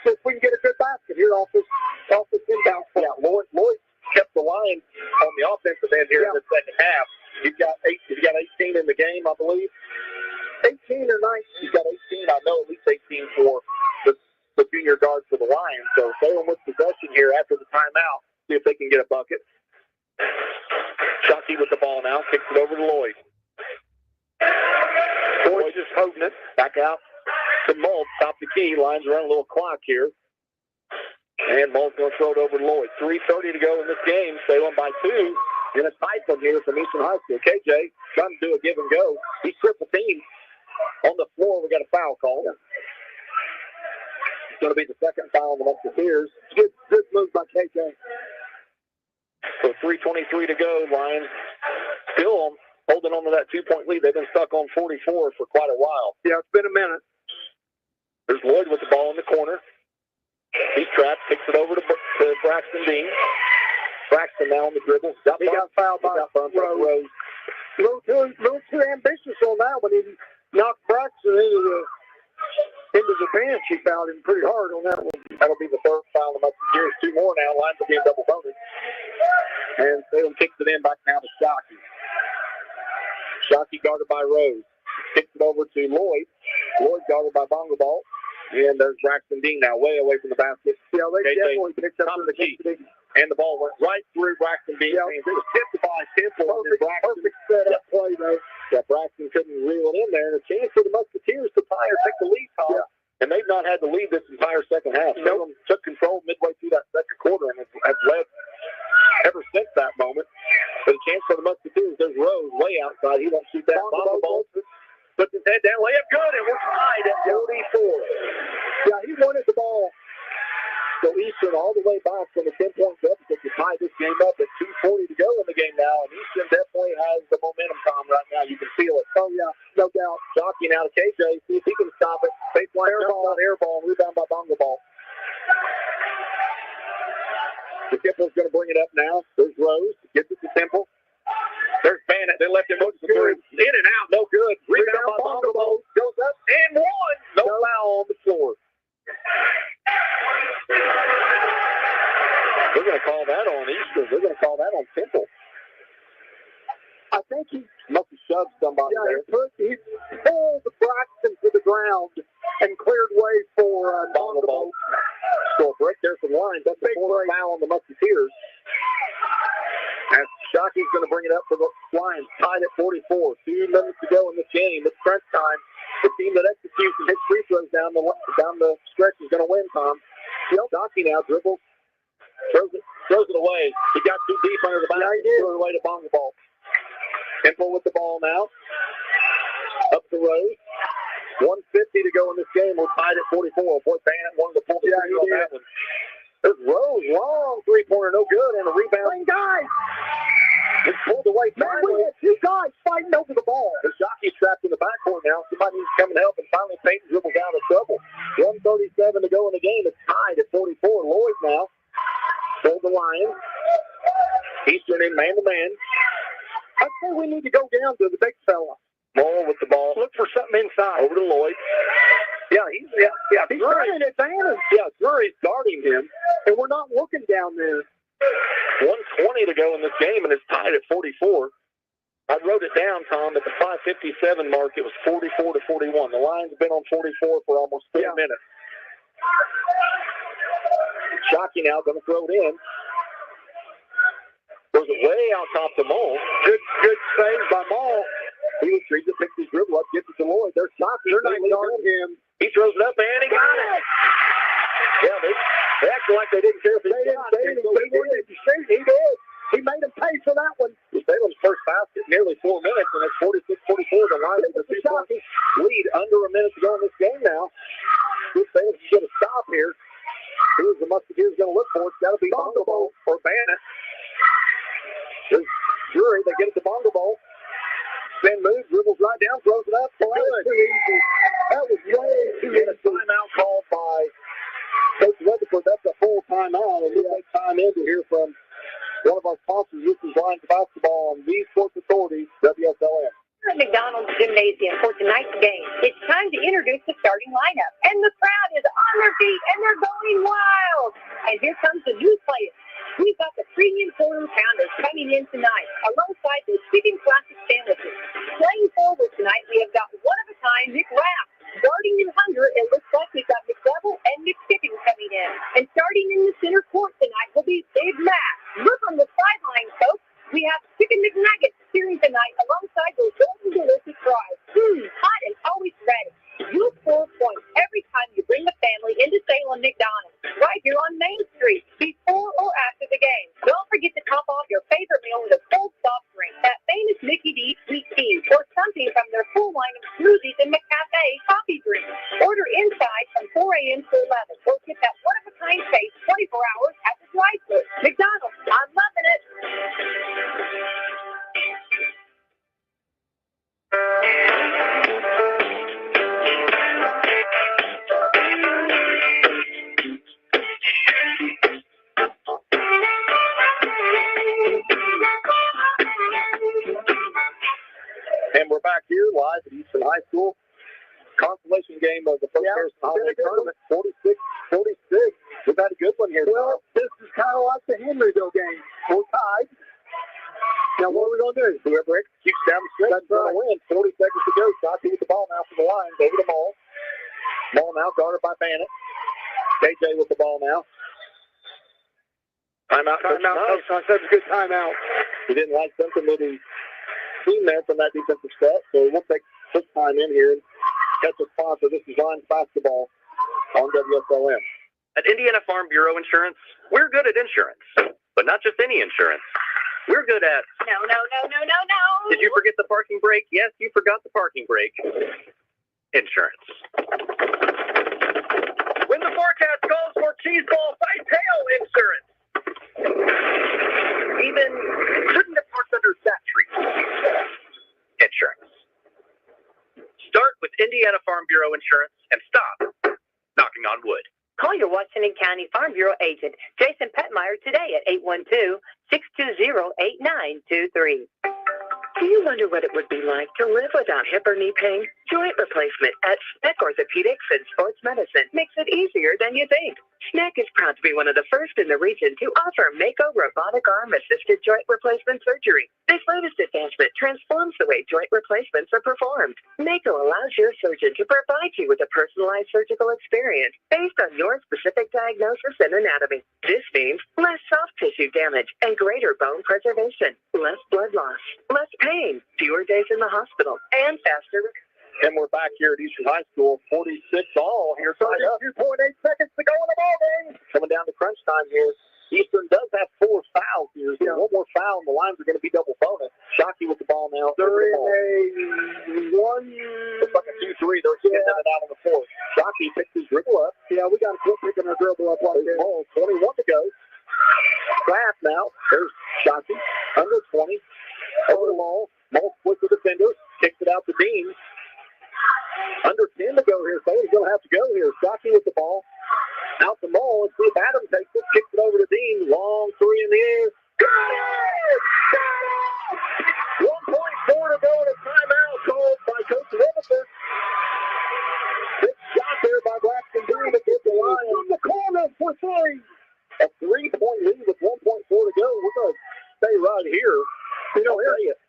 so if we can get a good basket here off this inbound play. Yeah, Lloyd kept the line on the offensive end here in the second half. He's got 18 in the game, I believe. 18 or 19. He's got 18. I know at least 18 for the junior guard for the Lions. So Salem with possession here after the timeout. See if they can get a bucket. Shockey with the ball now. Kicks it over to Lloyd. Lloyd just holding it. Back out to Mull. Top the key. Lions running a little clock here. And Mull's going to throw it over to Lloyd. 3:30 to go in this game. Salem by 2. In a tight one here from Eastern High School. KJ trying to do a give and go. He's triple teamed. On the floor, we got a foul call. It's going to be the second foul on the Musketeers. Good move by KJ. So 3:23 to go. Lions still holding on to that 2-point lead. They've been stuck on 44 for quite a while. Yeah, it's been a minute. There's Lloyd with the ball in the corner. He's trapped. Kicks it over to Braxton Dean. Braxton now on the dribble. He got fouled by Rose. A little too ambitious on that one. He knocked Braxton into the bench. He fouled him pretty hard on that one. That'll be the third foul of the Musketeers. 2 more now. Lions will be in double bonus. And Salem kicks it in back now to Shockey. Shockey guarded by Rose. Kicks it over to Lloyd. Lloyd guarded by Bongo Ball. And there's Braxton Dean now, way away from the basket. Yeah, they definitely picked up the key. And the ball went right through Braxton Dean. Yeah, it was tipped by Temple. Perfect setup play, though. Yeah, Braxton couldn't reel it in there. And a chance for the Musketeers to tie or take the lead, Tom. Yeah. And they've not had the lead this entire second half. Salem took control midway through that second quarter and have led ever since that moment. But a chance for the Musketeers. There's Rose way outside. He won't shoot that ball. Puts his head down, layup good, and we're tied at 44. Yeah, he wanted the ball. So Eastern all the way back from the 10-point deficit to tie this game up at 2:40 to go in the game now. And Eastern definitely has the momentum, Tom, right now. You can feel it. Oh, yeah, no doubt. Jockey now to KJ. See if he can stop it. Baseline air ball, rebound by Bongo Ball. The Temple's going to bring it up now. There's Rose. Gets it to Temple. There's Bannett. They left him open for three. In and out. No good. Rebound by Bongo Ball. Goes up and one. No foul on the floor. They're going to call that on Eastern. They're going to call that on Temple. I think he must He pulled Braxton to the ground and cleared way for Bongable. So a break there for the Lions. That's a fourth foul on the Musketeers. As Shockey's going to bring it up for the Lions, tied at 44. 2 minutes to go in this game. It's crunch time. The team that executes and hits free throws down the stretch is going to win, Tom. Shockey now dribbles, throws it away. He got too deep under the basket. Threw it away to Bongable. Temple with the ball now. Up the road. 1:50 to go in this game. We're tied at 44. Boy, Bannett wanted to pull the trigger on that one. There's Rose, long three-pointer, no good, and a rebound. Guys! It's pulled away. Man, we had 2 guys fighting over the ball. The jockey's trapped in the backcourt now. Somebody needs to come and help, and finally Payton dribbles out of trouble. 1:37 to go in the game. It's tied at 44. Lloyd now. Hold the Lions. Eastern in man-to-man. I'd say we need to go down to the big fella. Morrow with the ball. Look for something inside. Over to Lloyd. Yeah, he's trying to advantage. Yeah, Drury's guarding him, and we're not looking down there. 1:20 to go in this game, and it's tied at 44. I wrote it down, Tom, at the 5:57 mark. It was 44 to 41. The Lions have been on 44 for almost 4 minutes. Shockey now going to throw it in. Throws it way out top to Maul. Good save by Maul. He retreats it, picks his dribble up, gets it to Lloyd. They're Shockey. They're not guarding him. He throws it up, and he got it. Yeah, they acted like they didn't care if he shot. He did. He made him pay for that one. Salem's first basket, nearly 4 minutes, and it's 46-44. The Lions have a 2-point lead. Under a minute to go in this game now. Salem's going to stop here. Who's the Musketeers going to look for? It's got to be Bongable or Bannett. There's Drury. They get it to Bongable. Spin move, dribbles right down, throws it up. That was too easy. That was way too easy. A timeout called by Coach Weatherford. That's a full timeout, and we'll take time in to hear from one of our sponsors. This is Lions Basketball on the Sports Authority, WSLM. At McDonald's Gymnasium for tonight's game. It's time to introduce the starting lineup. And the crowd is on their feet, and they're going wild. And here comes the new players. We've got the premium quarter pounders coming in tonight, alongside the chicken classic sandwiches. Playing forward tonight, we have got one-of-a-kind Nick Rapp. Guarding in hunger, it looks like we've got McDouble and McChicken coming in. And starting in the center court tonight will be Big Mac. Look on the sideline, folks. We have Chicken McNuggets cheering tonight alongside those golden delicious fries. Hot and always ready. You score points every time you bring the family into Salem McDonald's, right here on Main Street, before or after the game. Don't forget to top off your favorite meal with a cold soft drink, that famous Mickey D sweet tea, or something from their full line of smoothies and McCafe coffee drinks. Order inside from 4 a.m. to 11, or get that one-of-a-kind taste 24 hours at the drive-thru. McDonald's, I'm loving it. And we're back here live at Eastern High School. Consolation game of the first Harrison Holiday Tournament, 46-46. We've had a good one here. Well, this is kind of like the Henryville game. We're tied. Now, what are we going to do? Whoever executes down the stretch is going to win. 40 seconds to go. Shockey with the ball now for the Lions. Over the ball. Ball now guarded by Bannett. KJ with the ball now. Timeout. Coach. I said it's a good timeout. We didn't like something that he seen there from that defensive set, so we'll take quick time in here and catch a sponsor. This is Lions Basketball on WSLM. At Indiana Farm Bureau Insurance, we're good at insurance, but not just any insurance. We're good at... No. Did you forget the parking brake? Yes, you forgot the parking brake. Insurance. When the forecast calls for cheese ball, fight tail insurance. Even couldn't have parked under that tree. Insurance. Start with Indiana Farm Bureau Insurance and stop knocking on wood. Call your Washington County Farm Bureau agent, Jason Petmeyer, today at 812-620-8923. Do you wonder what it would be like to live without hip or knee pain? Joint replacement at SNEC Orthopedics and Sports Medicine makes it easier than you think. SNEC is proud to be one of the first in the region to offer Mako robotic arm-assisted joint replacement surgery. This latest advancement transforms the way joint replacements are performed. Mako allows your surgeon to provide you with a personalized surgical experience based on your specific diagnosis and anatomy. This means less soft tissue damage and greater bone preservation, less blood loss, less pain, fewer days in the hospital, and faster recovery. And we're back here at Eastern High School, 46 all here. 32.8 seconds to go in the ball game. Coming down to crunch time here. Eastern does have 4 fouls here. So one more foul, and the lines are going to be double bonus. Shockey with the ball now. They're in a 1. Looks like a 2-3. They're getting it out on the floor. Shockey picks his dribble up. Yeah, we got to quit picking our dribble up like that. 21 to go. Craft now. There's Shockey. Under 20. Over the ball. Mole splits the defender. Kicks it out to Dean. Under 10 to go here. Someone's going to have to go here. Shockey with the ball. Out the ball. Let's see if Adam takes it. Kicks it over to Dean. Long 3 in the air. Got it! Got it! 1.4 to go in a timeout called by Coach Robinson. Big shot there by Braxton Dean to get the line in the corner for 3. A 3-point lead with 1.4 to go. We're going to stay right here. You know,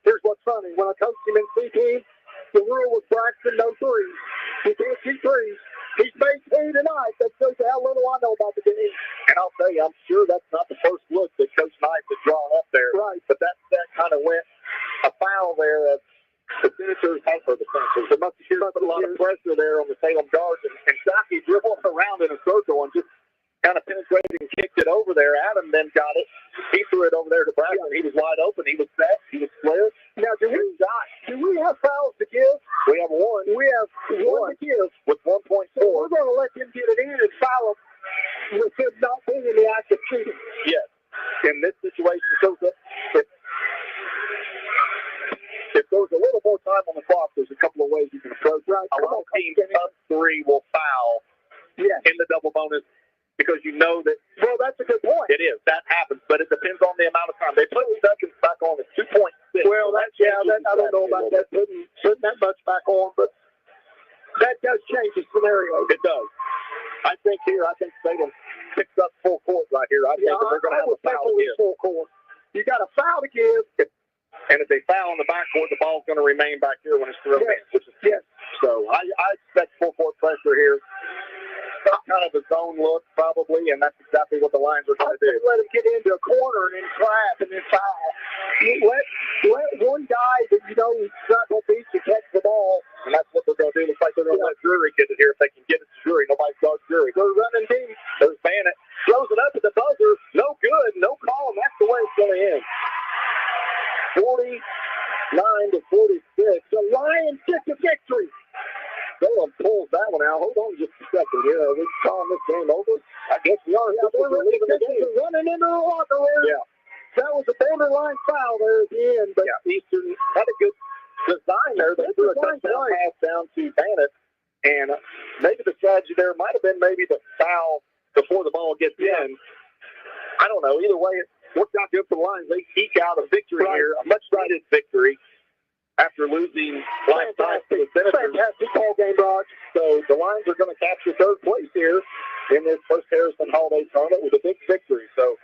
here's what's funny. When I coached him in C-team, the rule was Braxton no threes. He can't shoot threes. He's made 2 tonight. That shows you how little I know about the game. And I'll tell you, I'm sure that's not the first look that Coach Knight had drawn up there. Right. But that kind of went a foul there. The finishers had for the finishers. They must have put a lot of pressure there on the Salem guards. And Shockey dribbled around in a circle and just kind of penetrated and kicked it over there. Adam then got it. He threw it over there to Braxton. He was wide open. He was set. He was clear. Now, do we have fouls to give? We have 1. We have 1 to give with 1.4. So we're going to let them get it in and foul them with him not being in the act of cheating. Yes. In this situation, so if there's a little more time on the clock, there's a couple of ways you can approach it. Right. A lot of teams up 3 will foul in the double bonus. Because you know that, well, that's a good point. It is. That happens, but it depends on the amount of time. They put seconds back on at 2.6. Well, I don't know about that, putting that much back on, but that does change the scenario. It does. I think Salem picks up full court right here. I think they're going to have a foul to give. Full court. You got a foul to give. And if they foul in the backcourt, the ball's going to remain back here when it's thrown in, which is So I expect full court pressure here. Kind of a zone look, probably, and that's exactly what the lines are going to do. Let him get into a corner and then trap and then foul. Let one guy that you know is not going to beat you catch the ball, and that's what they're going to do. Looks like they're going to let Drury get it here if they can get it to Drury. Nobody guards Drury. They're running deep. There's Bannett. Throws it up at the buzzer. No good. No call, and that's the way it's going to end. 49-46. The Lions get the victory. Salem pulls that one out. Hold on just a second. We're calling this game over. I guess we are. Yeah, they're leaving the game. Running into the locker room. Yeah. That was a borderline foul there at the end. But Eastern had a good design there. They threw a touchdown pass down to Bannett. And maybe the strategy there might have been maybe the foul before the ball gets in. I don't know. Either way, it worked out good for the Lions. They eke out a victory here, a much-needed victory. After losing last night to the Senators. Fantastic ball game, Rod. So the Lions are going to capture 3rd place here in this first Harrison Holiday tournament with a big victory. So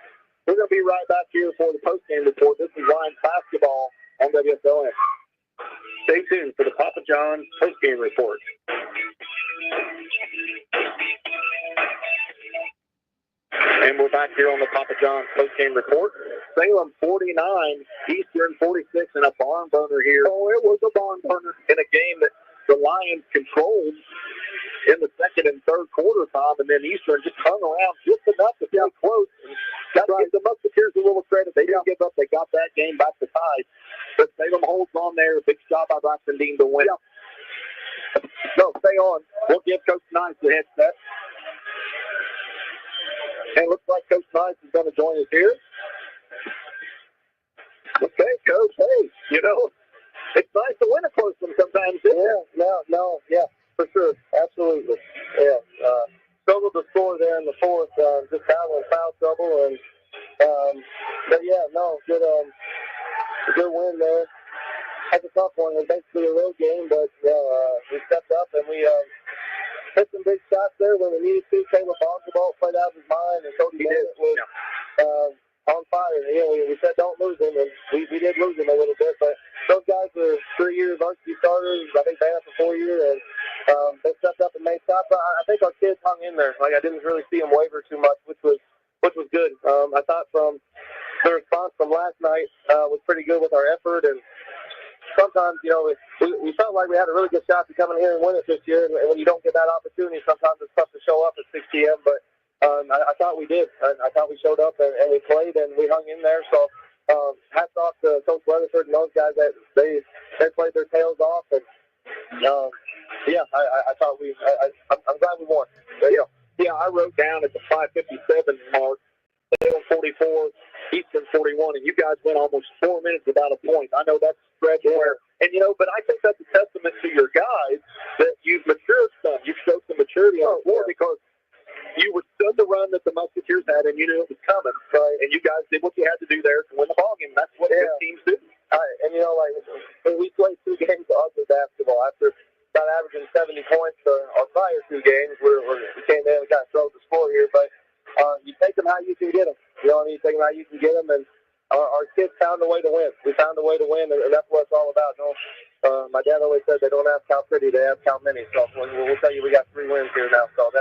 we're going to be right back here for the post-game report. This is Lions basketball on WSLM. Stay tuned for the Papa John's post-game report. And we're back here on the Papa John's post-game report. Salem 49, Eastern 46, and a barn burner here. Oh, it was a barn burner in a game that the Lions controlled in the second and third quarter time, and then Eastern just hung around just enough to stay close. Got to give the Musketeers a little credit. They didn't give up. They got that game back to tie. But Salem holds on there. Big job by Braxton Dean to win. So stay on. We'll give Coach Nice the headset. And it looks like Coach Nice is going to join us here. Okay, Coach. Hey, it's nice to win a close one sometimes. Yeah, for sure. Absolutely. Yeah. Struggled to score there in the fourth. Just having foul trouble. And, but, yeah, no, good win there. That's a tough one. It was basically a road game, but we stepped up and we hit some big shots there when we needed to. Caleb Ball played out of his mind, and Cody Bennett was on fire. You know, we said don't lose him, and we did lose him a little bit, but those guys were 3-year varsity starters. I think Bennett for 4 years, and they stepped up and made shots. I think our kids hung in there. Like, I didn't really see them waver too much, which was good. I thought from the response from last night was pretty good with our effort, and sometimes, you know, we felt like we had a really good shot to come in here and win it this year, and when you don't get that opportunity, sometimes it's tough to show up at 6 p.m., but I thought we did. I thought we showed up and we played and we hung in there. So hats off to Coach Weatherford and those guys that they played their tails off. And I thought I'm glad we won. Yeah, I wrote down at the 5:57 mark, Salem 44, Easton 41, and you guys went almost 4 minutes without a point. I know that's a stretch where, and you know, but I think that's a testament to your guys that you've matured some. You've showed some maturity on the floor because you withstood the run that the Musketeers had, and you knew it was coming. Right? And you guys did what you had to do there to win the ballgame. That's what good teams do. And, you know, like, when we played 2 games of ugly basketball after about averaging 70 points our prior 2 games, we came in and got thrown the score here. But you take them how you can get them. You know what I mean? You take them how you can get them. And our kids found a way to win. We found a way to win, and that's what it's all about. You know? My dad always said they don't ask how pretty, they ask how many. So we'll tell you we got 3 wins here now. So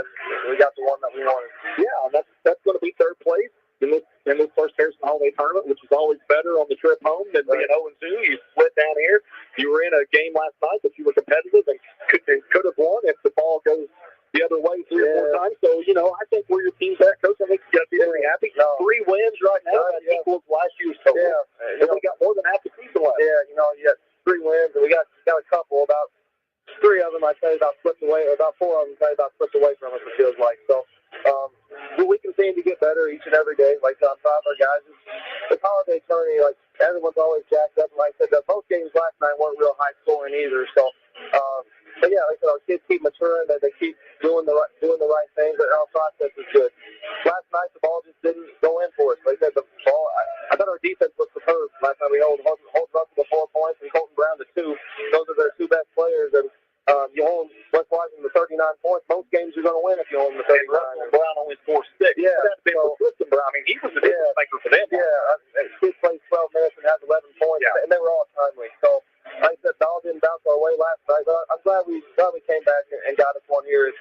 we got the one that we wanted. Yeah, and that's going to be third place in this first Harrison Holiday tournament, which is always better on the trip home than being 0-2. You split down here. You were in a game last night, but you were competitive and could have won if the ball goes the other way 3 or 4 times. So, you know, I think where your team's at, Coach, I think you got to be very happy. 3 wins right now, that equals last year's total. And we got more than half the season left. Yeah, you know, you got 3 wins, and we got a couple, about 3 of them, I tell you, about slipped away, or about 4 of them, I tell you, about slipped away from us, it feels like. So, we continue to get better each and every day. Like, I'm proud of our guys. This holiday tourney, like, everyone's always jacked up. And like I said, both games last night weren't real high scoring either. So, but yeah, like I said, our kids keep maturing, that they keep doing the right things. Our process is good. Last night, the ball just didn't go in for us. Like I said, the ball, I thought our defense was superb. Last time we held Russell to 4 points and Colton Brown to 2. Those are their 2 best players. And you hold West Washington to 39 points. Most games you're going to win if you hold them to 39. Russell Brown only scored 6. Yeah. That's been for Tristan Brown. I mean, he was the difference maker for them. Yeah. He played 12 minutes and had 11 points, and they were all timely. So, like I said, the ball didn't bounce our way last night, but I'm glad we came back and got us one here.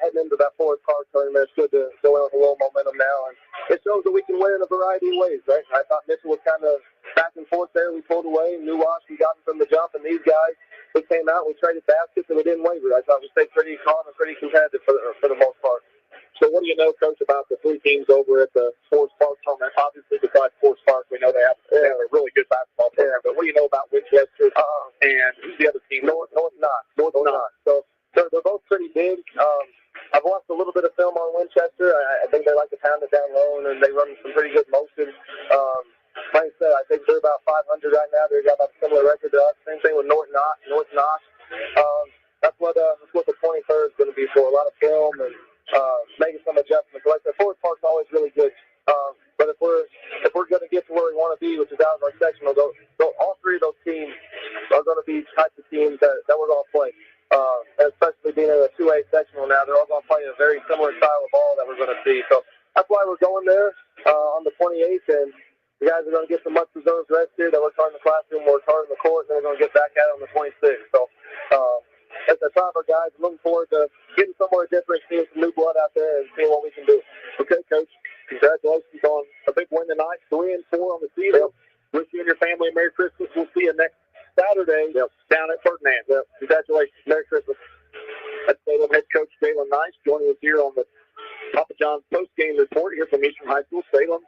Heading into that Forest Park tournament, it's good to go in with a little momentum now, and it shows that we can win in a variety of ways, right? I thought Mitchell was kind of back and forth there. We pulled away. New Wash, we got him from the jump, and these guys, we came out, we traded baskets, and we didn't waver. I thought we stayed pretty calm and pretty competitive for the most part. So what do you know, Coach, about the 3 teams over at the Forest Park tournament? Obviously, besides Forest Park, we know they have a really good basketball player. But what do you know about Winchester and who's the other team? North Knott. So they're both pretty big. I've watched a little bit of film on Winchester. I think they like to pound it down low, and they run some pretty good motion. Like I said, I think they're about 500 right now. They've got about a similar record to us. Same thing with North Knott. That's what the 23rd is going to be for. A lot of film and making some adjustments. Like the Forest Park's always really good. But if we're going to get to where we want to be, which is out of our sectional, all 3 of those teams are going to be types of teams that we're going to play. Especially being in a 2A sectional now, they're all going to play a very similar style of ball that we're going to see. So that's why we're going there on the 28th, and the guys are going to get some much-deserved rest here. They work hard in the classroom, work hard in the court, and then they're going to get back at it on the 26th. So that's the top of our guys. I'm looking forward to getting somewhere different, seeing some new blood out there, and seeing what we can do. Okay, Coach. Congratulations on a big win tonight. 3-4 on the season. Wish you and your family a Merry Christmas. We'll see you next Saturday down at Ferdinand. Congratulations. Merry Christmas. That's Salem head coach Jalen Nice joining us here on the Papa John's post-game report here from Eastern High School. Salem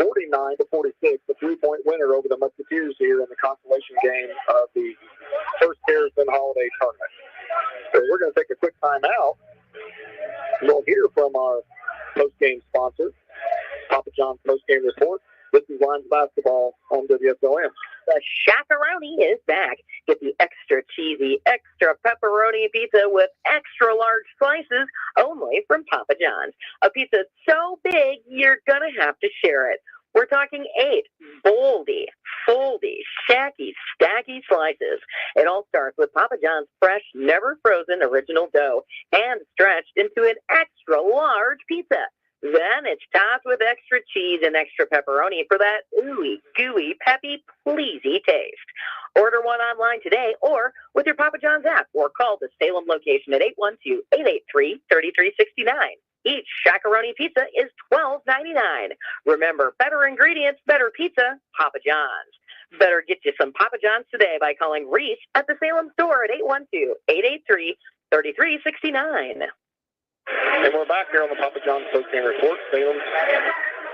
49-46, the 3-point winner over the Musketeers here in the consolation game of the first Harrison Holiday tournament. So we're going to take a quick time out. We'll hear from our post-game sponsor, Papa John's post-game report. This is Lions Basketball on WSLM. The Shakaroni is back. Get the extra cheesy, extra pepperoni pizza with extra large slices only from Papa John's. A pizza so big, you're going to have to share it. We're talking 8 boldy, foldy, shacky, stacky slices. It all starts with Papa John's fresh, never frozen original dough, hand stretched into an extra large pizza. Then it's topped with extra cheese and extra pepperoni for that ooey, gooey, peppy, pleasy taste. Order one online today or with your Papa John's app or call the Salem location at 812-883-3369. Each Shakaroni pizza is $12.99. Remember, better ingredients, better pizza, Papa John's. Better get you some Papa John's today by calling Reese at the Salem store at 812-883-3369. And we're back here on the Papa John's postgame report. Salem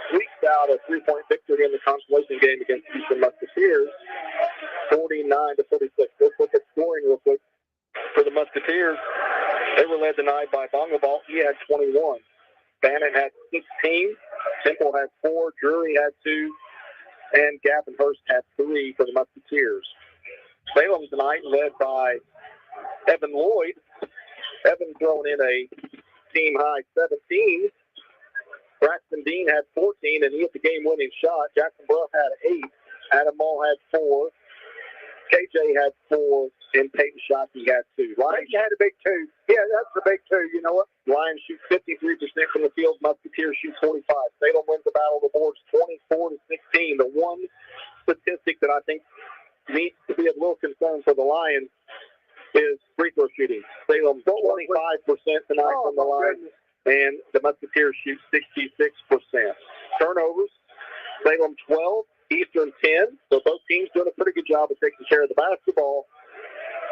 squeaked out a 3-point victory in the consolation game against Houston Musketeers, 49-36. Let's look at scoring real quick for the Musketeers. They were led tonight by Bongaball. He had 21. Bannon had 16. Temple had 4. Drury had 2. And Gavin Hurst had 3 for the Musketeers. Salem tonight led by Evan Lloyd. Evan throwing in a team-high 17. Braxton Dean had 14, and he hit the game-winning shot. Jackson Bruff had 8. Adam Mull had 4. KJ had 4, and Peyton Shockey had 2. Lions had a big 2. Yeah, that's a big 2. You know what? Lions shoot 53% from the field. Musketeers shoot 45. Salem wins the battle of the boards 24-16. The one statistic that I think needs to be a little concern for the Lions is free throw shooting. Salem 25% tonight from the line, and the Musketeers shoot 66%. Turnovers, Salem 12, Eastern 10. So both teams doing a pretty good job of taking care of the basketball,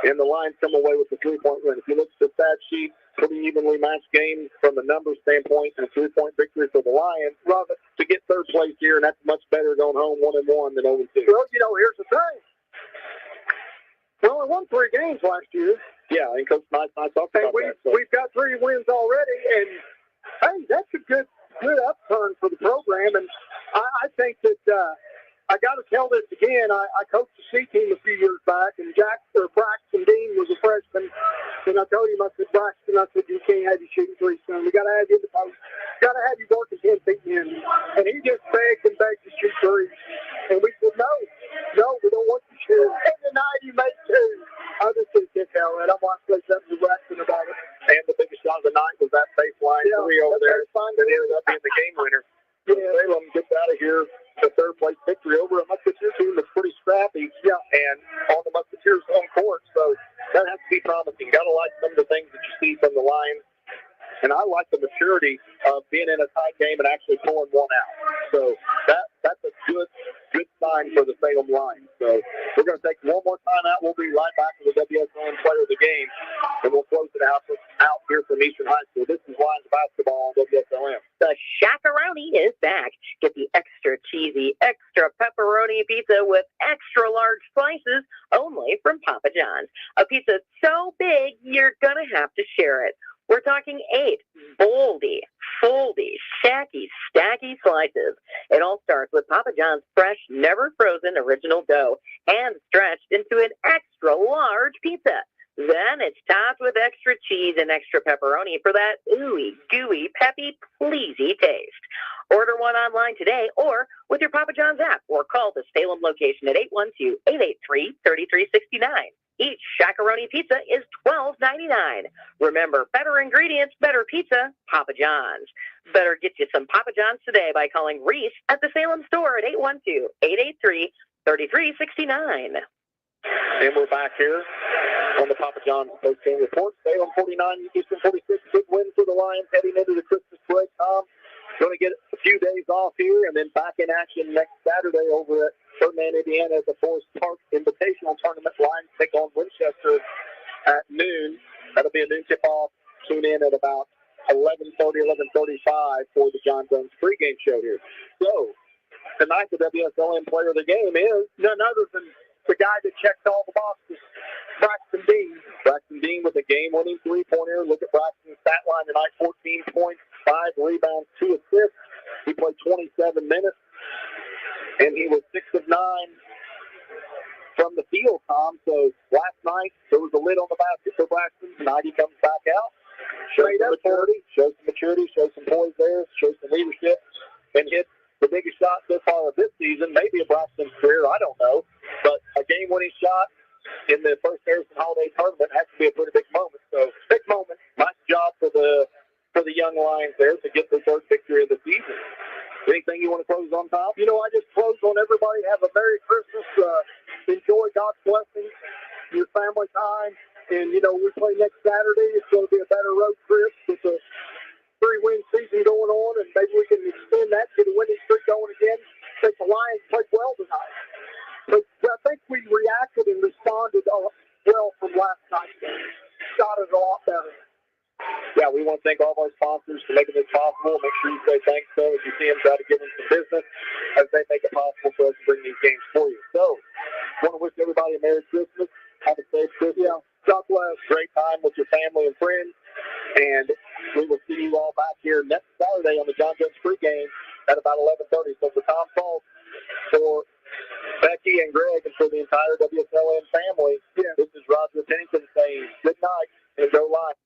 and the Lions come away with a 3-point win. If you look at the stat sheet, pretty evenly matched game from the numbers standpoint, and a 3-point victory for the Lions. Love it to get third place here, and that's much better going home 1-1 than 0-2. Well, you know, here's the thing. We only won 3 games last year. Yeah, and Coach Knight talked about that. So. We've got 3 wins already, and, hey, that's a good upturn for the program. And I think that I got to tell this again. I coached the C team a few years back, and Braxton Dean was a freshman. And I told him, I said, Braxton, I said, you can't have you shooting 3, son. We got to have you in the post. Got to have you working 10 feet in. And he just begged and begged to shoot 3. And we said, no, we don't want you to shoot. And tonight he made 2. I just couldn't get that right. I want to say something to Braxton about it. And the biggest shot of the night was that baseline 3 over there. That ended up being the game winner. Yeah, Salem gets out of here. The third-place victory over a Musketeer team that's pretty scrappy, and on the Musketeers' home court, so that has to be promising. Got to like some of the things that you see from the Lions, and I like the maturity of being in a tight game and actually pulling one out. So that's a good sign for the Salem Lions. So we're going to take one more time out. We'll be right back to the WSLM player of the game, and we'll close it out here from Eastern High School. This is Lions basketball on WSLM. The Shakaroni is back. Get the extra cheesy, extra pepperoni pizza with extra large slices only from Papa John's. A pizza so big, you're going to have to share it. We're talking 8 boldy, foldy, shacky, stacky slices. It all starts with Papa John's fresh, never frozen original dough, hand stretched into an extra large pizza. Then it's topped with extra cheese and extra pepperoni for that ooey, gooey, peppy, pleasy taste. Order one online today or with your Papa John's app or call the Salem location at 812-883-3369. Each Shakaroni pizza is $12.99. Remember, better ingredients, better pizza, Papa John's. Better get you some Papa John's today by calling Reese at the Salem store at 812-883-3369. And we're back here on the Papa John's postgame report. Salem 49, Houston 46. Big win for the Lions heading into the Christmas break. Tom, going to get a few days off here and then back in action next Saturday over at Ferdinand, Indiana at the Forest Park Invitational Tournament. Lions take on Winchester at noon. That'll be a noon tip-off. Tune in at about 11:30, 11:35 for the John Jones pregame show here. So, tonight the WSLM player of the game is none other than the guy that checks all the boxes, Braxton Dean. Braxton Dean with a game-winning 3-pointer. Look at Braxton's stat line tonight, 14 points, 5 rebounds, 2 assists. He played 27 minutes, and he was 6 of 9 from the field, Tom. So last night there was a lid on the basket for Braxton. Tonight he comes back out, shows some maturity, shows some poise there, shows some leadership, and hits the biggest shot so far of this season, maybe of Braxton's career, I don't know. But a game-winning shot in the first Harrison Holiday tournament has to be a pretty big moment. So, big moment. Nice job for the young Lions there to get their third victory of the season. Anything you want to close on, Tom? I just close on everybody. Have a Merry Christmas. Enjoy God's blessings, your family time. And, we play next Saturday. It's going to be a better road trip with a 3-win season going on, and maybe we can extend that, get a winning streak going again. I think the Lions played well tonight. But I think we reacted and responded well from last night's game. Shot it a lot better. Yeah, we want to thank all of our sponsors for making this possible. Make sure you say thanks, though. If you see them, try to give them some business as they make it possible for us to bring these games for you. So, want to wish everybody a Merry Christmas. Have a safe Christmas. Yeah, God bless. Great time with your family and friends. And we will see you all back here next Saturday on the John Jones pregame at about 11:30. So for Tom Falk, for Becky and Greg, and for the entire WSLM family, this is Roger Pennington saying good night and go Lions.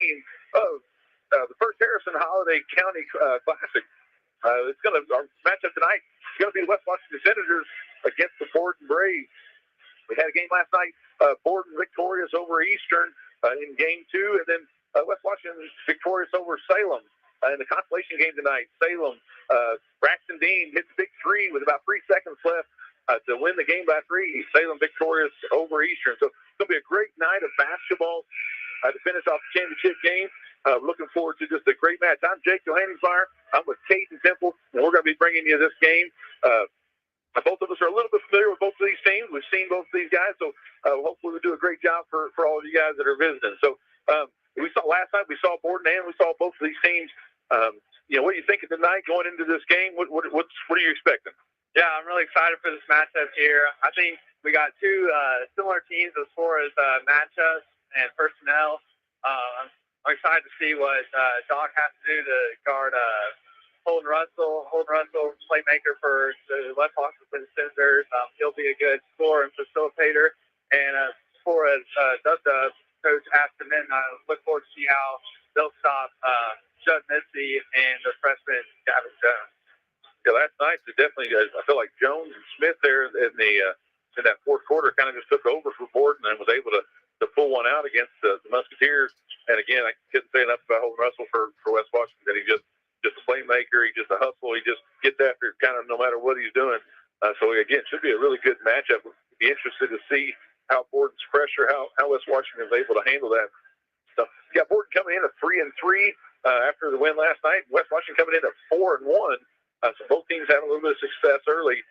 game of the First Harrison Holiday County Classic. Our matchup tonight is going to be the West Washington Senators against the Borden Braves. We had a game last night. Borden victorious over Eastern in Game 2, and then West Washington victorious over Salem. In the consolation game tonight, Salem, Braxton Dean hits big three with about 3 seconds left to win the game by 3. Salem victorious over Eastern. So it's going to be a great night of basketball to finish off the championship game. Looking forward to just a great match. I'm Jake Johannesmeyer. I'm with Caden Temple, and we're going to be bringing you this game. Both of us are a little bit familiar with both of these teams. We've seen both of these guys, so hopefully we'll do a great job for all of you guys that are visiting. So we saw last night, we saw Borden and we saw both of these teams. What are you thinking tonight going into this game? What are you expecting? Yeah, I'm really excited for this matchup here. I think we got two similar teams as far as matchups and personnel. I'm excited to see what Doc has to do to guard Holden Russell. Holden Russell, playmaker for the West Washington Senators. He'll be a good scorer and facilitator. And as far as Dub Coach Aston Minton, I look forward to see how they'll stop Judd Missy and the freshman Gavin Jones. Yeah, last night definitely. I feel like Jones and Smith there in that fourth quarter kind of just took over for Borden and was able to pull one out against the Musketeers. And again, I couldn't say enough about Holden Russell for West Washington. He's just a playmaker. He's just a hustle. He just gets after kind of no matter what he's doing. So again, it should be a really good matchup. Be interested to see how Borden's pressure, how West Washington is able to handle that. So you got Borden coming in at 3-3 after the win last night. West Washington coming in at 4-1. So both teams having a little bit of success early.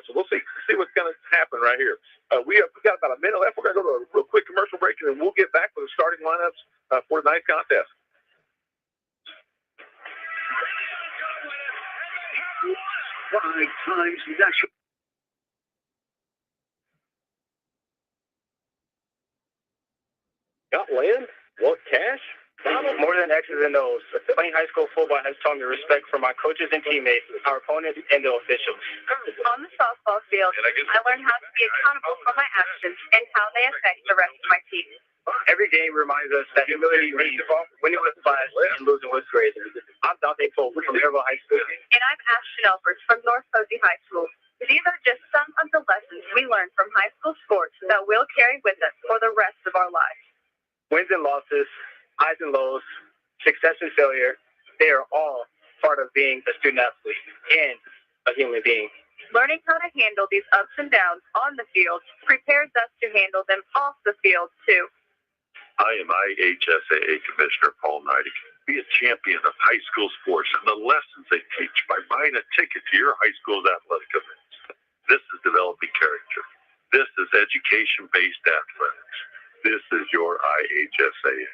So we'll see what's going to happen right here. We've got about a minute left. We're going to go to a real quick commercial break, and then we'll get back with the starting lineups for tonight's contest. 5 times national. Got land? Want cash? More than X's and O's. Playing high school football has taught me respect for my coaches and teammates, our opponents, and the officials. On the softball field, I learned how to be accountable for my actions and how they affect the rest of my team. Every game reminds us that humility means winning with class and losing with grace. I'm Dante Pope from Maryville High School. And I'm Ashton Elbert from North Posey High School. These are just some of the lessons we learned from high school sports that we'll carry with us for the rest of our lives. Wins and losses, highs and lows, success and failure, they are all part of being a student athlete and a human being. Learning how to handle these ups and downs on the field prepares us to handle them off the field, too. I am IHSAA Commissioner Paul Neidig. Be a champion of high school sports and the lessons they teach by buying a ticket to your high school's athletic events. This is developing character. This is education-based athletics. This is your IHSAA.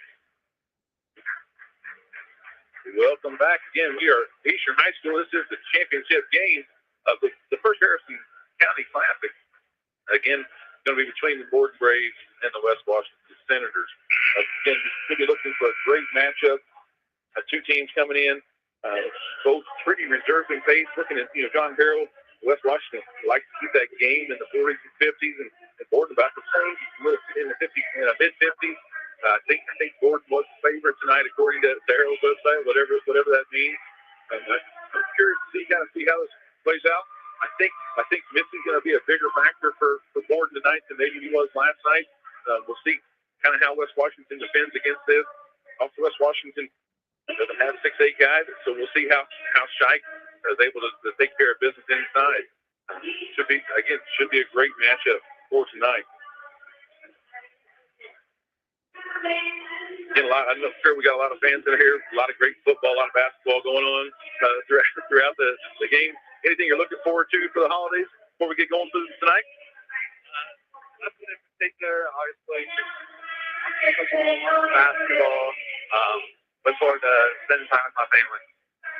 Welcome back again. We are Eastern High School. This is the championship game of the First Harrison County Classic. Again, going to be between the Borden Braves and the West Washington Senators. Again, we'll be looking for a great matchup. Two teams coming in, both pretty reserving pace. Looking at John Harrell, West Washington likes to keep that game in the 40s and 50s, and Borden about the same, in the mid 50s. I think Borden was the favorite tonight, according to Harrell's website, whatever that means. I'm curious to see how this plays out. I think Missy's going to be a bigger factor for Borden tonight than maybe he was last night. We'll see kind of how West Washington defends against this. Also, West Washington doesn't have 6'8" guys, so we'll see how Shike is able to take care of business inside. Should be a great matchup for tonight. Again, I'm sure we got a lot of fans in here. A lot of great football, a lot of basketball going on throughout the game. Anything you're looking forward to for the holidays before we get going through tonight? Nothing in particular, obviously. Basketball. Look forward to spending time with my family.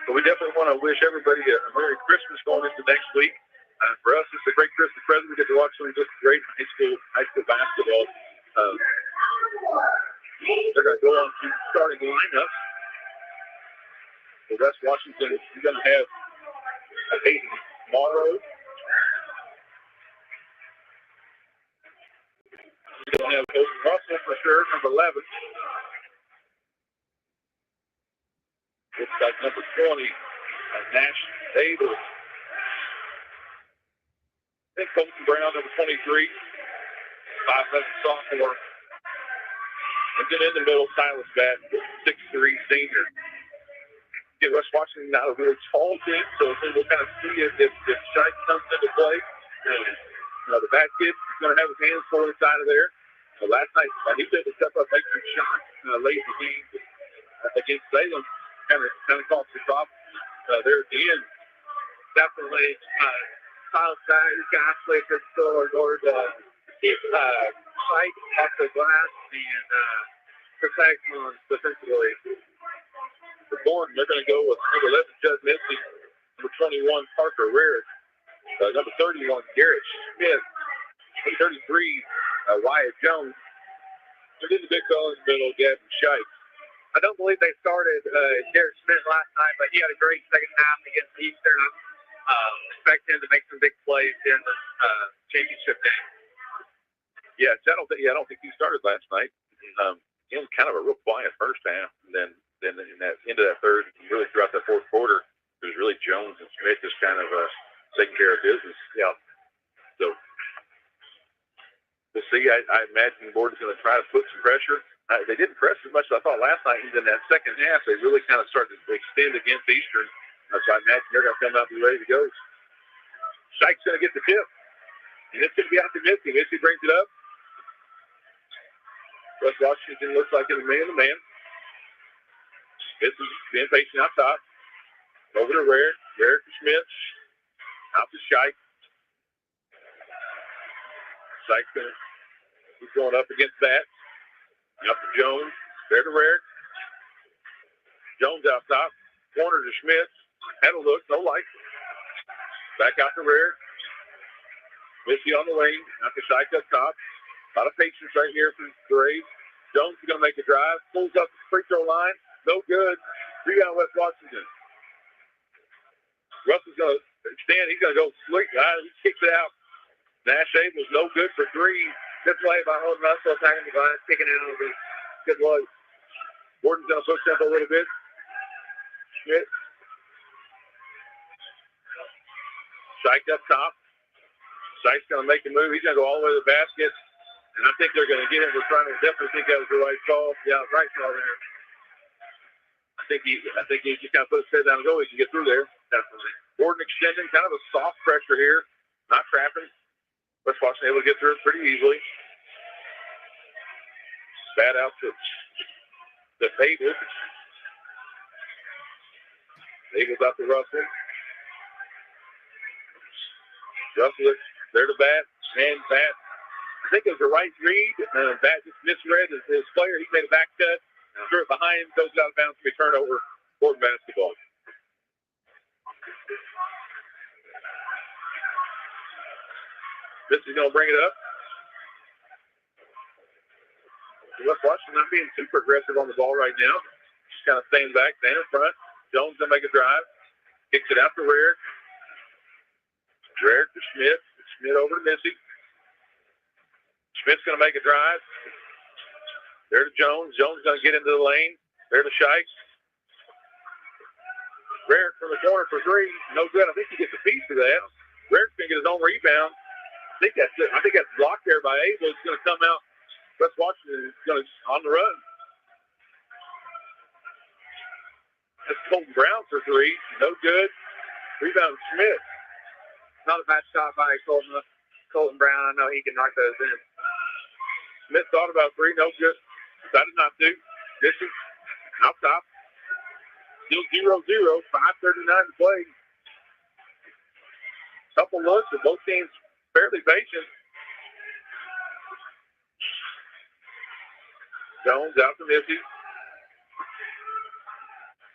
So we definitely want to wish everybody a Merry Christmas going into next week. For us, it's a great Christmas present. We get to watch some just great high school basketball. They're going to go on to starting lineups. For West Washington, you're going to have Peyton Morrow. You're going to have Holden Russell for sure, number 11. Looks like number 20, Nash Davis. I think Colton Brown, number 23, 5'11" sophomore. And then in the middle, Silas Batt, 6'3" senior. Again, West Washington not a really tall team, so we'll kind of see if Shike comes into play. The Bat kid is going to have his hands full inside of there. Last night, he did step up, make some shots late in the game against Salem. Kind of caused some problems there at the end. Definitely, Silas Batt, these guys play for still in order to keep Shike off the glass and protect on defensively. For Gordon, they're going to go with number 11, Judd Misty, number 21, Parker Rarick, number 31, Garrett Smith, 33, Wyatt Jones, and then the big fellow in the middle, Gavin Shike. I don't believe they started Garrett Smith last night, but he had a great second half against Eastern. I expect him to make some big plays in the championship game. Yes, I don't think he started last night. He was kind of a real quiet first half, and then in that end of that third, really throughout that fourth quarter, it was really Jones and Smith just kind of taking care of business. Yeah. So we'll see. I imagine Gordon's going to try to put some pressure. They didn't press as much as I thought last night. And then that second half, they really kind of started to extend against Eastern. So I imagine they're going to come out and be ready to go. Shike's going to get the tip. And it's going to be out to Missy. Missy brings it up. West Washington looks like it's man-to-man. Smith is being patient out top. Over to Rarick. Rarick to Smith. Out to Shike. Shike's he's going up against that. Up to Jones. There to Rarick. Jones out top. Corner to Smith. Had a look. No light. Back out to Rarick. Missy on the lane. Out to Shike up top. A lot of patience right here for Graves. Jones is going to make a drive. Pulls up the free throw line. No good. Rebound West Washington. Russell's going to extend. He's going to go slick. He kicks it out. Nash was no good for three. Good play by Old Russell, attacking the glass, kicking it over. Good luck. Gordon's going to push up a little bit. Schmidt. Shike up top. Shike's going to make a move. He's going to go all the way to the basket. And I think they're going to get him. We're trying to definitely think that was the right call. Yeah, right call there. I think he just kind of put his head down and go. He can get through there. Definitely. Gordon extending, kind of a soft pressure here. Not trapping. West Washington able to get through it pretty easily. Bad out to Davis. Davis out to Russell. Russell there to Bat. And Bat, I think it was the right read. Bat just misread his player. He made a back cut. Threw it behind him. Goes out of bounds to be turned over. Gordon basketball. This is going to bring it up. West Washington not being super aggressive on the ball right now. Just kind of staying back, staying in front. Jones going to make a drive. Kicks it out to Rarick. Rarick to Schmidt. Schmidt over to Missy. Schmidt's going to make a drive. There to Jones. Jones going to get into the lane. There to Shike. Rarick from the corner for three. No good. I think he gets a piece of that. Rarick's going to get his own rebound. I think that's blocked there by Ava. It's going to come out. West Washington is going to on the run. That's Colton Brown for three. No good. Rebound Smith. Not a bad shot by Colton Brown. I know he can knock those in. Smith thought about three. No good. Decided not to. Distance. Out top. Still 0-0. 5:39 to play. Couple looks and both teams fairly patient. Jones out to Missy.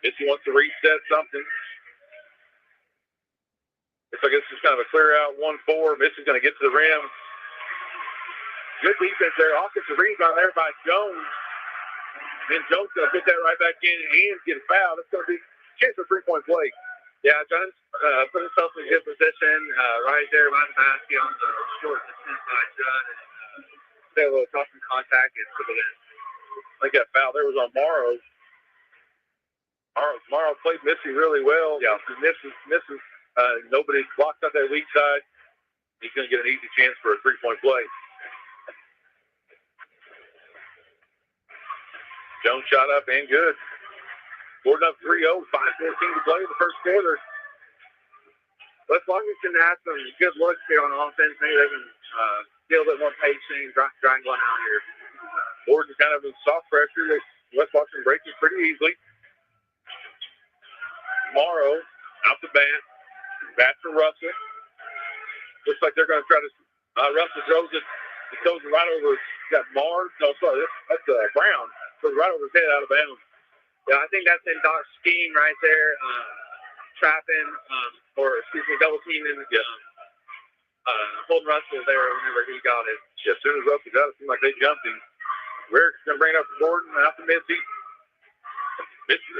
Missy wants to reset something. Looks like it's just kind of a clear out 1-4. Missy's going to get to the rim. Good defense there. Offensive rebound there by Jones. And Jones going to put that right back in and get a foul. That's going to be a chance for three-point play. Yeah, Jones put himself in a good position right there by the basket on the short distance by Judd. They had a little tough in contact and put it in. I think that foul there was on Morrow. Morrow played Missy really well. Yeah. Misses. Nobody blocks out that weak side. He's going to get an easy chance for a 3-point play. Jones shot up and good. Gordon up 3-0, 5:14 to play in the first quarter. West Washington has some good looks here on offense. Maybe they can get a little bit more pacing, grind one out here. Gordon kind of in soft pressure. West Washington breaks it pretty easily. Morrow out the bat. Bat for Russell. Looks like they're going to try to. Russell throws it. It goes right over. Got Mars. No, sorry. That's Brown. Goes right over his head out of bounds. Yeah, I think that's in Doc's scheme right there. Trapping, double teaming. Holding Russell there whenever he got it. Yeah, as soon as Russell got it, it seemed like they jumped him. Rarick's going to bring it up to Gordon. Out to Missy. This is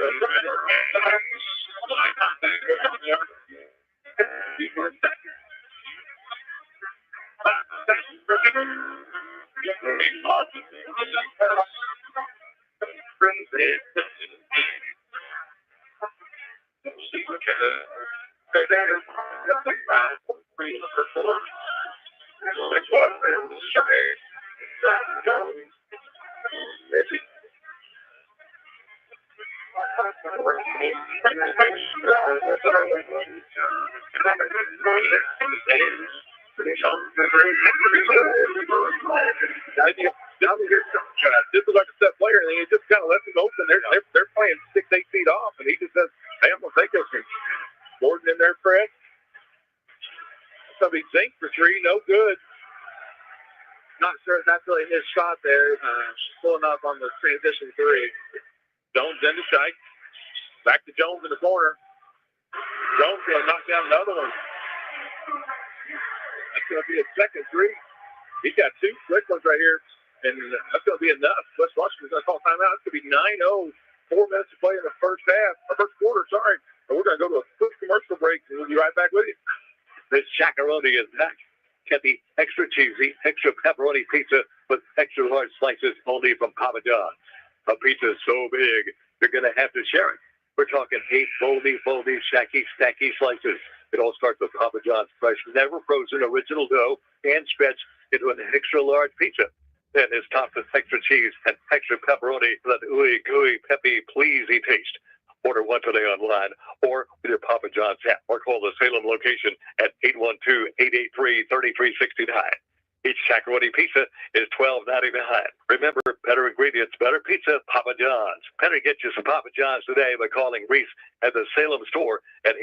like a set player, and he just kind of left him open. They're playing 6-8 feet off, and he just says, "Hey, I'm gonna take this one." Gordon in there, press. It's gonna be Zink for 3, no good. Not sure if that's really his shot there. Pulling up on the transition 3. Jones into Shike. Back to Jones in the corner. Jones going to knock down another one. That's going to be a second 3. He's got 2 quick ones right here, and that's going to be enough. West Washington's going to call timeout. It's going to be 9-0. 4 minutes to play in the first quarter, sorry. And we're going to go to a quick commercial break, and we'll be right back with you. This Chacaroni is back. Get the extra cheesy, extra pepperoni pizza with extra large slices only from Papa John's. A pizza so big, you're going to have to share it. We're talking 8 foldy, shacky, stacky slices. It all starts with Papa John's fresh, never frozen original dough and stretched into an extra large pizza. Then it's topped with extra cheese and extra pepperoni for that ooey gooey, peppy, pleasy taste. Order one today online or with your Papa John's app or call the Salem location at 812-883-3369. Each Chacaroni pizza is $12.99. Remember, better ingredients, better pizza, Papa John's. Better get you some Papa John's today by calling Reese at the Salem store at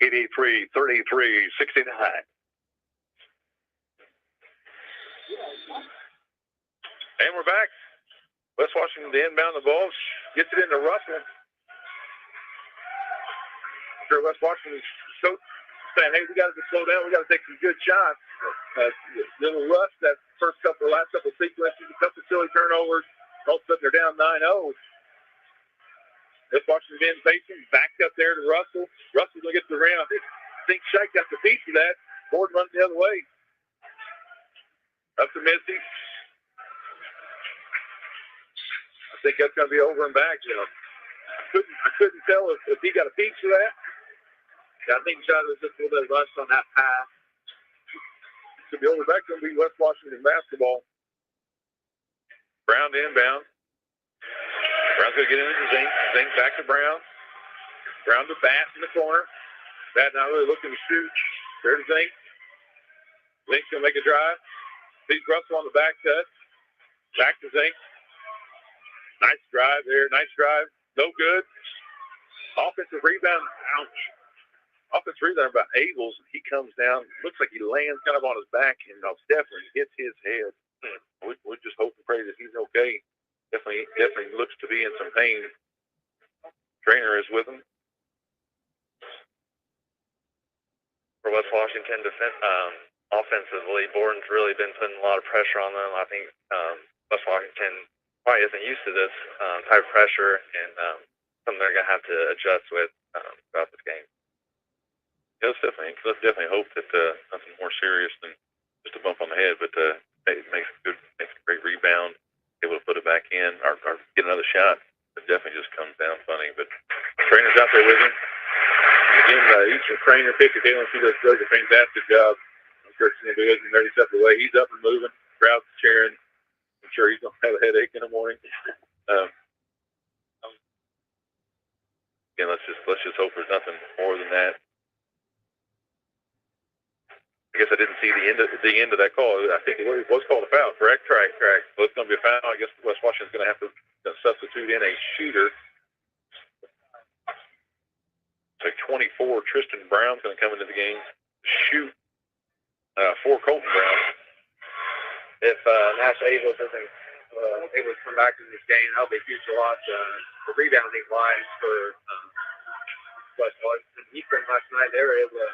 812-883-3369. And we're back. West Washington to inbound the ball. Gets it into Russell. West Washington's coach saying, "Hey, we got to slow down. We got to take some good shots." Little rush that last couple sequences, a couple silly turnovers. All of a sudden they're down 9-0. West Washington being patient, backed up there to Russell. Russell's gonna get the rim. I think Shike got the piece of that. Gordon runs the other way. Up to Missy. I think that's gonna be over and back. I couldn't tell if he got a piece of that. Yeah, I think Judd was just a little bit rushed on that pass. To be over back, going to be West Washington basketball. Brown to inbound. Brown's going to get into Zink. Zink back to Brown. Brown to Bat in the corner. Bat not really looking to shoot. There to Zink. Zink's going to make a drive. Beats Russell on the back cut. Back to Zink. Nice drive there. Nice drive. No good. Offensive rebound. Ouch. Offensive rebound by Abels. He comes down. Looks like he lands kind of on his back and definitely hits his head. We just hope and pray that he's okay. Definitely looks to be in some pain. Trainer is with him. For West Washington offensively, Borden's really been putting a lot of pressure on them. I think West Washington probably isn't used to this type of pressure, and something they're going to have to adjust with throughout this game. Yeah, let's definitely hope that nothing more serious than just a bump on the head, but it makes a great rebound, able to put it back in or get another shot. It definitely just comes down funny, but Trainer's out there with him. Again, Eastern Trainer, Picture Taylor, she does a fantastic job. I'm sure she's going to do it in every step of the way. He's up and moving. Crowd's cheering. I'm sure he's going to have a headache in the morning. Again, let's just hope there's nothing more than that. I guess I didn't see the end of that call. I think it was called a foul, correct? Correct. So it's going to be a foul. I guess West Washington's going to have to substitute in a shooter. So 24, Tristan Brown's going to come into the game, shoot for Colton Brown. If Nash able to come back in this game, that'll be a huge loss for rebounding wise for West Washington. Eastern last night, they were able to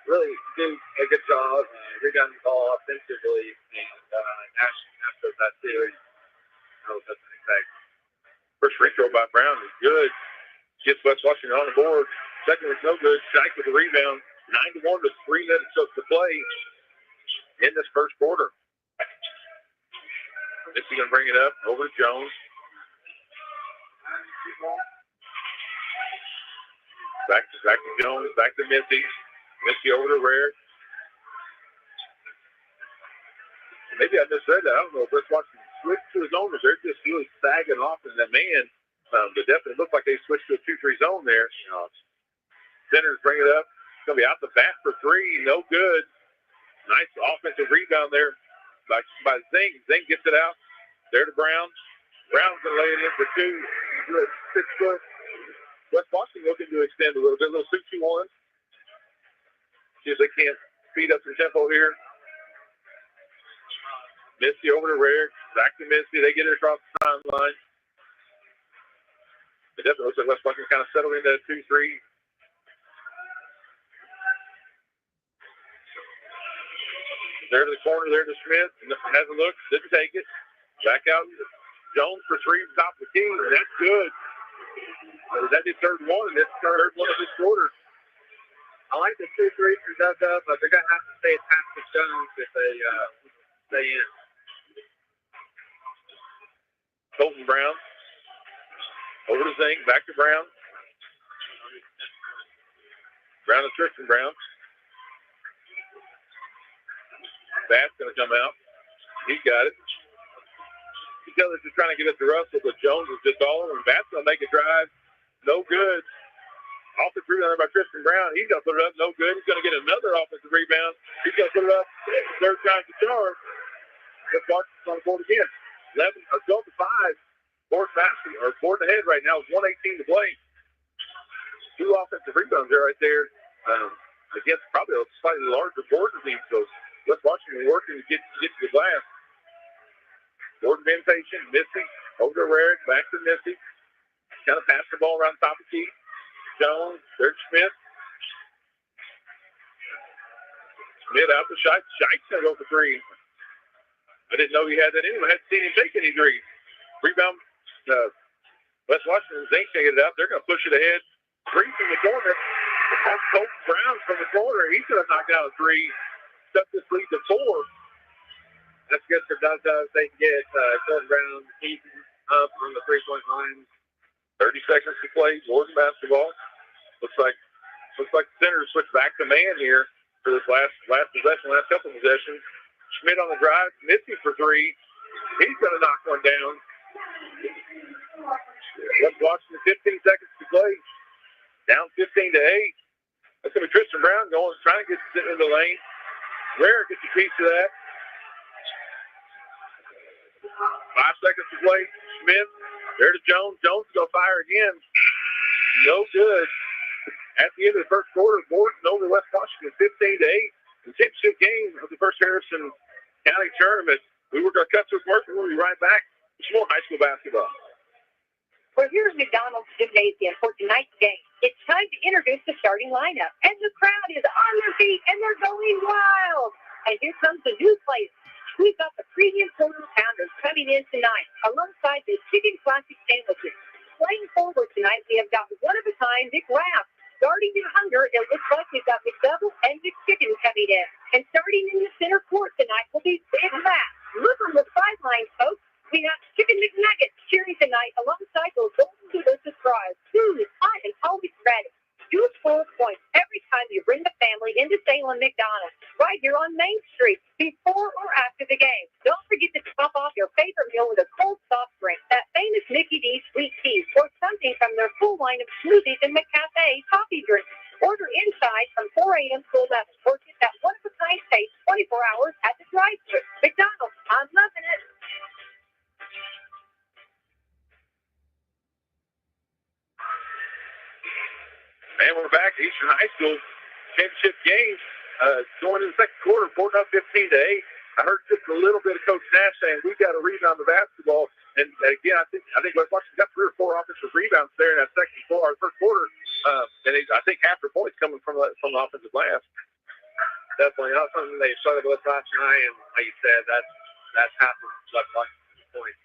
really do a good job rebounding the ball offensively, and Nash does that too. That's an effect. First free throw by Brown is good. Gets West Washington on the board. Second was no good. Shike with the rebound. 9-1 with 3 minutes to play in this first quarter. Missy going to bring it up over to Jones. Back to Jones. Back to Missy. Missy over to Rare. Maybe I misread that. I don't know if West Washington switched to his zone or they're just really sagging off in that man. But definitely looked like they switched to a 2-3 zone there. Centers bring it up. It's going to be out the bat for 3. No good. Nice offensive rebound there by Zing. Zing gets it out. There to Brown. Brown's going to lay it in for 2. 6 foot. West Washington looking to extend a little bit. A little 6-2-1. See if they can't speed up some tempo here. Misty over to Rare. Back to Misty. They get it across the timeline. It definitely looks like West Washington kind of settled into a 2-3. There to the corner, there to Smith. Has a look, didn't take it. Back out. Jones for 3 top of the key, and that's good. That did third one, and that's third one of this quarter. I like the 2 3s for Dub, but they're going to have to stay attached to Jones if they stay in. Colton Brown. Over to Zing, back to Brown. Brown to Tristan Brown. Batt's going to come out. He's got it. You tell us just trying to get it to Russell, but Jones is just all over. Batt's going to make a drive. No good. Offensive rebound by Tristan Brown. He's going to put it up. No good. He's going to get another offensive rebound. He's going to put it up. Third time to charge. Just Washington's on the board again. 12 to 5. Board ahead right now with 1:18 to play. 2 offensive rebounds there right there. Against probably a slightly larger Gordon team. So West Washington working to get to the glass. Gordon being patient. Missy over to Rarick. Back to Missy. Kind of pass the ball around top of the key. Jones. There's Smith. Smith out to Shike. Shike's going to go for 3. I didn't know he had that in him. I hadn't seen him take any threes. Rebound. West Washington, Zink can get it up. They're going to push it ahead. 3 from the corner. That's Colton Brown from the corner. He could have knocked out a 3. Stuck this lead to 4. That's good for Dub. They can get Colton Brown keeping up on the 3-point line. 30 seconds to play. Gordon basketball. Looks like the center switched back to man here for this last possession, last couple possessions. Schmidt on the drive. Missy for 3. He's going to knock one down. West Washington, 15 seconds to play. Down 15 to 8. That's going to be Tristan Brown trying to get in the lane. Rare gets a piece of that. 5 seconds to play. Smith. There to Jones. Jones is going to fire again. No good. At the end of the first quarter, Gordon over West Washington, 15 to 8. The championship game of the first Harrison County tournament. We were going to cut to commercial. We'll be right back. It's more high school basketball. Well, here's McDonald's Gymnasium for tonight's game. It's time to introduce the starting lineup. And the crowd is on their feet, and they're going wild. And here comes the new players. We've got the premium quarter pounders coming in tonight, alongside the chicken classic sandwiches. Playing forward tonight, we have got one-of-a-kind Nick Raff. Starting in hunger, it looks like we've got McDouble and McChicken coming in. And starting in the center court tonight will be Big Matt. Look on the sidelines, folks. We got Chicken McNuggets cheering tonight alongside those golden noodles described. I can always favorite meal with a cold soft drink, that famous Mickey D's sweet tea, or something from their full line of smoothies and McCafe coffee drinks. Order inside from 4 a.m. till 11, or get that one-of-a-kind taste 24 hours at the drive-thru. McDonald's, I'm loving it. And we're back to Eastern High School championship game. Going in the second quarter, 14-15 to 8. I heard just a little bit of Coach Nash saying we got to rebound the basketball. And again, I think West Washington got 3 or 4 offensive rebounds there in that first quarter. And I think half their points coming from the offensive glass. Definitely, that's something they started with last night, and like you said, that's half of West Washington's points.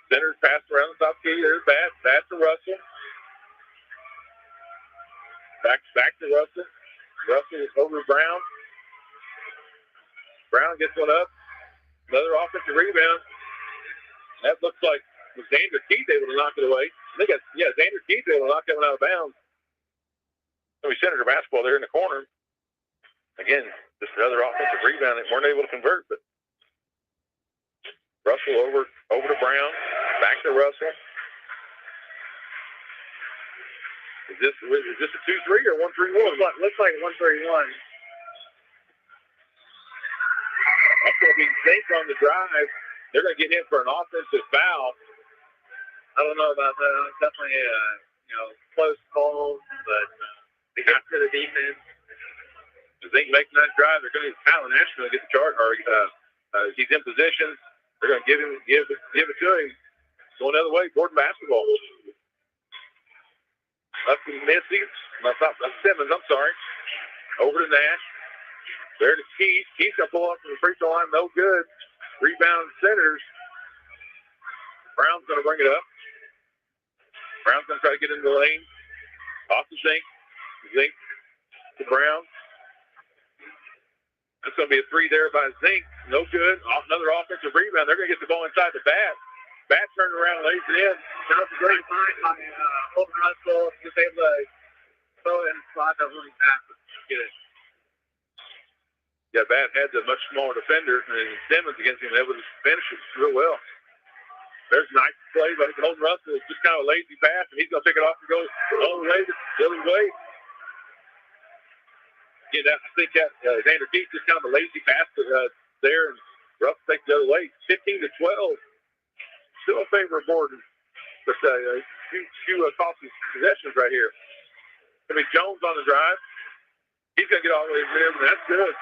Centers passed around the top key. There's bad to Russell. Back to Russell. Russell is over to Brown. Brown gets one up. Another offensive rebound. That looks like was Xander Keith able to knock it away. I think Xander Keith able to knock that one out of bounds. So we centered our basketball there in the corner. Again, just another offensive rebound that weren't able to convert, but Russell over to Brown. Back to Russell. Is this a 2-3 or 1-3-1? Looks like 1-3-1. That's going to be Zink on the drive. They're going to get him for an offensive foul. I don't know about that. It's definitely a close call, but they got to the defense. Zink making that drive. They're going to Alan Nash going to get the charge, or he's in position. They're going to give it to him. Going the other way, Gordon basketball. Up to Missy. That's Simmons. I'm sorry. Over to Nash. There to Keith. Keith's going to pull up from the free throw line. No good. Rebound centers. Brown's going to bring it up. Brown's going to try to get into the lane. Off to Zink. Zink to Brown. That's going to be a 3 there by Zink. No good. Another offensive rebound. They're going to get the ball inside the bat. Bat turned around, lays it in. That was a great find by Holden Russell. He was able to throw it in the slot that really fast. Get it. Yeah, Bat had the much smaller defender, and Simmons against him, able to finish it real well. There's a nice play by Holden Russell. It's just kind of a lazy pass, and he's going to pick it off and go all the way to Billy Wade. Yeah, I think that Xander Keith just kind of a lazy pass there, and Russ takes the other way. 15-12. Still in favor of Gordon. But few costly possessions right here. Going to be Jones on the drive. He's going to get all the way to the rim. That's good.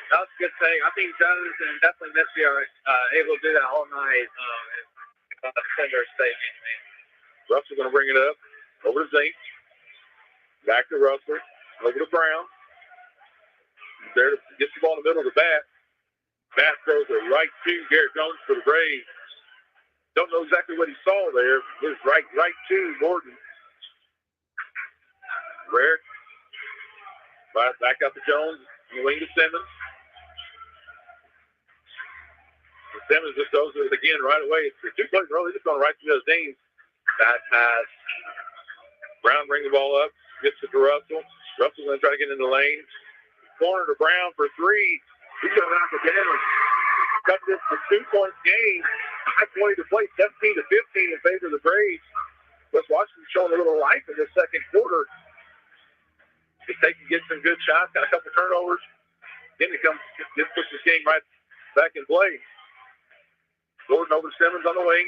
That's a good thing. I think Jones and definitely Missy are able to do that all night. And defender stay. Russell's going to bring it up. Over to Zink. Back to Russell. Over to Brown. There gets the ball in the middle of the bat. Bat throws it right to Garrett Jones for the Braves. Don't know exactly what he saw there. It was right to Gordon. Rare. Back up to Jones. Wing to Simmons. And Simmons just goes with it again right away. It's 2 plays in a row. He's just going right to those names. Bad pass. Brown brings the ball up. Gets it to Russell. Russell's going to try to get in the lane. Corner to Brown for 3. He's going to knock it down. Cut this to 2-point game. 5:20 to play, 17-15 in favor of the Braves. West Washington showing a little life in this second quarter. If they can get some good shots, got a couple turnovers, then it puts this game right back in play. Gordon over to Simmons on the wing.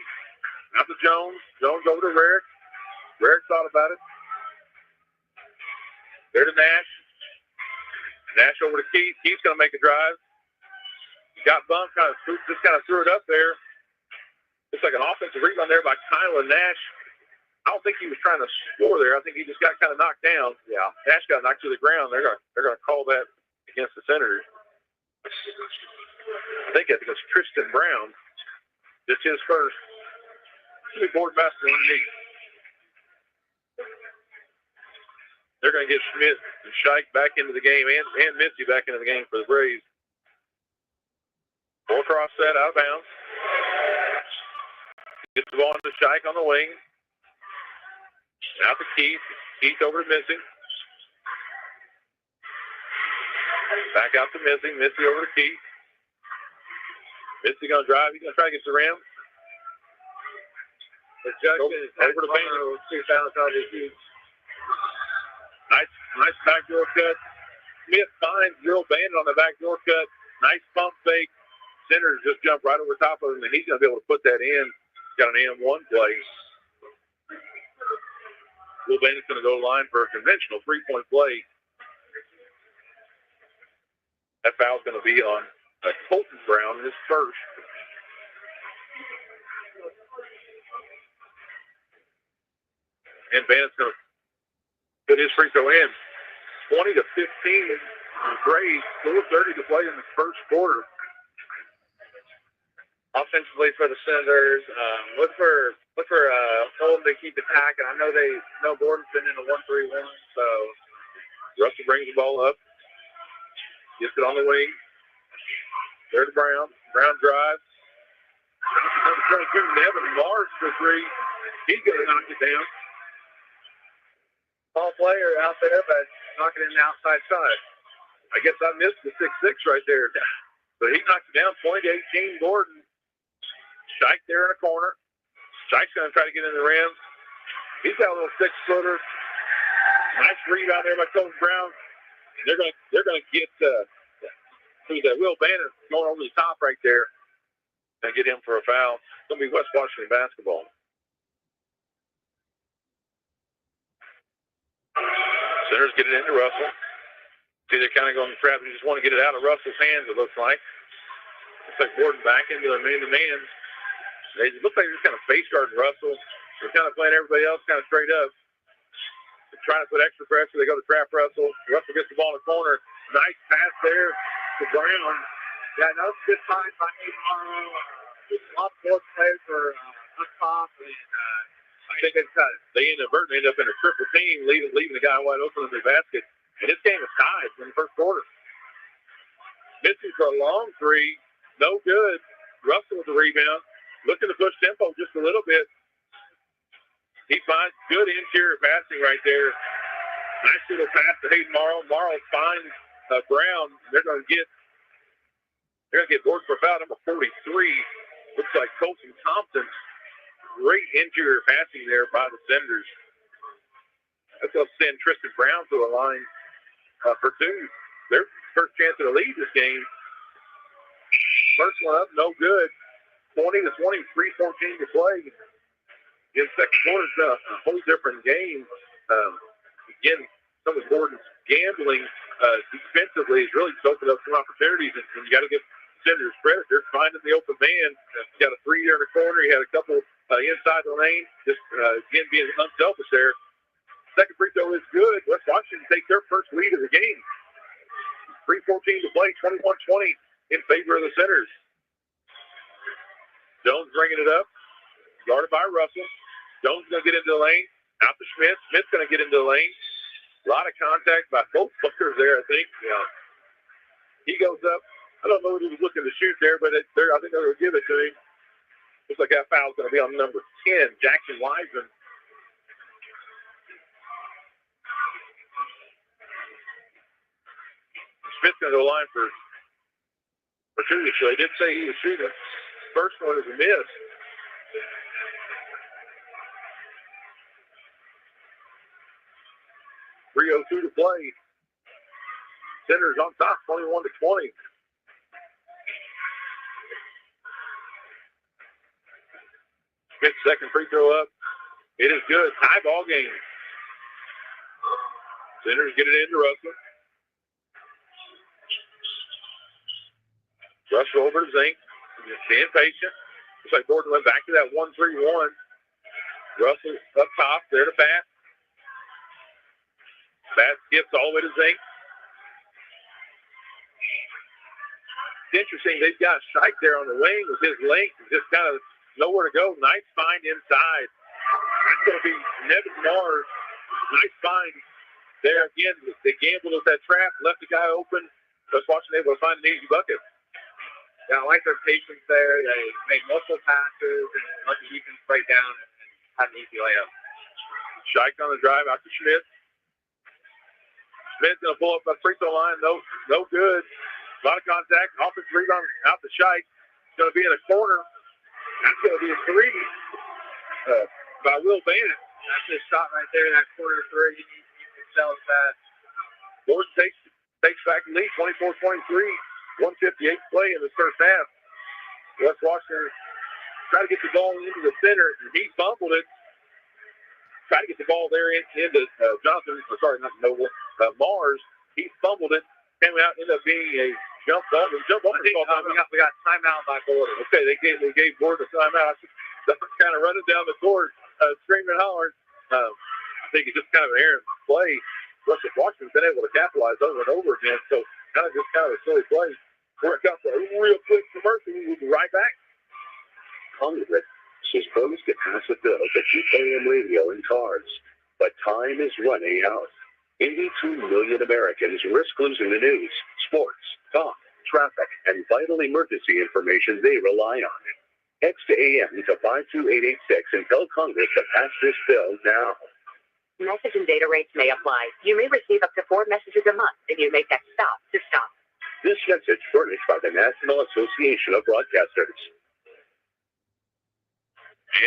Out to Jones. Jones over to Rarick. Rarick thought about it. There to Nash. Nash over to Keith. Keith's going to make a drive. Got bumped, just kind of threw it up there. It's like an offensive rebound there by Kyla Nash. I don't think he was trying to score there. I think he just got kind of knocked down. Yeah, Nash got knocked to the ground. They're going to call that against the Senators. I think it's Tristan Brown. Just his first. Should be board basketball underneath. They're going to get Schmidt and Scheich back into the game and Missy back into the game for the Braves. Full cross set out of bounds. Gets the ball into Scheich on the wing. Out to Keith. Keith over to Missy. Back out to Missy. Missy over to Keith. Mitzi going to drive. He's going to try to get to the rim. Over the paint. Nice backdoor cut. Smith finds Will Bandit on the backdoor cut. Nice pump fake. Centers just jumped right over top of him, and he's going to be able to put that in. Got an M1 play. Will Bandit's going to go to the line for a conventional three-point play. That foul's going to be on Colton Brown, his first. And Bandit's going to put his free throw in. 20-15. Gray, 4:30 to play in the first quarter. Offensively for the Senators, look for Holden to keep attacking. I know Gordon's been in a 1-3-1, so Russell brings the ball up, gets it on the wing. There's Brown. Brown drives. Number 22, Nevin Mars for three. He's going to knock it down. Ball player out there, but knocking in the outside side. I guess I missed the 6'6" right there. So he knocks it down. 20-18, Gordon. Shike there in the corner. Shike's going to try to get in the rim. He's got a little 6-footer. Nice rebound there by Colton Brown. They're going to get who's that? Will Bandit going over the top right there and get him for a foul. It's going to be West Washington basketball. Centers get it into Russell. See, they're kind of going to trap. They just want to get it out of Russell's hands, it looks like. Looks like Gordon back into their man-to-man. They look like they're just kind of face guarding Russell. They're kind of playing everybody else kind of straight up. They're trying to put extra pressure. They go to trap Russell. Russell gets the ball in the corner. Nice pass there to Brown. Yeah, that was a good find by Navarro. Lots of work play for up top, and I think they end up in a triple team, leaving the guy wide open in the basket. And this game is tied in the first quarter. Missing for a long three. No good. Russell with the rebound. Looking to push tempo just a little bit. He finds good interior passing right there. Nice little pass to Hayden Morrow. Morrow finds Brown. They're going to get Gordon for foul number 43. Looks like Colton Thompson. Great interior passing there by the Senators. That's going to send Tristan Brown to the line for two. Their first chance to lead this game. First one up, no good. 20-20, 3:14 to play. In second quarter, it's a whole different game. Again, some of Gordon's gambling defensively has really opened up some opportunities, and you got to give Senators credit. They're finding the open man. Got a three there in the corner. He had a couple inside the lane. Just again being unselfish there. Second free throw is good. West Washington takes their first lead of the game. 3:14 to play. 21-20 in favor of the Senators. Jones bringing it up. Guarded by Russell. Jones going to get into the lane. Out to Schmidt. Schmidt's going to get into the lane. A lot of contact by both players there, I think. He goes up. I don't know what he was looking to shoot there, but I think they're going to give it to him. Looks like that foul's going to be on number 10, Jackson Wiseman. Smith's going to go line for two. So they did say he was shooting. First one is a miss. .302 to play. Senators on top, 21-20. Smith's second free throw up. It is good. Tie ball game. Senators get it into Russell. Russell over to Zink. Being patient. Looks like Gordon went back to that 1-3-1. Russell up top. There to Bass. Bass skips all the way to Zink. It's interesting. They've got Shike there on the wing with his length. Just kind of nowhere to go. Nice find inside. That's going to be Nevin Mars. Nice find there again. They gambled with that trap. Left the guy open. Just watching able to find an easy bucket. Yeah, I like their patience there. They made multiple passes and let the defense break down and have an easy layup. Shike on the drive out to Schmidt. Schmidt's going to pull up the free throw line. No good. A lot of contact. Offensive rebound out to Shike. going to be in a corner. That's going to be a three by Will Bennett. That's his shot right there, that corner three. He excels that. Gordon takes back the lead, 24-23, 158 play in the first half. West Washington tried to get the ball into the center, and he fumbled it. Tried to get the ball there into Mars. He fumbled it. Came out, ended up being a jump ball. We got timeout by Gordon. Okay, they gave Gordon a timeout. Kind of running down the court, screaming and hollering. I think it's just kind of an errant play. West Washington's been able to capitalize over and over again. So kind of a silly play. We're going to a real quick commercial. We'll be right back. Congress is supposed to pass a bill to keep AM radio in cars, but time is running out. 82 million Americans risk losing the news, sports, talk, traffic, and vital emergency information they rely on. Text AM to 52886 and tell Congress to pass this bill now. Message and data rates may apply. You may receive up to 4 messages a month if you make that stop to stop. This message furnished by the National Association of Broadcasters.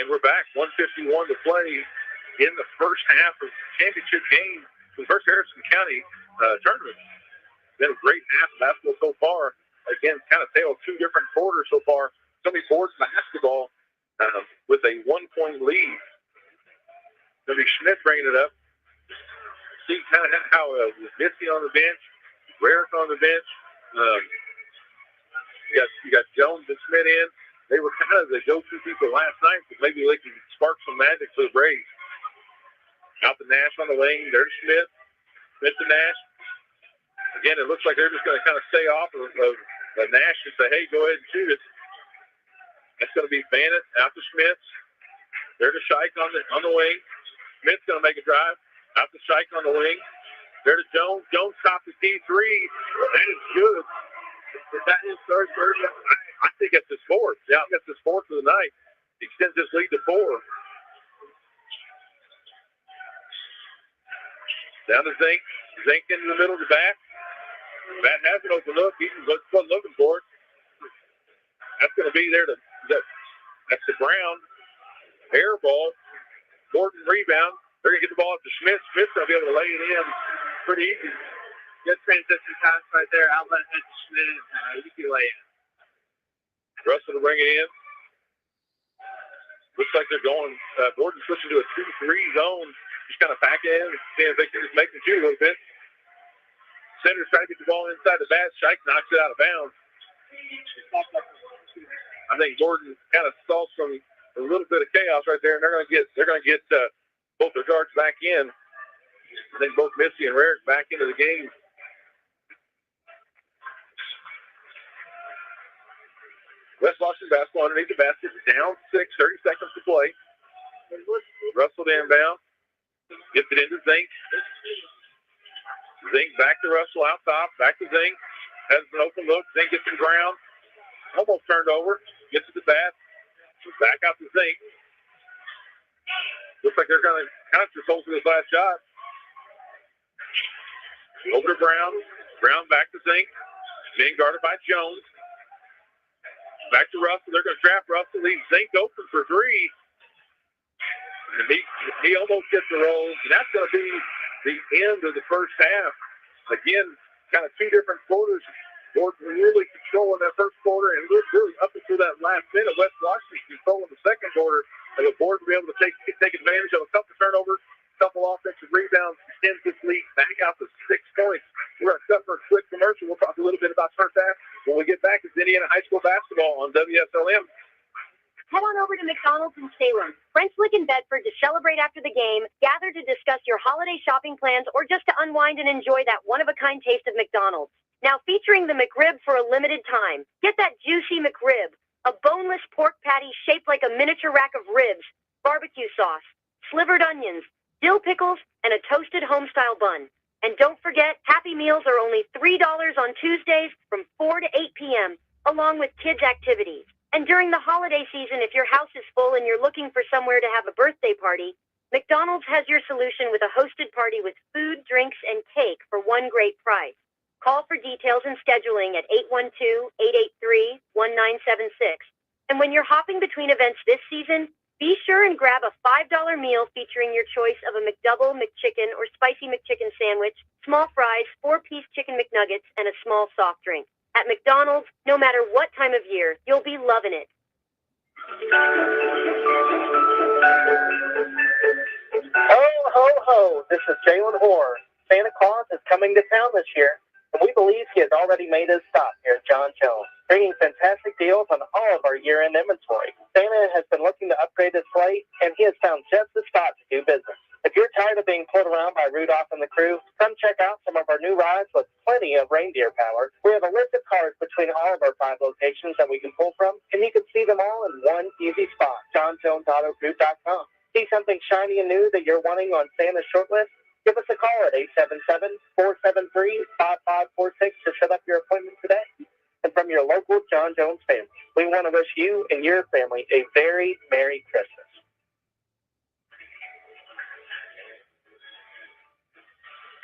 And we're back. 151 to play in the first half of the championship game for the First Harrison County tournament. Been a great half of basketball so far. Again, kind of tailed 2 different quarters so far. Somebody boards basketball with a 1-point lead. Going to be Schmidt bringing it up. See kind of how Missy on the bench, Rarick on the bench. You got Jones and Schmidt in. They were kind of the go-to people last night, but maybe they can spark some magic for the Braves. Out to Nash on the lane. There's Schmidt. Schmidt to Nash. Again, it looks like they're just going to kind of stay off of Nash and say, hey, go ahead and shoot it. That's going to be Bennett out to Schmidt. There to Shike on the wing. Schmidt's going to make a drive. Out to Shike on the wing. There to Jones. Jones stops the D3. That is good. Is that his third? I think it's his fourth. Yeah, I think it's his fourth of the night. He extends his lead to 4. Down to Zink. Zink into the middle of the bat. Bat has an open look. He's looking for it. That's going to be there. That's the Brown. Air ball. Gordon rebound. They're going to get the ball up to Schmidt. Schmidt's going to be able to lay it in pretty easy. Good transition pass right there. Outlet head to Schmidt. Easy lay in. Russell to bring it in. Looks like they're going. Gordon switching to a 2-3 zone. Just kind of back in. Seeing if they can just make the shoot a little bit. Center's trying to get the ball inside the bat. Shike knocks it out of bounds. I think Gordon kind of stalls from a little bit of chaos right there, and they're going to get both their guards back in. I think both Missy and Rarick back into the game. West Washington basketball underneath the basket, down 6, 30 seconds to play. Russell to inbound. Gets it into Zink. Zink back to Russell out top. Back to Zink. Has an open look. Zink gets the ground. Almost turned over. Gets to the bat. Back out to Zink. Looks like they're going to concentrate for this last shot. Over to Brown. Brown back to Zink. Being guarded by Jones. Back to Russell. They're going to trap Russell. Leave Zink open for 3. And he almost gets the roll. And that's going to be the end of the first half. Again, kind of 2 different quarters. Gordon really controlling that first quarter, and really up until that last minute, West Washington controlling the second quarter. And the board will be able to take advantage of a couple turnovers, a couple offensive rebounds, extend this lead back out to 6 points. We're going to cut for a quick commercial. We'll talk a little bit about first half when we get back. It's Indiana High School basketball on WSLM. Head on over to McDonald's in Salem, French Lick in Bedford to celebrate after the game, gather to discuss your holiday shopping plans, or just to unwind and enjoy that one-of-a-kind taste of McDonald's. Now featuring the McRib for a limited time. Get that juicy McRib, a boneless pork patty shaped like a miniature rack of ribs, barbecue sauce, slivered onions, dill pickles, and a toasted home-style bun. And don't forget, Happy Meals are only $3 on Tuesdays from 4 to 8 p.m., along with kids' activities. And during the holiday season, if your house is full and you're looking for somewhere to have a birthday party, McDonald's has your solution with a hosted party with food, drinks, and cake for one great price. Call for details and scheduling at 812-883-1976. And when you're hopping between events this season, be sure and grab a $5 meal featuring your choice of a McDouble, McChicken, or Spicy McChicken sandwich, small fries, 4-piece chicken McNuggets, and a small soft drink. At McDonald's, no matter what time of year, you'll be loving it. Ho, ho, ho. This is Jalen Orr. Santa Claus is coming to town this year, and we believe he has already made his stop here at John Jones, bringing fantastic deals on all of our year-end inventory. Santa has been looking to upgrade his slate, and he has found just the spot to do business. If you're tired of being pulled around by Rudolph and the crew, come check out some of our new rides with plenty of reindeer power. We have a list of cars between all of our 5 locations that we can pull from, and you can see them all in one easy spot, johnjonesautogroup.com. See something shiny and new that you're wanting on Santa's short list? Give us a call at 877-473-5546 to set up your appointment today. And from your local John Jones family, we want to wish you and your family a very Merry Christmas.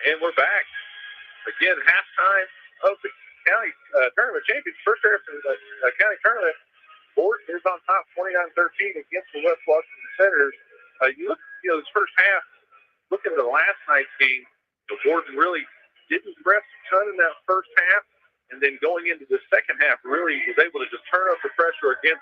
And we're back. Again, halftime of the county tournament championship. First half of the county tournament. Borden is on top 29-13 against the West Washington Senators. You look, this first half, looking at the last night's game, Borden really didn't press a ton in that first half, and then going into the second half, really was able to just turn up the pressure against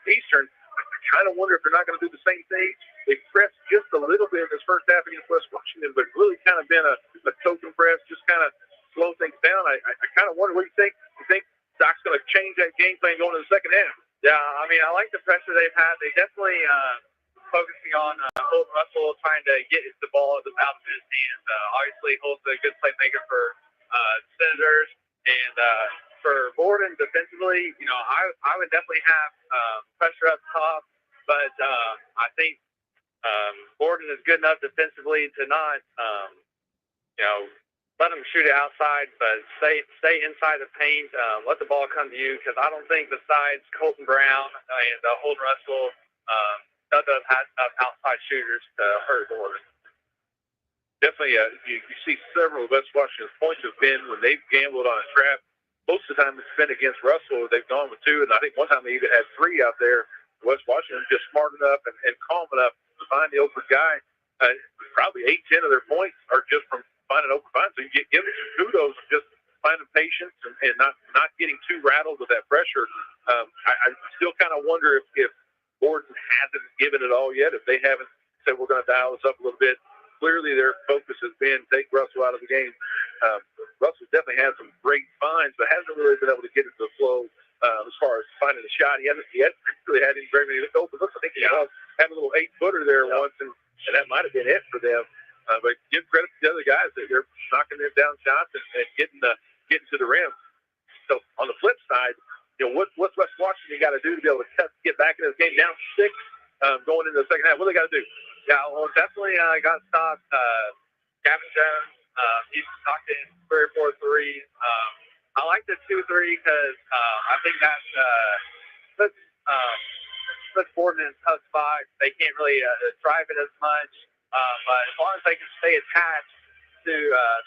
Eastern. I kind of wonder if they're not going to do the same thing. They pressed just a little bit in this first half against West Washington, but really kind of been a token press, just kind of slow things down. I kind of wonder what you think. You think Doc's going to change that game plan going into the second half? Yeah, I mean, I like the pressure they've had. They definitely focusing on Holt Russell, trying to get the ball out of his hands. Obviously, Holt's a good playmaker for Senators, and for Borden defensively, I would definitely have pressure up top, but I think Borden is good enough defensively to not, let them shoot it outside, but stay inside the paint, let the ball come to you, because I don't think besides Colton Brown and Holt Russell, none of them has enough outside shooters to hurt Borden. Definitely, you see several of West Washington's points have been when they've gambled on a trap. Most of the time it's been against Russell. They've gone with 2, and I think one time they even had 3 out there. West Washington just smart enough and calm enough to find the open guy. Probably 8-10 of their points are just from finding open finds. So you give them some kudos and just finding patience and not getting too rattled with that pressure. I still kind of wonder if Borden hasn't given it all yet, if they haven't said we're going to dial this up a little bit. Clearly their focus has been take Russell out of the game. Russell's definitely had some great finds, but hasn't really been able to get into the flow as far as finding a shot. He hasn't really had very many open looks. I think he had a little 8-footer there once, and that might have been it for them. But give credit to the other guys that they're knocking them down shots and getting to the rim. So on the flip side, what's West Washington got to do to be able to get back in this game down 6 going into the second half? What do they got to do? Yeah, well, definitely got to stop Gavin Jones. He's knocked in 3 or 4 threes. I like the 2-3 because I think that puts Borden in a tough spot. They can't really drive it as much. But as long as they can stay attached to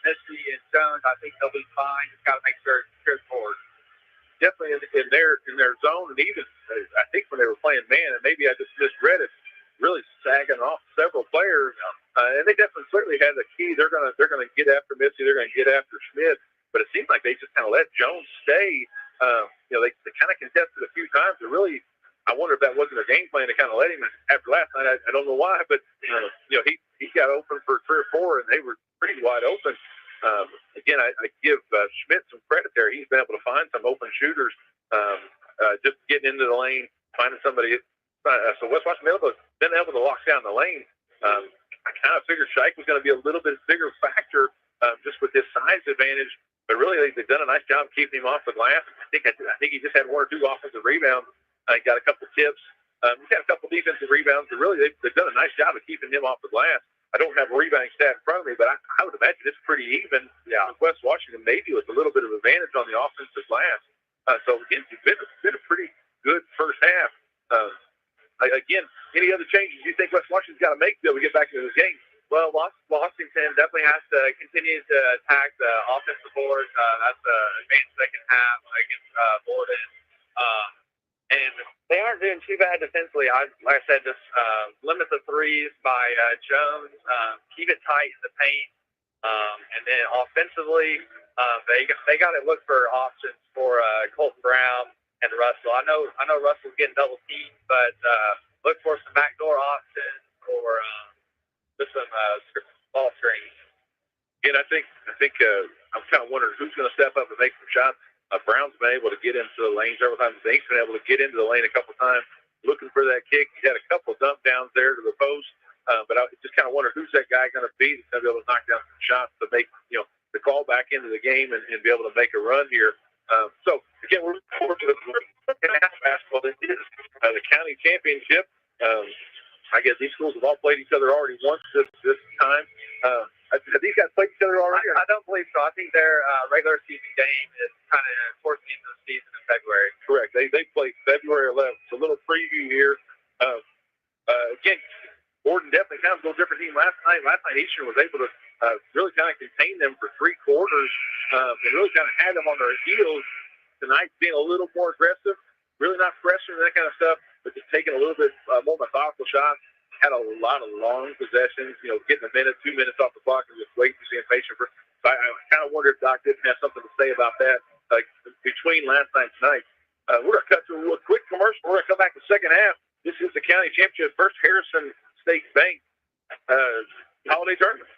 Misty and Jones, I think they'll be fine. Just got to make sure it's forward. Definitely in their zone, and even I think when they were playing man, and maybe I just misread it, really sagging off several players, and they definitely clearly had the key. They're gonna get after Missy. They're gonna get after Schmidt. But it seemed like they just kind of let Jones stay. They kind of contested a few times. But really, I wonder if that wasn't a game plan to kind of let him. After last night, I don't know why, but he got open for 3 or 4, and they were pretty wide open. Again, I give Schmidt some credit there. He's been able to find some open shooters, just getting into the lane, finding somebody. So West Washington been able to lock down the lane. I kind of figured Shike was going to be a little bit bigger factor just with his size advantage, but really they've done a nice job keeping him off the glass. I think he just had 1 or 2 offensive rebounds. He got a couple tips. He's had a couple defensive rebounds, but really they've done a nice job of keeping him off the glass. I don't have a rebounding stat in front of me, but I would imagine it's pretty even. Yeah, West Washington maybe with a little bit of advantage on the offensive glass. So again, it's been a pretty good first half. Again, any other changes you think West Washington's got to make to be able to get back into this game? Well, Washington definitely has to continue to attack the offensive board. aren't doing too bad defensively. Like I said, just limit the threes by Jones, keep it tight in the paint, and then offensively, they got to look for options for Colton Brown and Russell. I know Russell's getting double teamed, but look for some backdoor options or just some ball screens. And I think I'm kind of wondering who's going to step up and make some shots. Brown's been able to get into the lane several times. Zane's been able to get into the lane a couple times, looking for that kick. He had a couple dump downs there to the post, but I just kind of wonder who's that guy going to be that's going to be able to knock down some shots to make the call back into the game and be able to make a run here. So again, we're looking forward to the basketball. This is the county championship. I guess these schools have all played each other already once this time. Have these guys played each other already? I don't believe so. I think their regular season game is kind of towards the end of the season in February. Correct. They played February 11th. So a little preview here. Again, Borden definitely kind of a little different team last night. Last night, Eastern was able to really kind of contain them for 3 quarters and really kind of had them on their heels. Tonight, being a little more aggressive, really not pressuring that kind of stuff, but just taking a little bit more methodical shots. Had a lot of long possessions, getting a minute, 2 minutes off the clock and just waiting to see impatient. So I kind of wonder if Doc didn't have something to say about that, like between last night and tonight. We're going to cut to a quick commercial. We're going to come back in the second half. This is the county championship, first Harrison State Bank holiday tournament.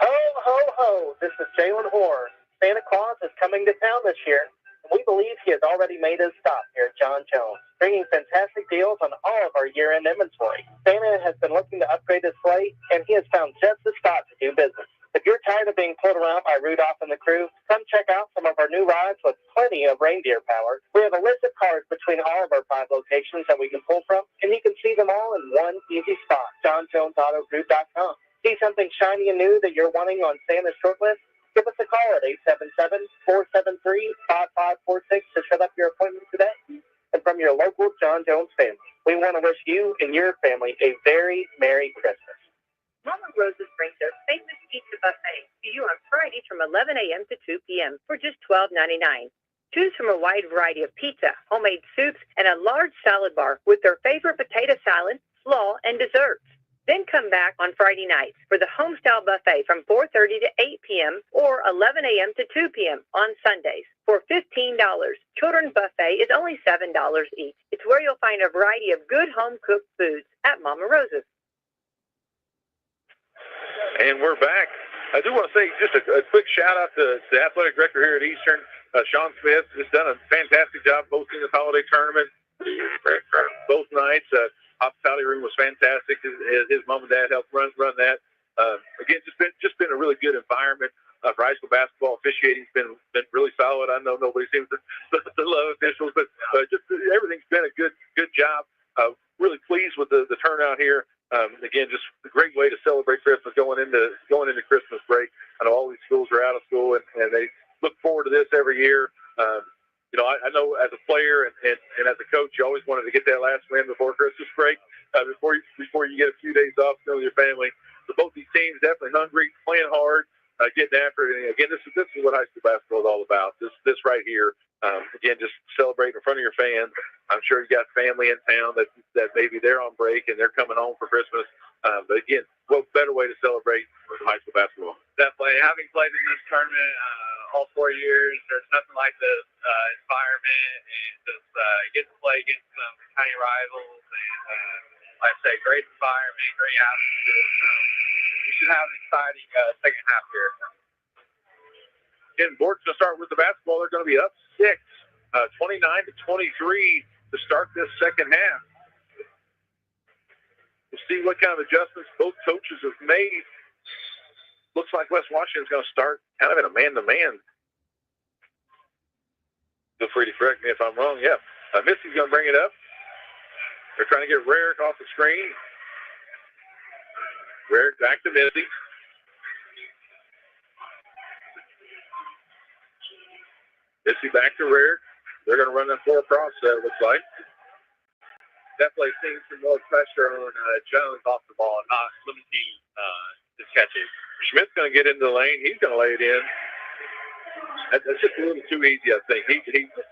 Ho, ho, ho. This is Jalen Orr. Santa Claus is coming to town this year. We believe he has already made his stop here at John Jones, bringing fantastic deals on all of our year-end inventory. Santa has been looking to upgrade his sleigh, and he has found just the spot to do business. If you're tired of being pulled around by Rudolph and the crew, come check out some of our new rides with plenty of reindeer power. We have a list of cars between all of our 5 locations that we can pull from, and you can see them all in one easy spot, JohnJonesAutoGroup.com. See something shiny and new that you're wanting on Santa's short list? Give us a call at 877-473-5546 to set up your appointment today. And from your local John Jones family, we want to wish you and your family a very Merry Christmas. Mama Rosa's brings their famous pizza buffet to you on Fridays from 11 a.m. to 2 p.m. for just $12.99. Choose from a wide variety of pizza, homemade soups, and a large salad bar with their favorite potato salad, slaw, and desserts. Then come back on Friday nights for the homestyle buffet from 4:30 to 8 p.m. or 11 a.m. to 2 p.m. on Sundays for $15. Children's buffet is only $7 each. It's where you'll find a variety of good home-cooked foods at Mama Rosa's. And we're back. I do want to say just a quick shout-out to the athletic director here at Eastern, Sean Smith, has done a fantastic job hosting this holiday tournament both nights. Hospitality room was fantastic. His mom and dad helped run that. Again, just been a really good environment for high school basketball. Officiating's been really solid. I know nobody seems to love officials, but just everything's been a good job. Really pleased with the turnout here. Again, just a great way to celebrate Christmas going into Christmas break. I know all these schools are out of school and they look forward to this every year. I know as a player and as a coach, you always wanted to get that last win before Christmas break, before you get a few days off with your family. So both these teams definitely hungry, playing hard, getting after it. And again, this is what high school basketball is all about. This right here. Again, just celebrating in front of your fans. I'm sure you got family in town that maybe they're on break and they're coming home for Christmas. But again, what better way to celebrate high school basketball? Definitely. Having played in this tournament all 4 years, there's nothing like this environment and just get to play against some county rivals. And like I say, great environment, great atmosphere. So we should have an exciting second half here. Again, Borden's going to start with the basketball. They're going to be up 6, 29-23 to start this second half. We'll see what kind of adjustments both coaches have made. Looks like West Washington's going to start kind of in a man-to-man. Feel free to correct me if I'm wrong. Yeah. Missy's going to bring it up. They're trying to get Rarick off the screen. Rarick back to Missy. Missy back to Rarick. They're going to run that 4 across, it looks like. Definitely seeing some more pressure on Jones off the ball, not limiting his catching. Schmidt's going to get into the lane. He's going to lay it in. That's just a little too easy, I think. He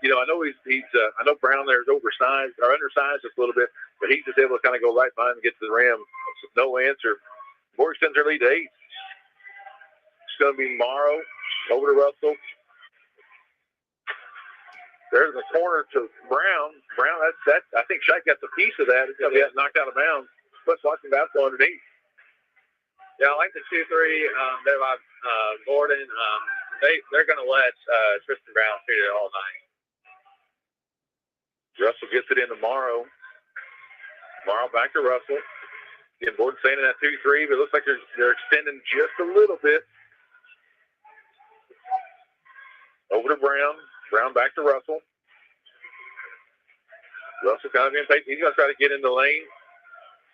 I know I know Brown there is oversized or undersized just a little bit, but he's just able to kind of go right behind and get to the rim. No answer. Borg extends their lead to 8. It's going to be Morrow over to Russell. There's the corner to Brown. Brown, that's I think Shike got the piece of that. It's going to be knocked out of bounds. Let's watch him basketball underneath. Yeah, I like the 2-3 there by Gordon. They're going to let Tristan Brown shoot it all night. Russell gets it into Morrow. Morrow back to Russell. Again, Gordon staying in that 2-3, but it looks like they're extending just a little bit. Over to Brown. Brown back to Russell. Russell kind of impatient. He's going to try to get in the lane.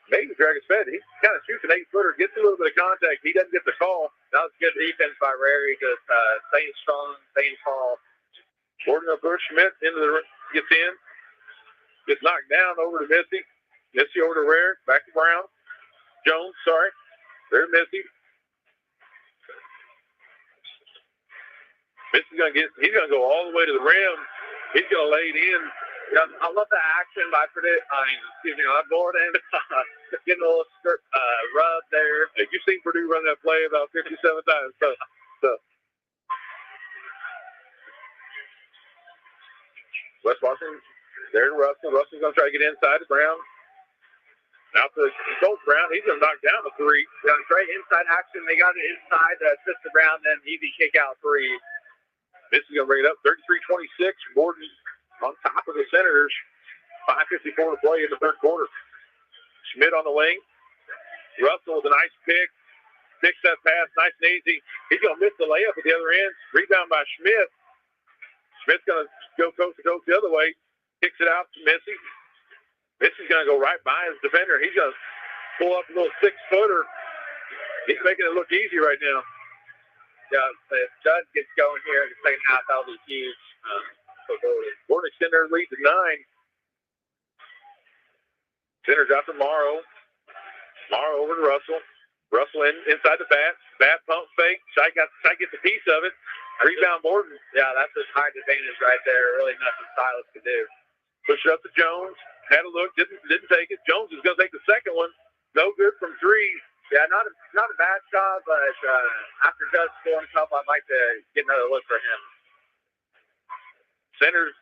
Maybe drag his head. He kind of shoots an 8-footer, gets a little bit of contact. He doesn't get the call. That was good defense by Rary, just staying strong, staying tall. Gordon up there. Schmidt gets in. Gets knocked down over to Missy. Missy over to Rare. Back to Brown. Jones, sorry. There's Missy. Missy's he's going to go all the way to the rim. He's going to lay it in. Yeah, I love the action by Gordon. Getting a little rub there. Hey, you've seen Purdue run that play about 57 times. So. West Washington, there's Russell. Russell's going to try to get inside to Brown. Now to Coach Brown. He's going to knock down the 3. Yeah, great inside action. They got it inside Tristan Brown, then easy kick out 3. This is going to bring it up 33-26. Gordon on top of the Senators. 5:54 to play in the third quarter. Schmidt on the wing. Russell with a nice pick. Picks that pass nice and easy. He's going to miss the layup at the other end. Rebound by Schmidt. Schmidt's going to go coast to coast the other way. Kicks it out to Missy. Missy's going to go right by his defender. He's going to pull up a little 6-footer. He's making it look easy right now. Yeah, if Judd gets going here in the second half, that'll be huge. Gordon extend their lead to 9. Centers out to Morrow. Morrow over to Russell. Russell inside the bat. Bat pump fake. Shike gets a piece of it. Rebound Gordon. Yeah, that's his height advantage right there. Really nothing Silas could do. Push it up to Jones. Had a look. Didn't take it. Jones is going to take the second one. No good from 3. Yeah, not a bad shot, but after Judd scoring a couple, I'd like to get another look for him. Centers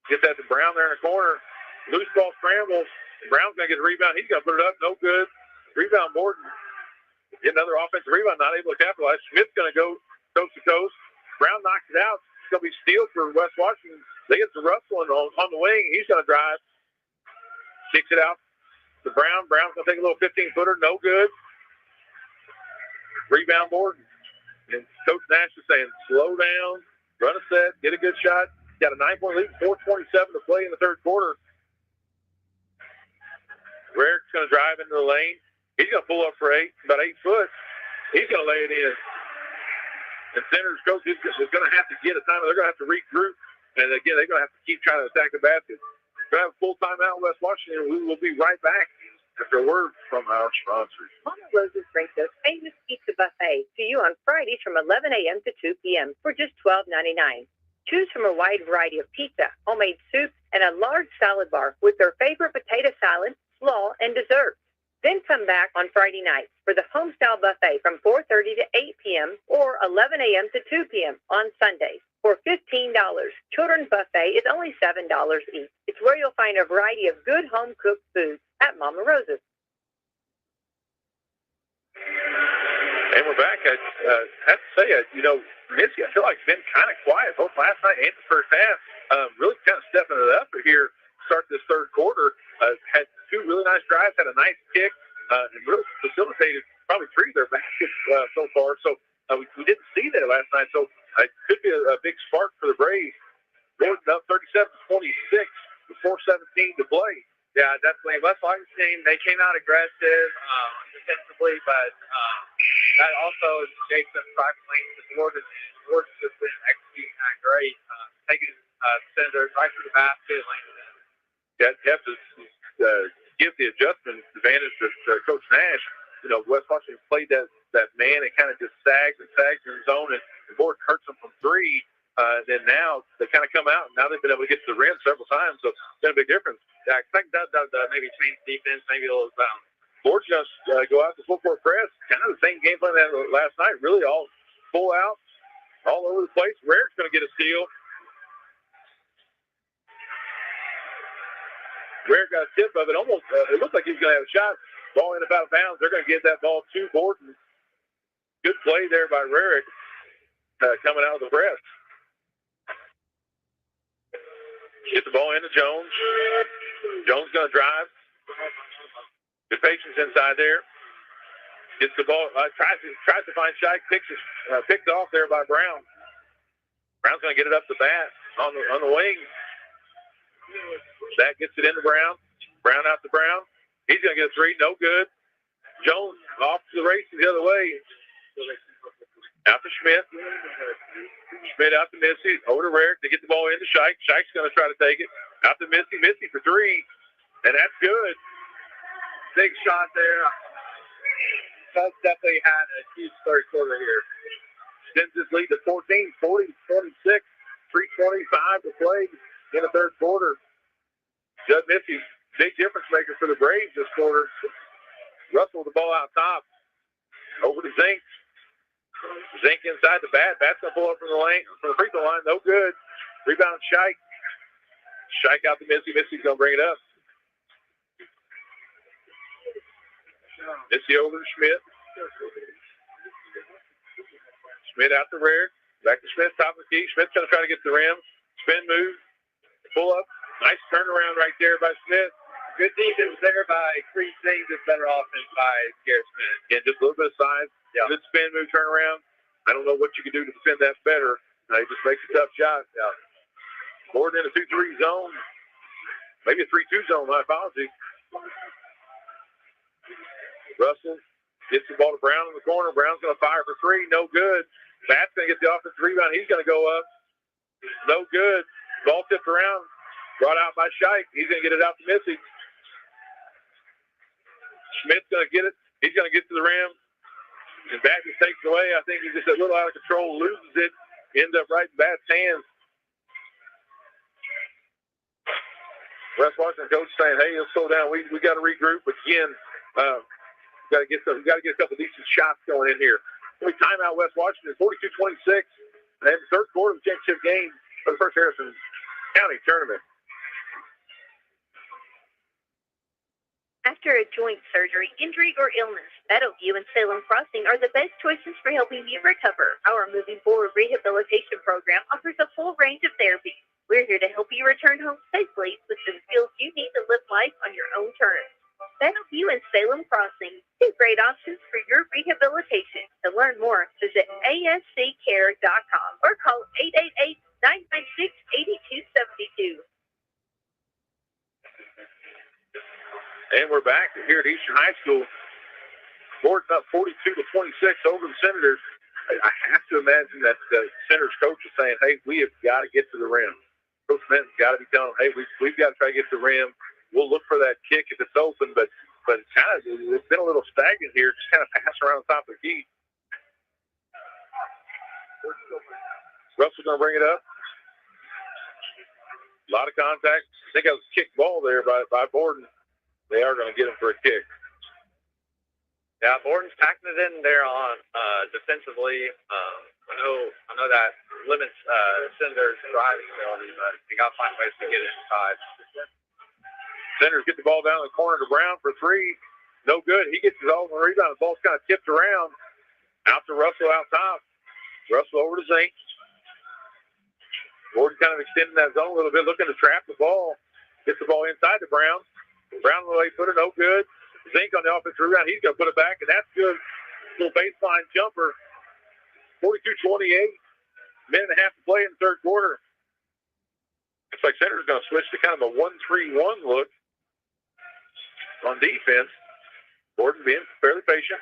get that to Brown there in the corner. Loose ball scrambles. Brown's going to get a rebound. He's going to put it up. No good. Rebound Gordon. Get another offensive rebound. Not able to capitalize. Smith's going to go coast to coast. Brown knocks it out. It's going to be steal for West Washington. They get to Russell on the wing. He's going to drive. Kicks it out to Brown. Brown's going to take a little 15-footer. No good. Rebound Gordon. And Coach Nash is saying, slow down, run a set, get a good shot. Got a 9-point lead, 4:27 to play in the third quarter. Rarick's going to drive into the lane. He's going to pull up for 8, about 8 foot. He's going to lay it in. And Center's coach is going to have to get a timeout. They're going to have to regroup. And again, they're going to have to keep trying to attack the basket. We're going to have a full timeout in West Washington. We will be right back after a word from our sponsors. Mama Rose's brings their famous pizza buffet to you on Fridays from 11 a.m. to 2 p.m. for just $12.99. Choose from a wide variety of pizza, homemade soups, and a large salad bar with their favorite potato salad, slaw, and dessert. Then come back on Friday nights for the Homestyle Buffet from 4:30 to 8 p.m. or 11 a.m. to 2 p.m. on Sundays for $15. Children's buffet is only $7 each. It's where you'll find a variety of good home-cooked foods at Mama Rose's. And we're back. I have to say, Missy, I feel like it's been kind of quiet both last night and the first half. Really kind of stepping it up here to start this third quarter. Had 2 really nice drives, had a nice kick, and really facilitated probably 3 of their baskets so far. So we didn't see that last night. So it could be a big spark for the Braves. Gordon up 37-26 with 4:17 to play. Yeah, definitely. West Washington, they came out aggressive defensively, but that also is Jason driving lanes to Gordon, and Gordon's just been executing that great, taking Senators right to the basket. You have to give the adjustment advantage to Coach Nash. West Washington played that man and kind of just sags in the zone, and Gordon hurts him from 3. Then now they kind of come out, and now they've been able to get to the rim several times, so it's been a big difference. Yeah, I think that maybe change defense, maybe a little bounce. Ford's going to go out to full court press. Kind of the same game plan that last night, really all full out, all over the place. Rarick's going to get a steal. Rarick got a tip of it. Almost, it looked like he was going to have a shot. Ball in about bounds. They're going to get that ball to Gordon. Good play there by Rarick coming out of the press. Get the ball into Jones. Jones going to drive. Good patience inside there. Gets the ball. Tries to find Shike. Picked off there by Brown. Brown's going to get it up the bat on the wing. That gets it into Brown. Brown out to Brown. He's going to get a three. No good. Jones off to the races the other way. Out to Schmidt. Schmidt out to Missy. Over to Rarick to get the ball into Shike. Shike's going to try to take it. Out to Missy. Missy for three. And that's good. Big shot there. Cubs definitely had a huge third quarter here. Extends his lead to 14, 40-26, 3:25 to play in the third quarter. Judd Missy, big difference maker for the Braves this quarter. Russell with the ball out top. Over to Zink. Zink inside the bat. Bat's going to pull up from the free throw line. No good. Rebound Shike. Shike out to Missy. Missy's going to bring it up. Missy over to Schmidt. Schmidt out to Rarick. Back to Schmidt, top of the key. Schmidt's going to try to get to the rim. Spin move. Pull up. Nice turnaround right there by Smith. Good defense there by Creed James. It's better offense by Garrett Smith. Yeah, just a little bit of size. Yeah. Good spin move, turnaround. I don't know what you can do to defend that better. He just makes a tough shot. Yeah. Gordon in a 2-3 zone. Maybe a 3-2 zone. My apologies. Russell gets the ball to Brown in the corner. Brown's going to fire for three. No good. Bat's going to get the offensive rebound. He's going to go up. No good. Ball tipped around. Brought out by Shike. He's going to get it out to Missy. Schmidt's going to get it. He's going to get to the rim. And Bat just takes it away. I think he's just a little out of control. Loses it. Ends up right in Bat's hands. West Washington coach saying, hey, let's slow down. We got to regroup. But again, we got to get a couple decent shots going in here. Timeout West Washington, 42-26. And the third quarter of the championship game for the First Harrison County tournament. After a joint surgery, injury, or illness, Meadowview and Salem Crossing are the best choices for helping you recover. Our Moving Forward Rehabilitation Program offers a full range of therapies. We're here to help you return home safely with the skills you need to live life on your own terms. Meadowview and Salem Crossing, two great options for your rehabilitation. To learn more, visit asccare.com or call 888-996-8272. And we're back here at Eastern High School. Gordon up 42-26 over the Senators. I have to imagine that the Senators coach is saying, hey, we have got to get to the rim. Coach Benton's got to be telling them, hey, we've got to try to get to the rim. We'll look for that kick if it's open, but it's been a little stagnant here. Just kind of pass around the top of the key. Russell's going to bring it up. A lot of contact. I think that was a kick ball there by Borden. They are going to get him for a kick. Yeah, Borden's packing it in there on defensively. I know that limits Senators' driving ability, but you got to find ways to get it inside. Senators get the ball down in the corner to Brown for three. No good. He gets his own rebound. The ball's kind of tipped around. Out to Russell out top. Russell over to Zink. Gordon kind of extending that zone a little bit, looking to trap the ball. Gets the ball inside to Brown. Brown on the way footer, no good. Zink on the offensive rebound. He's going to put it back, and that's good. Little baseline jumper. 42-28. Minute and a half to play in the third quarter. Looks like Senators going to switch to kind of a 1-3-1 look on defense. Gordon being fairly patient.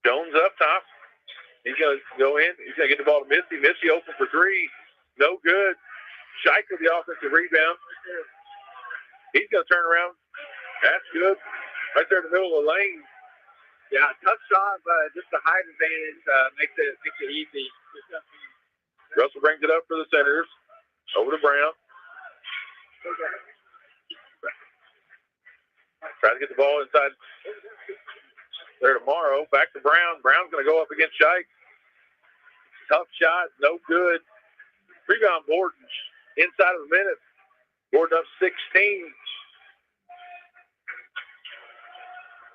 Jones up top. He's going to go in. He's going to get the ball to Missy. Missy open for three. No good. Shike with the offensive rebound. He's going to turn around. That's good. Right there in the middle of the lane. Yeah, tough shot, but just the height advantage makes it easy. Russell brings it up for the Senators. Over to Brown. Try to get the ball inside there tomorrow. Back to Brown. Brown's going to go up against Shike. Tough shot. No good. Rebound Borden inside of a minute. Borden up 16.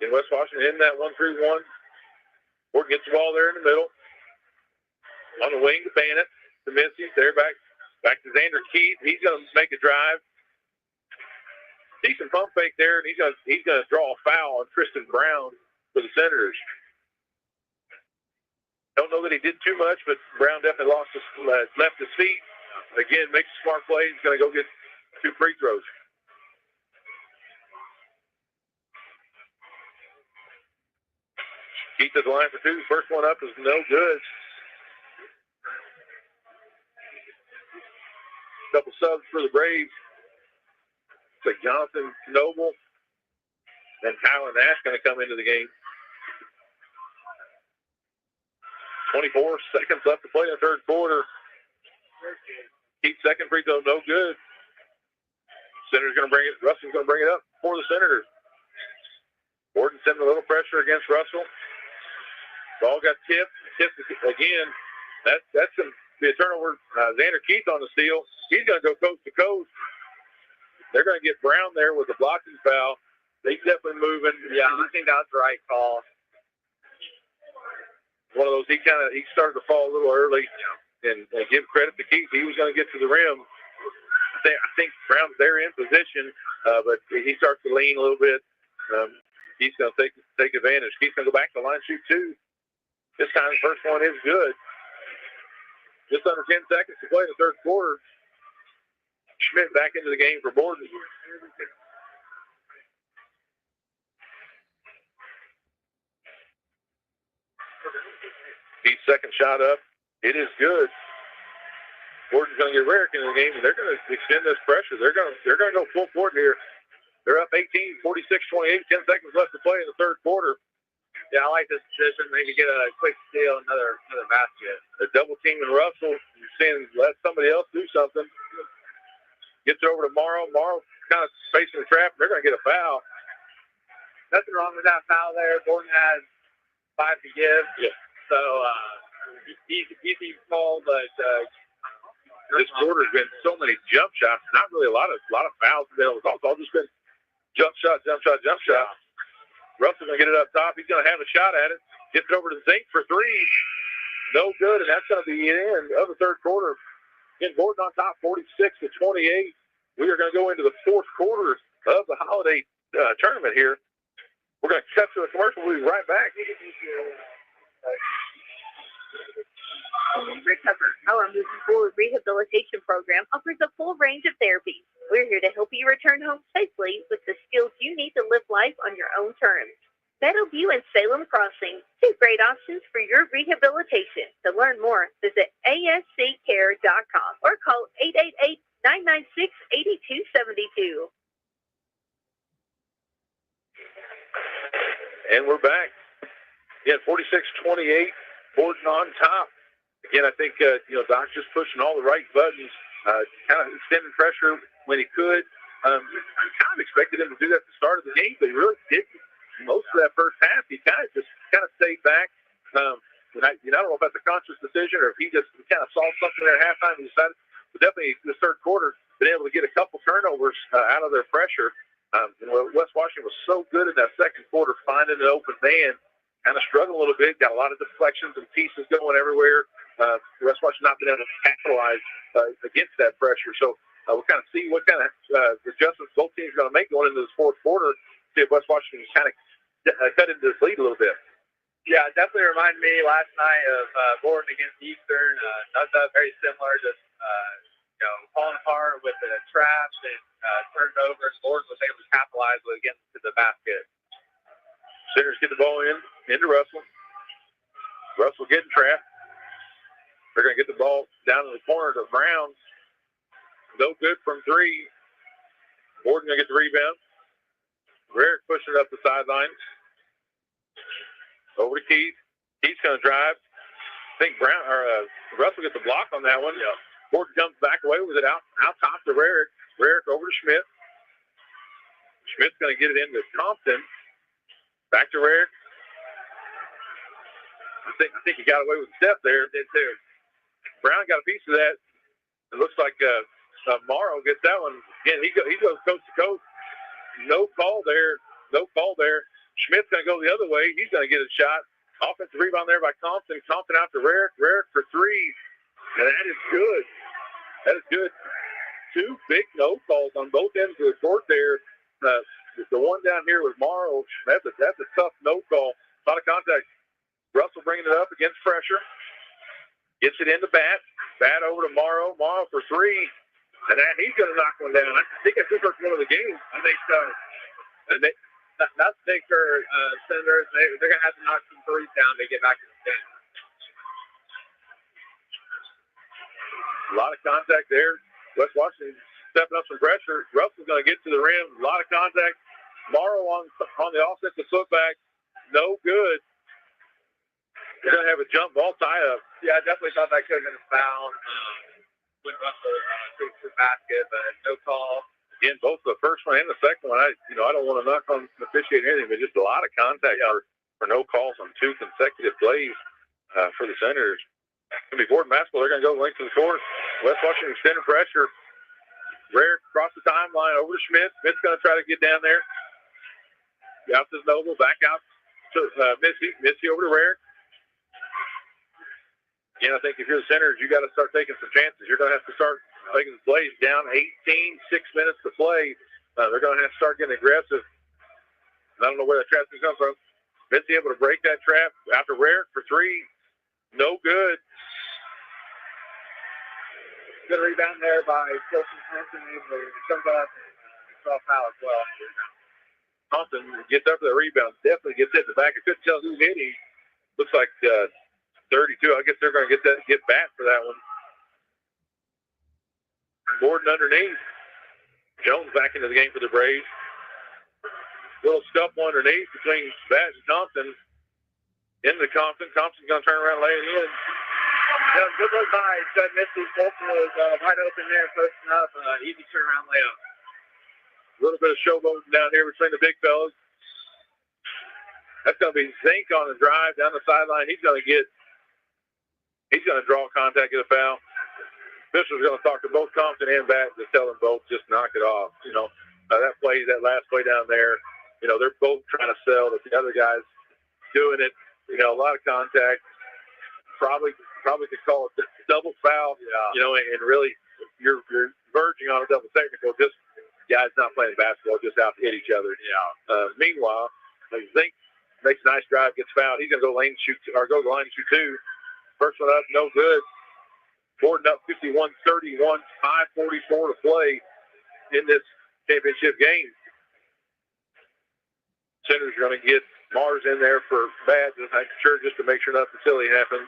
In West Washington in that 1-3-1. Borden gets the ball there in the middle. On the wing to Bannett. To Missy. There back to Xander Keith. He's going to make a drive. Decent pump fake there, and he's going to draw a foul on Tristan Brown for the Senators. Don't know that he did too much, but Brown definitely left his feet. Again, makes a smart play. He's going to go get 2 free throws. Keith at the line for 2. First one up is no good. Couple subs for the Braves. Like Jonathan Noble and Tyler Nash going to come into the game. 24 seconds left to play in the third quarter. Keith's second free throw, no good. Senators going to bring it. Russell's going to bring it up for the Senators. Borden sending a little pressure against Russell. Ball got tipped again. That's going to be a turnover. Xander Keith on the steal. He's going to go coast to coast. They're going to get Brown there with a blocking foul. They're definitely moving. Yeah, I think that's the right call. One of those, he started to fall a little early, and give credit to Keith. He was going to get to the rim. I think Brown's there in position, but he starts to lean a little bit. He's going to take advantage. Keith's going to go back to the line, shoot 2. This time, the first one is good. Just under 10 seconds to play in the third quarter. Schmidt back into the game for Borden. Keith's second shot up. It is good. Borden's going to get Rarick into the game, and they're going to extend this pressure. They're going to go full court here. They're up 18, 46-28, 10 seconds left to play in the third quarter. Yeah, I like this position. Maybe get a quick steal, another basket. They're double teaming Russell. You're seeing let somebody else do something. Gets over to Morrow. Morrow kind of facing the trap. They're going to get a foul. Nothing wrong with that foul there. Borden has 5 to give. Yeah. So easy call, but this quarter's been so many jump shots. Not really a lot of fouls. It's all just been jump shot. Russell's going to get it up top. He's going to have a shot at it. Gets it over to Zink for 3. No good, and that's going to be the end of the third quarter. Again, Borden on top, 46-28. We are going to go into the fourth quarter of the holiday tournament here. We're going to cut to a commercial. We'll be right back. Recover, our Moving Forward Rehabilitation Program, offers a full range of therapies. We're here to help you return home safely with the skills you need to live life on your own terms. Meadowview and Salem Crossing, 2 great options for your rehabilitation. To learn more, visit asccare.com or call 888-996-8272. And we're back. Again, 46-28, Borden on top. Again, I think, Doc's just pushing all the right buttons, kind of extending pressure when he could. I kind of expected him to do that at the start of the game, but he really didn't. Most of that first half, he kind of stayed back. I don't know if that's a conscious decision or if he just kind of saw something there at halftime and decided. But definitely, the third quarter, been able to get a couple turnovers out of their pressure. West Washington was so good in that second quarter, finding an open man. Kind of struggled a little bit, got a lot of deflections and pieces going everywhere. West Washington not been able to capitalize against that pressure. So we'll kind of see what kind of adjustments both teams are going to make going into this fourth quarter. See if West Washington can kind of cut into this lead a little bit. Yeah, it definitely reminded me last night of Borden against Eastern. Not that very similar, just falling apart with the traps and turnovers. Borden was able to capitalize with against the basket. Senators get the ball into Russell. Russell getting trapped. They're going to get the ball down in the corner to Brown. No good from 3. Borden going to get the rebound. Rarick pushing it up the sidelines. Over to Keith. Keith's going to drive. think Russell gets a block on that one. Yeah. Gordon jumps back away with it out top to Rarick. Rarick over to Schmidt. Schmidt's going to get it into Thompson. Back to Rarick. I think he got away with the step there. Did too. Brown got a piece of that. It looks like Morrow gets that one. Again, he goes coast to coast. No call there. Schmidt's going to go the other way. He's going to get a shot. Offensive rebound there by Thompson. Thompson out to Rarick. Rarick for three. And that is good. That is good. Two big no calls on both ends of the court there. The one down here with Morrow, that's a tough no call. A lot of contact. Russell bringing it up against pressure. Gets it into Bat. Bat over to Morrow. Morrow for three. And he's going to knock one down. I think that's the first one of the game. I think so. And not to think for Senators, they're going to have to knock some threes down to get back in the game. A lot of contact there. West Washington stepping up some pressure. Russell's going to get to the rim. A lot of contact. Morrow on the offensive footback. No good. They're going to have a jump ball tie-up. Yeah, I definitely thought that could have been a foul when Russell took the basket, but no call. Again, both the first one and the second one, I don't want to knock on officiating anything, but just a lot of contact for no calls on two consecutive plays for the Senators. It's going to be Borden basketball. They're going to go length to the court. West Washington extended pressure. Rarick across the timeline over to Schmidt. Schmidt's going to try to get down there. Out to Noble. Back out to Missy. Missy over to Rarick. Again, I think if you're the Senators, you got to start taking some chances. You're going to have to start making the plays. Down 18, 6 minutes to play. They're going to have to start getting aggressive. I don't know where that trap's going to come from. Missy able to break that trap after Rarick for three. No good. Good rebound there by Wilson Thompson. He comes up and draw foul as well. Thompson gets up for the rebound. Definitely gets hit in the back. I couldn't tell who hit him. Looks like 32. I guess they're going to get back for that one. Borden underneath. Jones back into the game for the Braves. Little scuffle underneath between Bat and Thompson. Into Thompson. Thompson's going to turn around and lay it in. Yeah, good look by Judd Missy. Bolton was wide open there, posting up. Easy turnaround layup. A little bit of showboating down here between the big fellas. That's going to be Zink on the drive down the sideline. He's going to draw contact, get a foul. Fisher's going to talk to both Thompson and Bat to tell them both just knock it off. That last play down there, they're both trying to sell that the other guy's doing it. A lot of contact. Probably could call it double foul. Yeah. And really you're verging on a double technical. Just guys not playing basketball, just out to hit each other. Yeah. Meanwhile, Zink makes a nice drive, gets fouled. He's going to go to the line and shoot two. First one up, no good. Borden up 51-31, 5:44 to play in this championship game. Senators are going to get Mars in there for Bad, just to make sure nothing silly happens.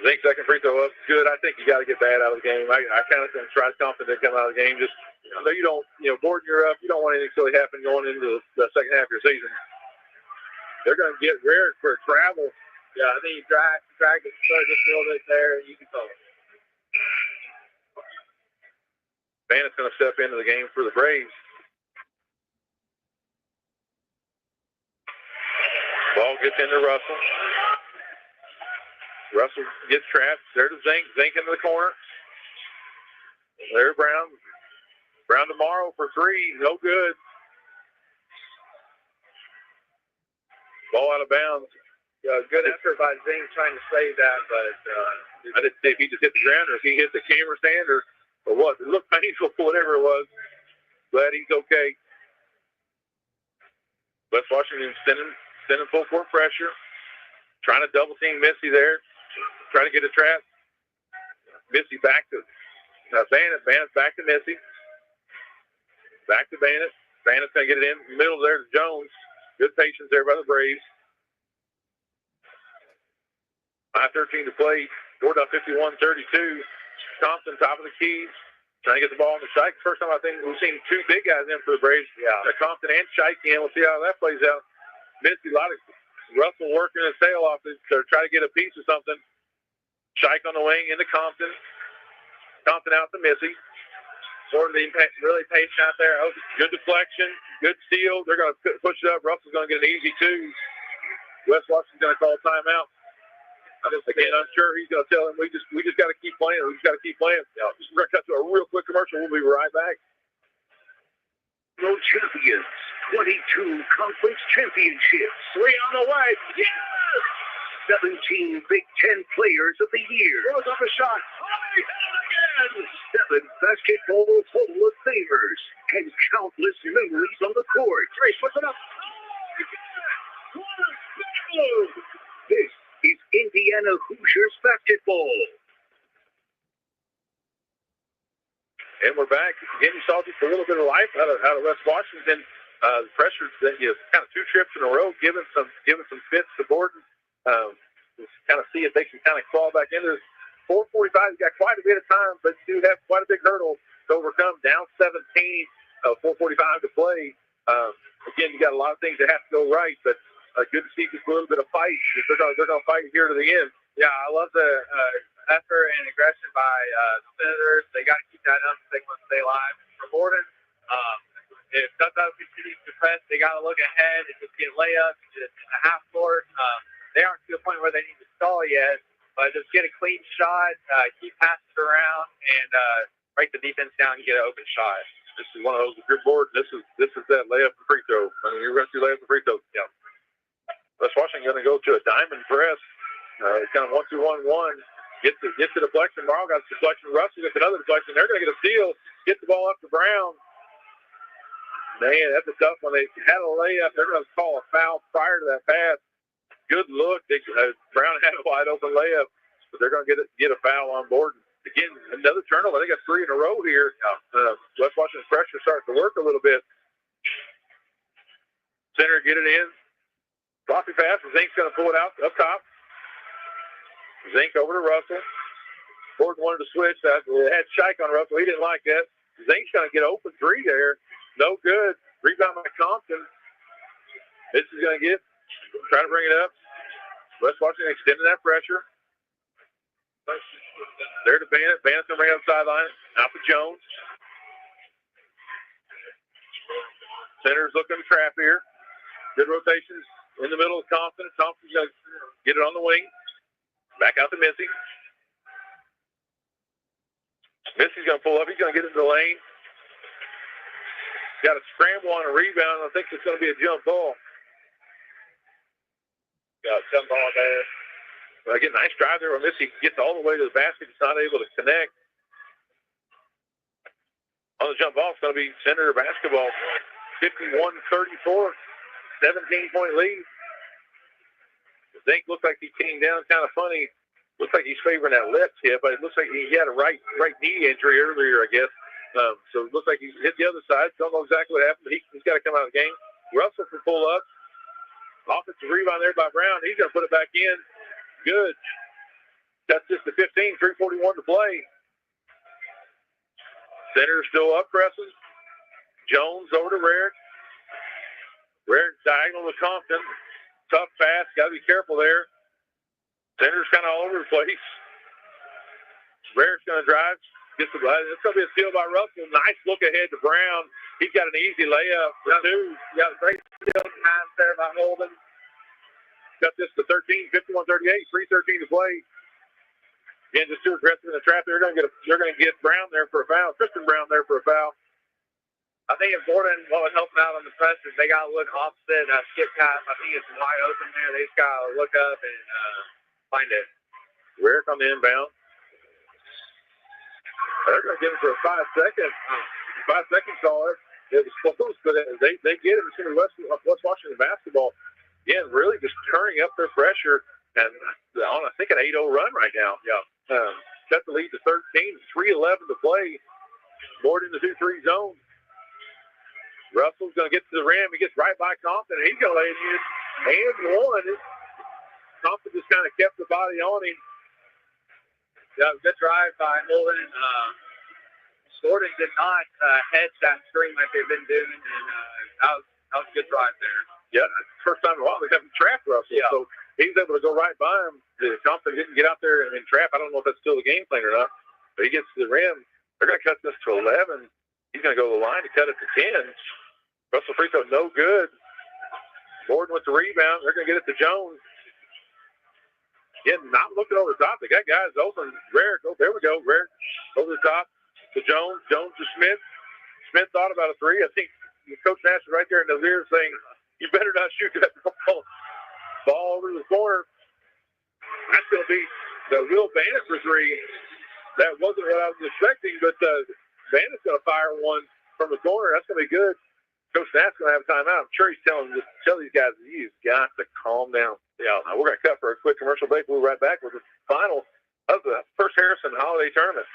Zink second free throw up, good. I think you got to get Bad out of the game. I kind of think try something to come out of the game. Just though you don't, Borden, you're up. You don't want anything silly happen going into the second half of your season. They're going to get Rarick for travel. Yeah, I think you drag it just a little bit there, and you can throw it. Bandit's going to step into the game for the Braves. Ball gets into Russell. Russell gets trapped. There's Zink. Zink into the corner. There's Brown. Brown tomorrow for three. No good. Ball out of bounds. Good effort by Zink trying to save that, but I didn't see if he just hit the ground or if he hit the camera stand or what. It looked painful, whatever it was. Glad he's okay. West Washington sending full court pressure. Trying to double team Missy there. Trying to get a trap. Missy back to Bandit. Bandit back to Missy. Back to Bandit. Bandit's going to get it in the middle there to Jones. Good patience there by the Braves. 5:13 to play. Gordon up 51-32. Thompson, top of the key. Trying to get the ball on the Shike. First time I think we've seen two big guys in for the Braves. Yeah. Thompson and Shike in. We'll see how that plays out. Missy, a lot of Russell working his tail off to try to get a piece of something. Shike on the wing into Compton. Compton out to Missy. Gordon being really patient out there. Oh, good deflection, good steal. They're going to push it up. Russell's going to get an easy 2. West Washington's going to call timeout. Again, I'm sure he's going to tell him we just got to keep playing. We just got to keep playing. Yeah, we're going to cut to a real quick commercial. We'll be right back. World champions, 22 conference championships. 3 on the way. Yes! 17 Big Ten players of the year. Throws up a shot. Again! 7 basketball Hall of Famers and countless memories on the court. Trace, puts it up. This is Indiana Hoosiers basketball. And we're back. Again, you saw just a little bit of life out of West Washington. The pressure that you kind of 2 trips in a row, giving some fits to Borden. Just kind of see if they can kind of crawl back into this. 4:45. You got quite a bit of time, but do have quite a big hurdle to overcome. Down 17. 4:45 to play. Again, you got a lot of things that have to go right, but good to see just a little bit of fight. They're going to fight here to the end. Yeah, I love the effort and aggression by the Senators. They got to keep that up if they want to stay alive. For Borden, if Dundalk continues to press, they got to look ahead and just get layups in the half court. They aren't to the point where they need to stall yet, but just get a clean shot, keep passing it around, and break the defense down and get an open shot. This is one of those, if you're bored, this is that layup and free throw. I mean, you're going to do layup and free throw. Yeah. West Washington going to go to a diamond press. Kind of 1-2-1-1. Get the deflection. Morrow got the deflection. Russell gets another deflection. They're going to get a steal. Get the ball up to Brown. Man, that's a tough one. They had a layup. They're going to call a foul prior to that pass. Good look. Brown had a wide open layup, but they're going to get a foul on Borden. Again, another turnover. I think that's 3 in a row here. West Washington's pressure starting to work a little bit. Center get it in. Floppy pass. Zink's going to pull it out up top. Zink over to Russell. Borden wanted to switch. That had Shike on Russell. He didn't like that. Zink's going to get open 3 there. No good. Rebound by Compton. This is going to get. Trying to bring it up. West Washington extending that pressure. There to Bennett. Bennett's going to bring it up sideline. Out for Jones. Center's looking to trap here. Good rotations in the middle of Compton. Compton's going to get it on the wing. Back out to Missy. Missy's going to pull up. He's going to get into the lane. Got a scramble on a rebound. I think it's going to be a jump ball. Got a jump ball there. Well, again, nice drive there where Missy gets all the way to the basket. He's not able to connect. On the jump ball, it's going to be Senator basketball. 51-34, 17-point lead. Zink looks like he came down kind of funny. Looks like he's favoring that left hip, but it looks like he had a right knee injury earlier, I guess. So it looks like he's hit the other side. Don't know exactly what happened, but he's got to come out of the game. Russell can pull up. Offensive rebound there by Brown. He's going to put it back in. Good. That's just the 15, 3:41 to play. Center still up pressing. Jones over to Rarick. Rarick diagonal to Compton. Tough pass. Got to be careful there. Center's kind of all over the place. Rarick's going to drive. It's going to be a steal by Russell. Nice look ahead to Brown. He's got an easy layup for 2. Got a great steal time there by Holden. Got this to 13, 51-38, 3:13 to play. Again, just too aggressive in the trap. They're going to get Brown there for a foul. Tristan Brown there for a foul. I think if Borden, what would help them out on the press is they got to look opposite skip pass. I think it's wide open there. They just got to look up and find it. Rarick on the inbound. They're going to give him for a 5-second. 5-second call. It was close, but they get it. It's going to be West Washington basketball. Again, really just turning up their pressure and on, I think, an 8-0 run right now. Yeah. Cut the lead to 13. 3:11 to play. Borden in the 2-3 zone. Russell's going to get to the rim. He gets right by Compton. He's going to lay it in. And one. Compton just kind of kept the body on him. Yeah, good drive by Holden. Borden did not hedge that screen like they've been doing, and that was a good drive there. Yeah, first time in a while they haven't trapped Russell. Yeah. So he's able to go right by him. The Thompson didn't get out there and trap. I don't know if that's still the game plan or not. But he gets to the rim. They're going to cut this to 11. He's going to go to the line to cut it to 10. Russell free throw, no good. Gordon with the rebound. They're going to get it to Jones. Again, not looking over the top. They got guys open. Rarick, oh, there we go. Rarick over the top to Jones. Jones to Smith. Smith thought about a three. I think Coach Nash is right there in his ear saying, you better not shoot that ball over to the corner. That's going to be the real Bandit for three. That wasn't what I was expecting, but Bandit's going to fire one from the corner. That's going to be good. Coach Nash is going to have a timeout. I'm sure he's tell these guys, you've got to calm down. Yeah, we're going to cut for a quick commercial break. We'll be right back with the final of the First Harrison Holiday Tournament.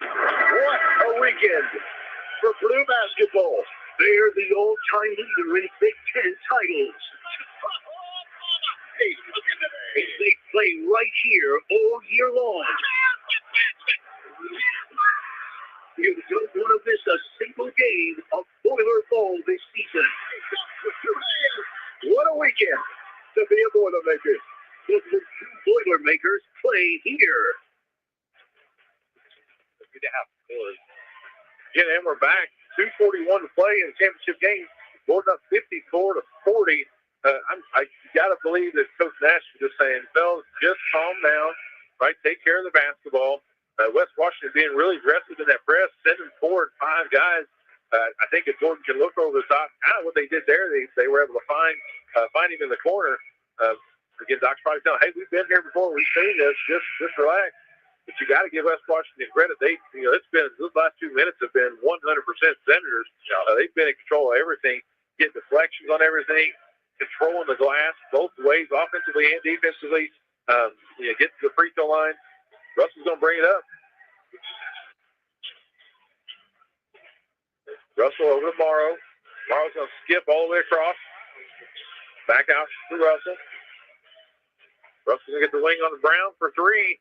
What a weekend for Blue basketball. They're the all-time leader in Big Ten titles. They play right here all year long. You don't want to miss a single game of Boiler Ball this season. What a weekend to be a Boilermaker. The two Boilermakers play here. Good to have scores. Yeah, and we're back. 2:41 to play in the championship game. Gordon up 54-40. I got to believe that Coach Nash is just saying, fellas, just calm down, right? Take care of the basketball. West Washington being really aggressive in that press, sending forward 5 guys. I think if Gordon can look over the top, kind of what they did there, they were able to find him in the corner. Again, Doc's probably telling, hey, we've been here before, we've seen this, just relax. But you got to give West Washington credit. It's been, those last 2 minutes have been 100% Senators. They've been in control of everything, getting deflections on everything, controlling the glass both ways, offensively and defensively. Get to the free throw line. Russell's going to bring it up. Russell over to Morrow. Morrow's going to skip all the way across. Back out to Russell. Russell's going to get the wing on the Brown for 3.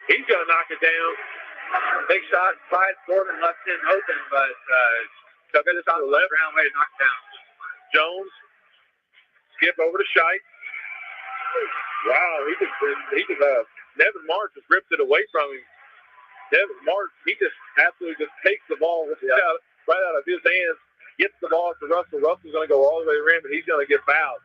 He's going to knock it down. Big shot, side, Gordon left him open, but took it to the left. Brown way to knock it down. Jones, skip over to Scheidt. Wow, Nevin March just ripped it away from him. Nevin March, he just absolutely just takes the ball right out of his hands, gets the ball to Russell. Russell's going to go all the way to the rim, and he's going to get fouled.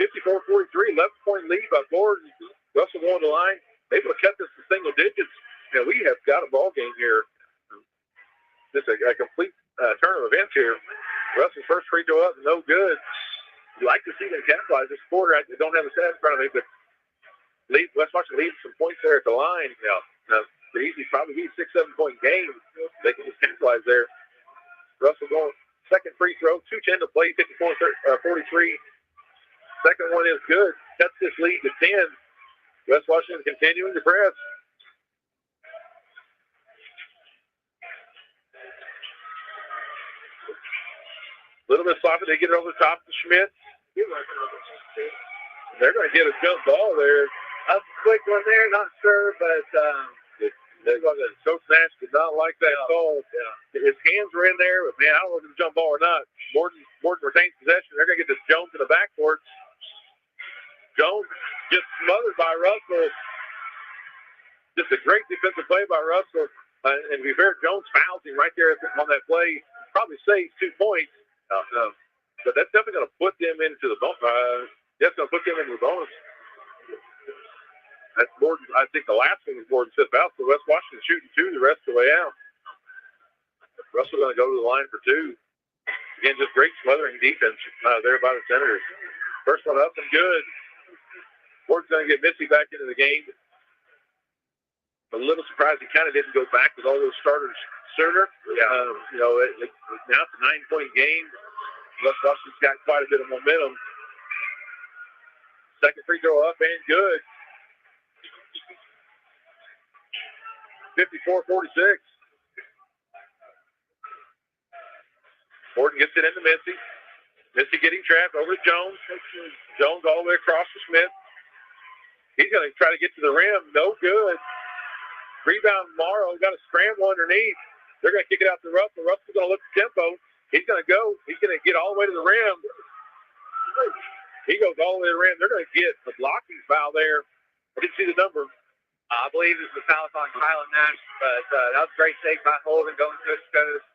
54-43, 11-point lead by Gordon. Russell going to the line. Able to cut this to single digits. We have got a ball game here. Just a complete turn of events here. Russell's first free throw up, no good. You like to see them capitalize this quarter. I don't have the stats in front of me, but West Washington leads some points there at the line. Could easily probably be a 6-7 point game. They can just capitalize there. Russell going second free throw, 2:10 to play, 54-43. Second one is good. Cuts this lead to 10. West Washington continuing to press. Little bit sloppy. They get it over the top to Schmidt. They're going to get a jump ball there. A quick one there, not sure, but Coach Nash did not like that call. Yeah. His hands were in there, but man, I don't know if it's a jump ball or not. Gordon retains possession. They're going to get this Jones in the backcourt. Jones gets smothered by Russell. Just a great defensive play by Russell. And to be fair, Jones fouls him right there on that play. Probably saves 2 points. But that's definitely going to put them into the bonus. That's going to put them into the bonus. That's Gordon. I think the last thing is Gordon sits out. So West Washington shooting 2 the rest of the way out. Russell going to go to the line for 2. Again, just great smothering defense there by the Senators. First one up and good. Gordon's going to get Missy back into the game. A little surprised he kind of didn't go back with all those starters sooner. Yeah. Now it's a 9-point game. West Washington's got quite a bit of momentum. Second free throw up and good. 54-46. Gordon gets it into Missy. Missy getting trapped over to Jones. Jones all the way across to Smith. He's going to try to get to the rim. No good. Rebound Morrow. Got a scramble underneath. They're going to kick it out to Russell. Russell's going to look at tempo. He's going to go. He's going to get all the way to the rim. He goes all the way to the rim. They're going to get the blocking foul there. I didn't see the number. I believe it's the foul on Kylan Nash, but that was a great take by Holden going coast to coast.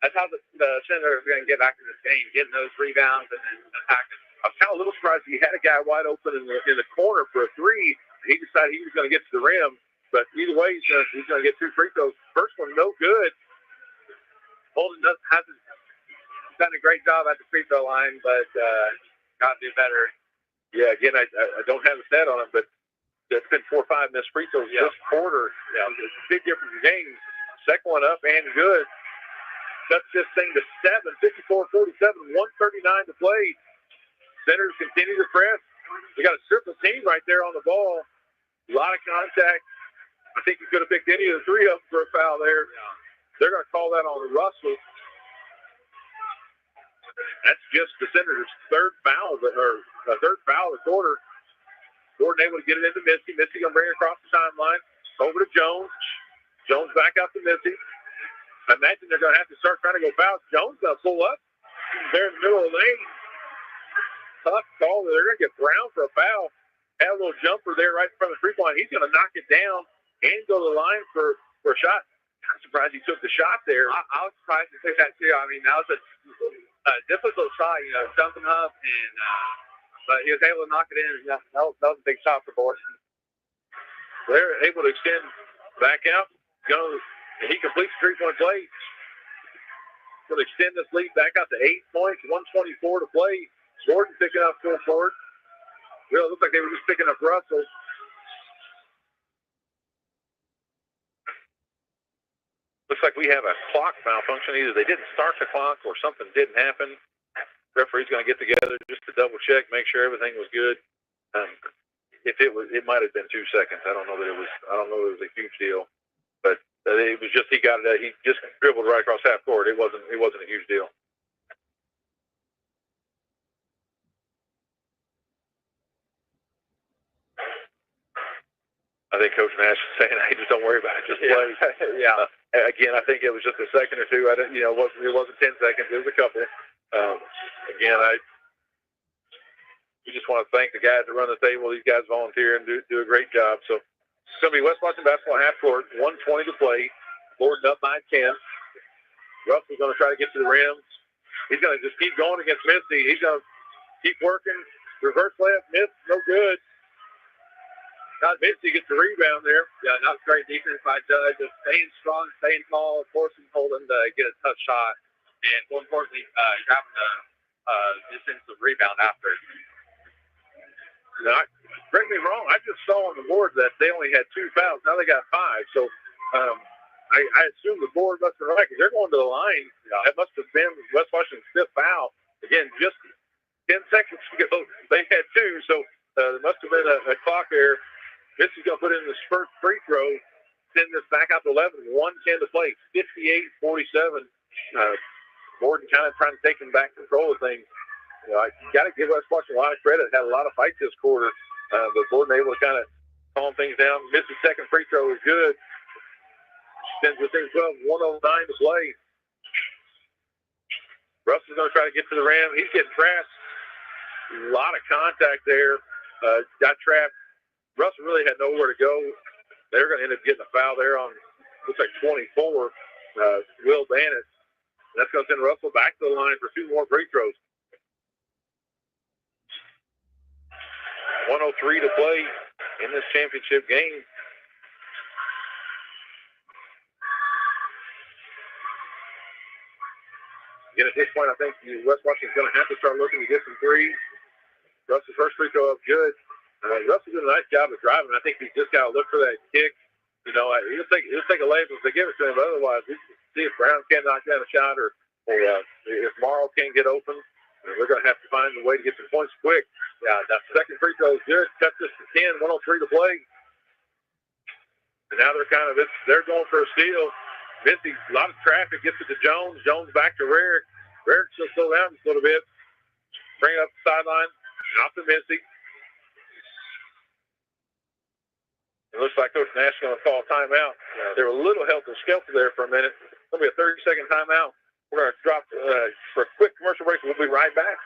That's how the Senators are going to get back in this game, getting those rebounds and then attacking. I was kind of a little surprised he had a guy wide open in the corner for a three. He decided he was going to get to the rim, but either way, he's going to get 2 free throws. First one, no good. Holden hasn't done a great job at the free throw line, but got to do better. Yeah, again, I don't have a stat on him, but there's been 4 or 5 missed free throws this quarter. Yeah, it's a big difference in games. Second one up and good. That's this thing to 7, 54-47, 139 to play. Senators continue to press. We got a triple team right there on the ball. A lot of contact. I think you could have picked any of the 3 up for a foul there. Yeah. They're going to call that on Russell. That's just the Senators' third foul of the quarter. Gordon able to get it into Missy. Missy going to bring it across the timeline. Over to Jones. Jones back out to Missy. I imagine they're going to have to start trying to go foul. Jones going to pull up. They're in the middle of the lane. Tough call. They're going to get Brown for a foul. Had a little jumper there right in front of the free throw line. He's going to knock it down and go to the line for a shot. I'm surprised he took the shot there. I was surprised he took that too. I mean, that was a difficult shot, jumping up, and but he was able to knock it in. Yeah, that was a big shot for Boston. They're able to extend back out. He completes the 3-point play. Going to extend this lead back out to 8 points, 1:24 to play. Gordon picking up full forward. Really looked like they were just picking up Russell. Looks like we have a clock malfunction. Either they didn't start the clock or something didn't happen. Referee's going to get together just to double check, make sure everything was good. If it might have been 2 seconds. I don't know that it was a huge deal, but it was just he got it. He just dribbled right across half court. It wasn't a huge deal. I think Coach Nash is saying, "Hey, just don't worry about it. Just play." Yeah. Again, I think it was just a second or two. It wasn't 10 seconds. It was a couple. Again, we just want to thank the guys that run the table. These guys volunteer and do a great job. So it's going to be West Washington basketball half court, 1:20 to play. Gordon up by 10. Russell's going to try to get to the rim. He's going to just keep going against Missy. He's going to keep working. Reverse layup, miss, no good. Not Missy gets the rebound there. Yeah, that was great defense by Judd. Just staying strong, staying tall, forcing Holden to get a tough shot, and more importantly, grabbing the defensive rebound after. Now, correct me wrong. I just saw on the board that they only had 2 fouls. Now they got 5. So I assume the board must have been right because they're going to the line. That must have been West Washington's 5th foul. Again, just 10 seconds ago, they had 2. So there must have been a clock there. Missy's going to put in the first free throw, send this back out to 11, 1:10 to play, 58-47. Gordon kind of trying to take him back control of things. I got to give West Washington a lot of credit. Had a lot of fights this quarter, but Gordon able to kind of calm things down. Missy's second free throw is good. Sends within 12, 1:09 to play. Russell's going to try to get to the rim. He's getting trapped. A lot of contact there. Got trapped. Russell really had nowhere to go. They're going to end up getting a foul there on, looks like 24, Will Bannett. That's going to send Russell back to the line for 2 more free throws. 1:03 to play in this championship game. Again, at this point, I think West Washington's going to have to start looking to get some threes. Russell's first free throw up good. Russell did a nice job of driving. I think he just got to look for that kick. He'll take a layup if they give it to him. But otherwise, we see if Brown can't knock down a shot or if Morrow can't get open. We're going to have to find a way to get some points quick. Yeah, that second free throw is good. Cut this to 10, 1:03 to play. And now they're going for a steal. Missy, a lot of traffic, gets it to Jones. Jones back to Rarick. Rarick still slow down just a little bit. Bring it up the sideline. Out to Missy. It looks like Coach Nash is going to call a timeout. They were a little helter-skelter there for a minute. It's going to be a 30-second timeout. We're going to drop for a quick commercial break. We'll be right back.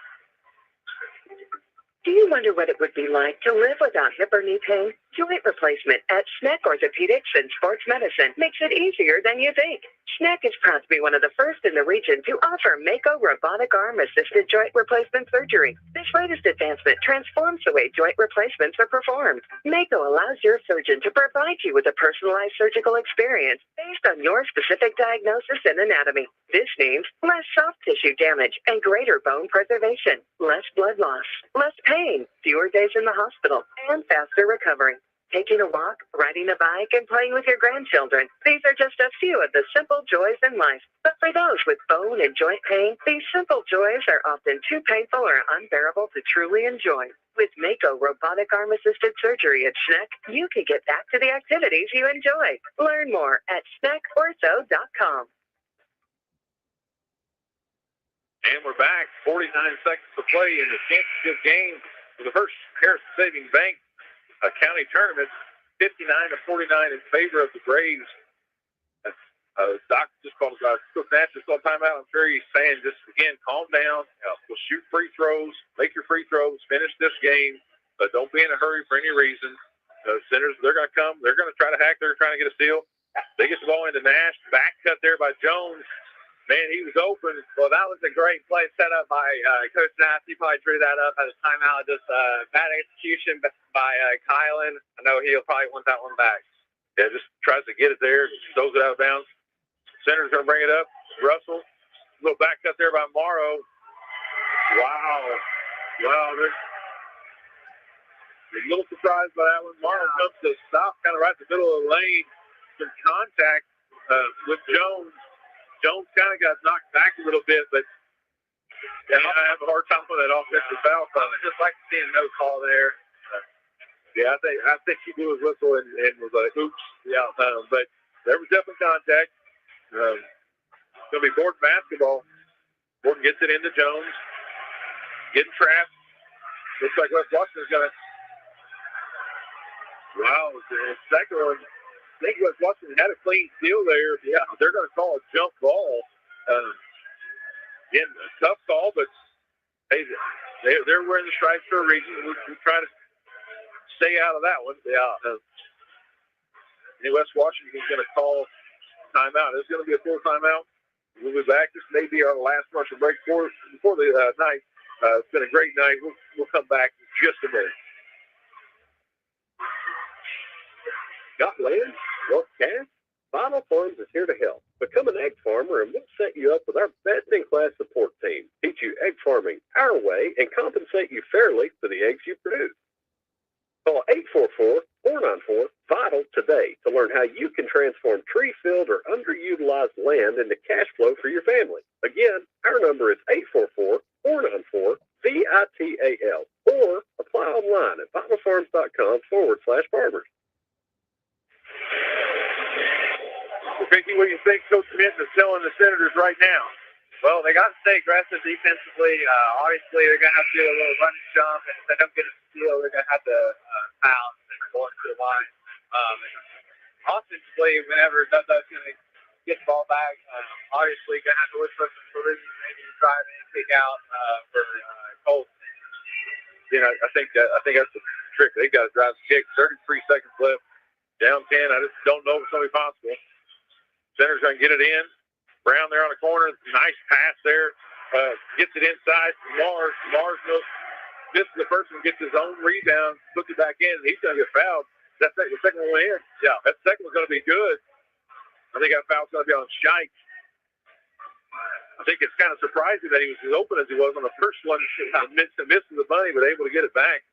Do you wonder what it would be like to live without hip or knee pain? Joint replacement at Schneck Orthopedics and Sports Medicine makes it easier than you think. Schneck is proud to be one of the first in the region to offer Mako robotic arm-assisted joint replacement surgery. This latest advancement transforms the way joint replacements are performed. Mako allows your surgeon to provide you with a personalized surgical experience based on your specific diagnosis and anatomy. This means less soft tissue damage and greater bone preservation, less blood loss, less pain, fewer days in the hospital, and faster recovery. Taking a walk, riding a bike, and playing with your grandchildren. These are just a few of the simple joys in life. But for those with bone and joint pain, these simple joys are often too painful or unbearable to truly enjoy. With Mako robotic arm-assisted surgery at Schneck, you can get back to the activities you enjoy. Learn more at SchneckOrtho.com. And we're back. 49 seconds to play in the championship game for the first Harrison Savings Bank County tournament. 59-49 in favor of the Braves. Doc just called Coach Nash just called timeout. I'm sure he's saying, just again, calm down. We'll shoot free throws, make your free throws, finish this game. Don't be in a hurry for any reason. Centers, they're going to come. They're going to try to hack. They're trying to get a steal. They get the ball into Nash. Back cut there by Jones. Man, he was open. Well, that was a great play set up by Coach Nass. He probably drew that up at a timeout. Just bad execution by Kylan. I know he'll probably want that one back. Yeah, just tries to get it there. Throws it out of bounds. Center's going to bring it up. Russell. A little back cut there by Morrow. Wow. They're a little surprised by that one. Morrow comes to stop kind of right in the middle of the lane. Some contact with Jones. Jones kind of got knocked back a little bit, but I have a hard time with that offensive foul. I would just like to see a no call there. Yeah, I think he blew his whistle and was like, oops. Yeah, but there was definitely contact. It's going to be Borden basketball. Borden gets it into Jones. Getting trapped. Looks like West Washington's going to. Wow, the second one. I think West Washington had a clean steal there. Yeah, they're going to call a jump ball. Again, a tough call, but hey, they're wearing the stripes for a reason. We'll try to stay out of that one. Yeah. West Washington is going to call timeout. It's going to be a full timeout. We'll be back. This may be our last commercial break before the night. It's been a great night. We'll come back in just a minute. Got land? Want cash? Vital Farms is here to help. Become an egg farmer and we'll set you up with our best-in-class support team. Teach you egg farming our way and compensate you fairly for the eggs you produce. Call 844-494-VITAL today to learn how you can transform tree-filled or underutilized land into cash flow for your family. Again, our number is 844-494-VITAL or apply online at vitalfarms.com/farmers. Vicky, what do you think Coach Minton is telling the Senators right now? Well, they got to stay aggressive defensively. Obviously, they're going to have to do a little running jump, and if they don't get a steal, they're going to have to foul and go into the line. Offensively, whenever Dud's going to get the ball back, obviously going to have to look for some solutions, maybe drive in, kick out for Colts. I think that's the trick. They got to drive the kick. 33 seconds left. Down 10. I just don't know if it's going to be possible. Center's going to get it in. Brown there on the corner. Nice pass there. Gets it inside. Mars knows this is the person who gets his own rebound, puts it back in, and he's going to get fouled. The second one went in. Yeah, that second one's going to be good. I think that foul's going to be on Shike. I think it's kind of surprising that he was as open as he was on the first one. Missing the bunny, but able to get it back.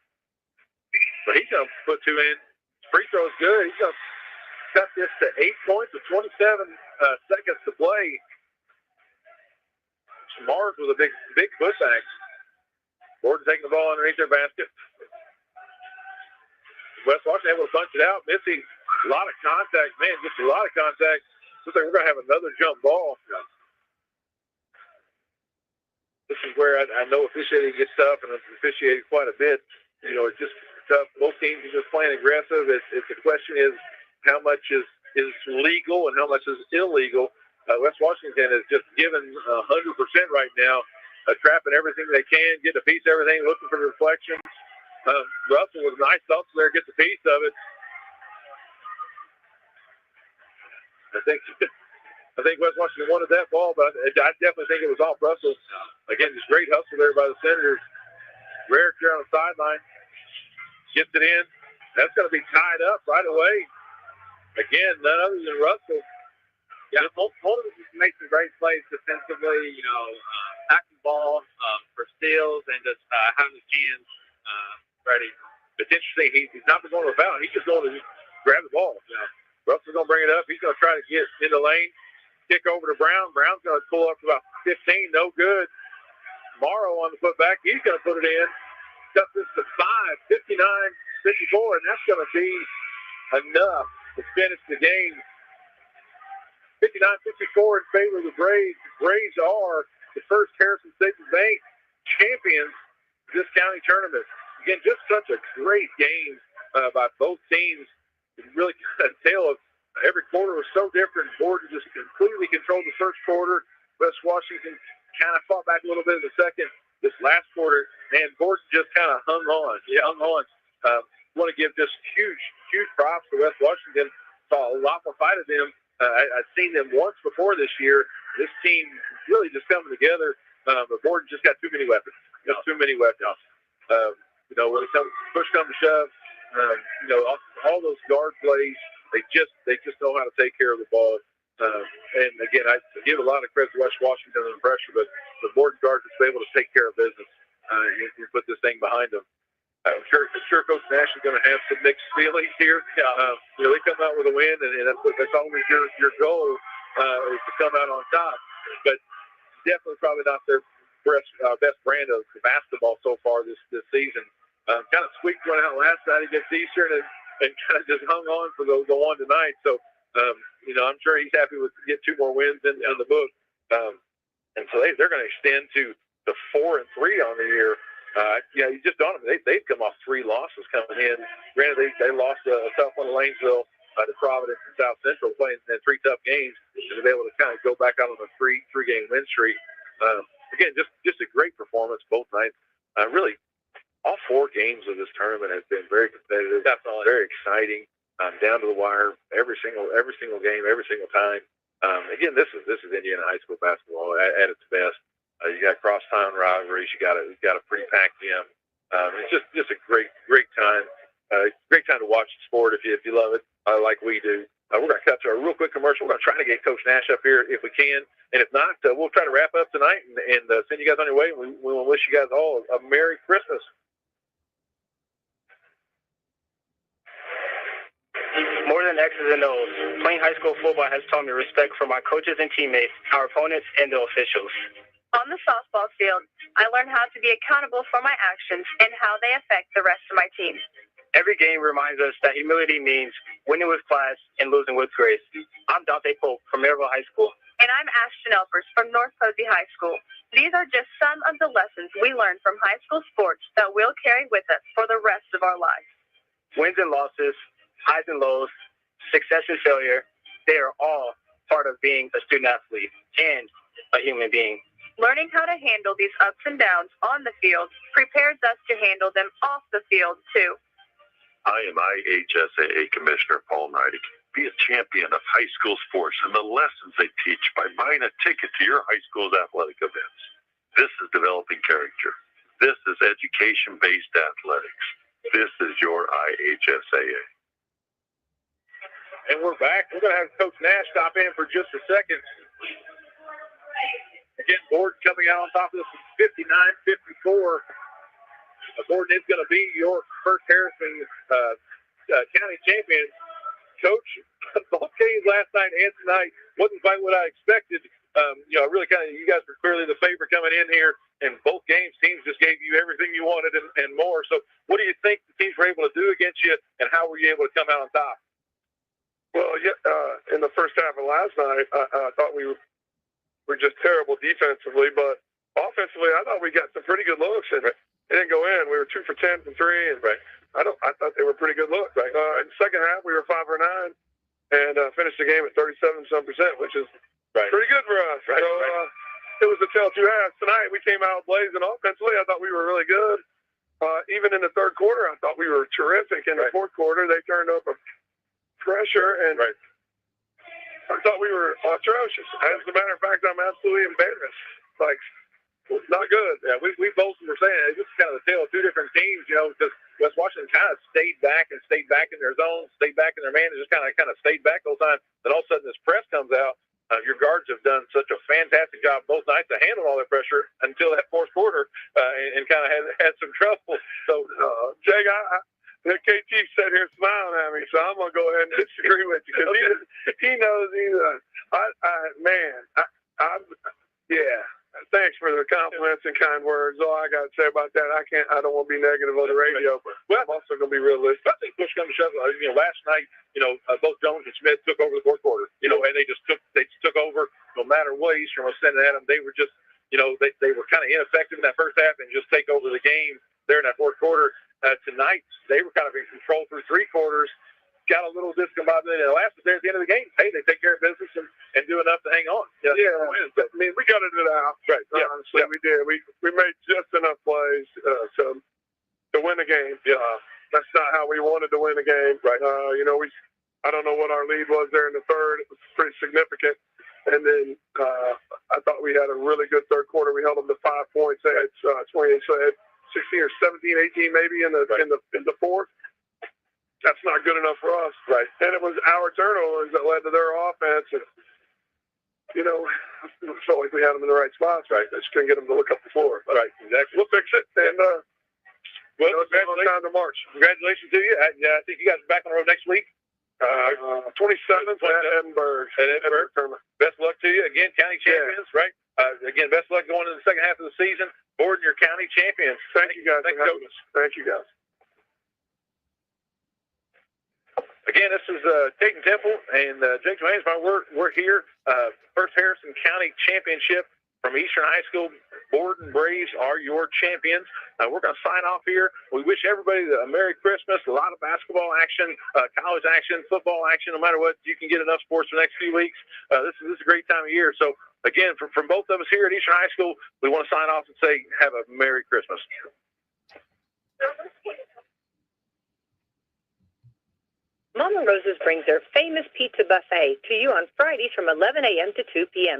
But he's going to put two in. Free throw's good. He's going to cut this to 8 points with 27 seconds to play. Mars with a big putback. Gordon taking the ball underneath their basket. West Washington able to punch it out. Missy, a lot of contact. Man, just a lot of contact. Looks like we're going to have another jump ball. This is where I know officiating gets tough, and it's officiated quite a bit. It's just tough. Both teams are just playing aggressive. The question is how much is legal and how much is illegal. West Washington is just given 100% right now, trapping everything they can, getting a piece of everything, looking for the reflections. Russell with a nice hustle there, gets a piece of it. I think West Washington wanted that ball, but I definitely think it was off Russell. Again, just great hustle there by the Senators. Rarick here on the sideline. Gets it in. That's going to be tied up right away. Again, none other than Russell. Yeah, Holden makes some great plays defensively, packing the ball for steals and just having his hands ready. It's interesting. He's not going to foul. He's just going to grab the ball. Yeah. Russell's going to bring it up. He's going to try to get in the lane. Kick over to Brown. Brown's going to pull up to about 15. No good. Morrow on the putback. He's going to put it in. Cut this to 5, 59, 54, and that's going to be enough to finish the game. 59-54 in favor of the Braves. The Braves are the first Harrison Staples Bank champions this county tournament. Again, just such a great game by both teams. It really a tale of every quarter was so different. Gordon just completely controlled the first quarter. West Washington kind of fought back a little bit in the second. This last quarter, man, Gordon just kind of hung on. Want to give just huge props to West Washington. Saw a lot more fight of them. I've seen them once before this year. This team really just coming together. But Gordon just got too many weapons. Just too many weapons. When it comes push comes to shove, all those guard plays, they just know how to take care of the ball. And again, I give a lot of credit to West Washington under pressure, but the Gordon guards just able to take care of business and put this thing behind them. I'm sure Coach Nash is going to have some mixed feelings here. They come out with a win, and that's always your goal is to come out on top. But definitely probably not their best brand of basketball so far this season. Kind of squeaked one out last night against Eastern and kind of just hung on for the one tonight. So, I'm sure he's happy with get 2 more wins in the book. And so they're going to extend to the 4-3 on the year. You just don't. They've come off 3 losses coming in. Granted, they lost a tough one to Lanesville, to Providence and South Central, playing in 3 tough games, and to be able to kind of go back out on a 3-game win streak. Again, just a great performance both nights. Really, all 4 games of this tournament has been very competitive. Definitely very exciting. Down to the wire, every single game, every single time. Again, this is Indiana high school basketball at its best. You got cross-town rivalries. You got a pretty packed gym. It's just a great time. Great time to watch the sport if you love it like we do. We're going to cut to a real quick commercial. We're going to try to get Coach Nash up here if we can, and if not, we'll try to wrap up tonight and send you guys on your way. We want to wish you guys all a Merry Christmas. More than X's and O's, playing high school football has taught me respect for my coaches and teammates, our opponents, and the officials. On the softball field, I learned how to be accountable for my actions and how they affect the rest of my team. Every game reminds us that humility means winning with class and losing with grace. I'm Dante Pope from Maryville High School. And I'm Ashton Elpers from North Posey High School. These are just some of the lessons we learned from high school sports that we'll carry with us for the rest of our lives. Wins and losses, highs and lows, success and failure, they are all part of being a student athlete and a human being. Learning how to handle these ups and downs on the field prepares us to handle them off the field, too. I am IHSAA Commissioner Paul Neidig. Be a champion of high school sports and the lessons they teach by buying a ticket to your high school's athletic events. This is developing character. This is education-based athletics. This is your IHSAA. And we're back. We're going to have Coach Nash stop in for just a second. Again, Gordon coming out on top of this 59-54. Gordon is going to be your first Harrison County champion. Coach, both games last night and tonight wasn't quite what I expected. Really you guys were clearly the favorite coming in here, and both games teams just gave you everything you wanted and more. So what do you think the teams were able to do against you, and how were you able to come out on top? Well, in the first half of last night, I thought we were just terrible defensively, but offensively, I thought we got some pretty good looks, and it didn't go in. We were 2 for 10 from 3, and I thought they were pretty good looks. In the second half, we were 5 for 9, and finished the game at 37%, which is Right. Pretty good for us. Right. So it was a tale of two halves. Tonight we came out blazing offensively. I thought we were really good. Even in the third quarter, I thought we were terrific. In the fourth quarter, they turned up a pressure, and I thought we were atrocious. As a matter of fact, I'm absolutely embarrassed. Like, not good. Yeah, we both were saying this is kind of the tale of two different teams, because West Washington kind of stayed back in their zone, stayed back in their man, and just kind of stayed back the whole time. Then all of a sudden this press comes out. Your guards have done such a fantastic job both nights to handle all that pressure until that fourth quarter, and kind of had some trouble. So, Jake, KT sat here smiling at me, so I'm gonna go ahead and disagree with you because he knows he's yeah. Thanks for the compliments and kind words. All I got to say about that, I don't want to be negative on the radio, but I'm also going to be realistic. I think push comes to shove. Last night, both Jones and Smith took over the fourth quarter. And they just took over no matter what Eastern was sending at them. They were just, they were kind of ineffective in that first half and just take over the game there in that fourth quarter. Tonight, they were kind of in control through three quarters. Got a little discombobulated. The last was there at the end of the game. Hey, they take care of business and do enough to hang on. Yeah, I mean, we gutted it out. Right. Honestly, we did. We made just enough plays to win the game. Yeah. That's not how we wanted to win the game. Right. I don't know what our lead was there in the third. It was pretty significant. And then I thought we had a really good third quarter. We held them to 5 points. They had 28, so they had 16 or 17, 18 maybe in the fourth. That's not good enough for us. Right. And it was our turnovers that led to their offense. And, I felt like we had them in the right spots. Right. I just couldn't get them to look up the floor. But, right. Exactly. We'll fix it. And, congratulations to March. Congratulations to you. I think you guys are back on the road next week. 27th at Edinburgh. Best luck to you. Again, county champions, right? Again, best luck going into the second half of the season. Borden, your county champions. Thank you, guys. Thank you, guys. Again, this is Dayton Temple and Jake Johannesburg. We're here. First Harrison County Championship from Eastern High School. Borden Braves are your champions. We're going to sign off here. We wish everybody a Merry Christmas, a lot of basketball action, college action, football action, no matter what. You can get enough sports for the next few weeks. This is a great time of year. So, again, from both of us here at Eastern High School, we want to sign off and say have a Merry Christmas. Mama Rosa's brings their famous pizza buffet to you on Fridays from 11 a.m. to 2 p.m.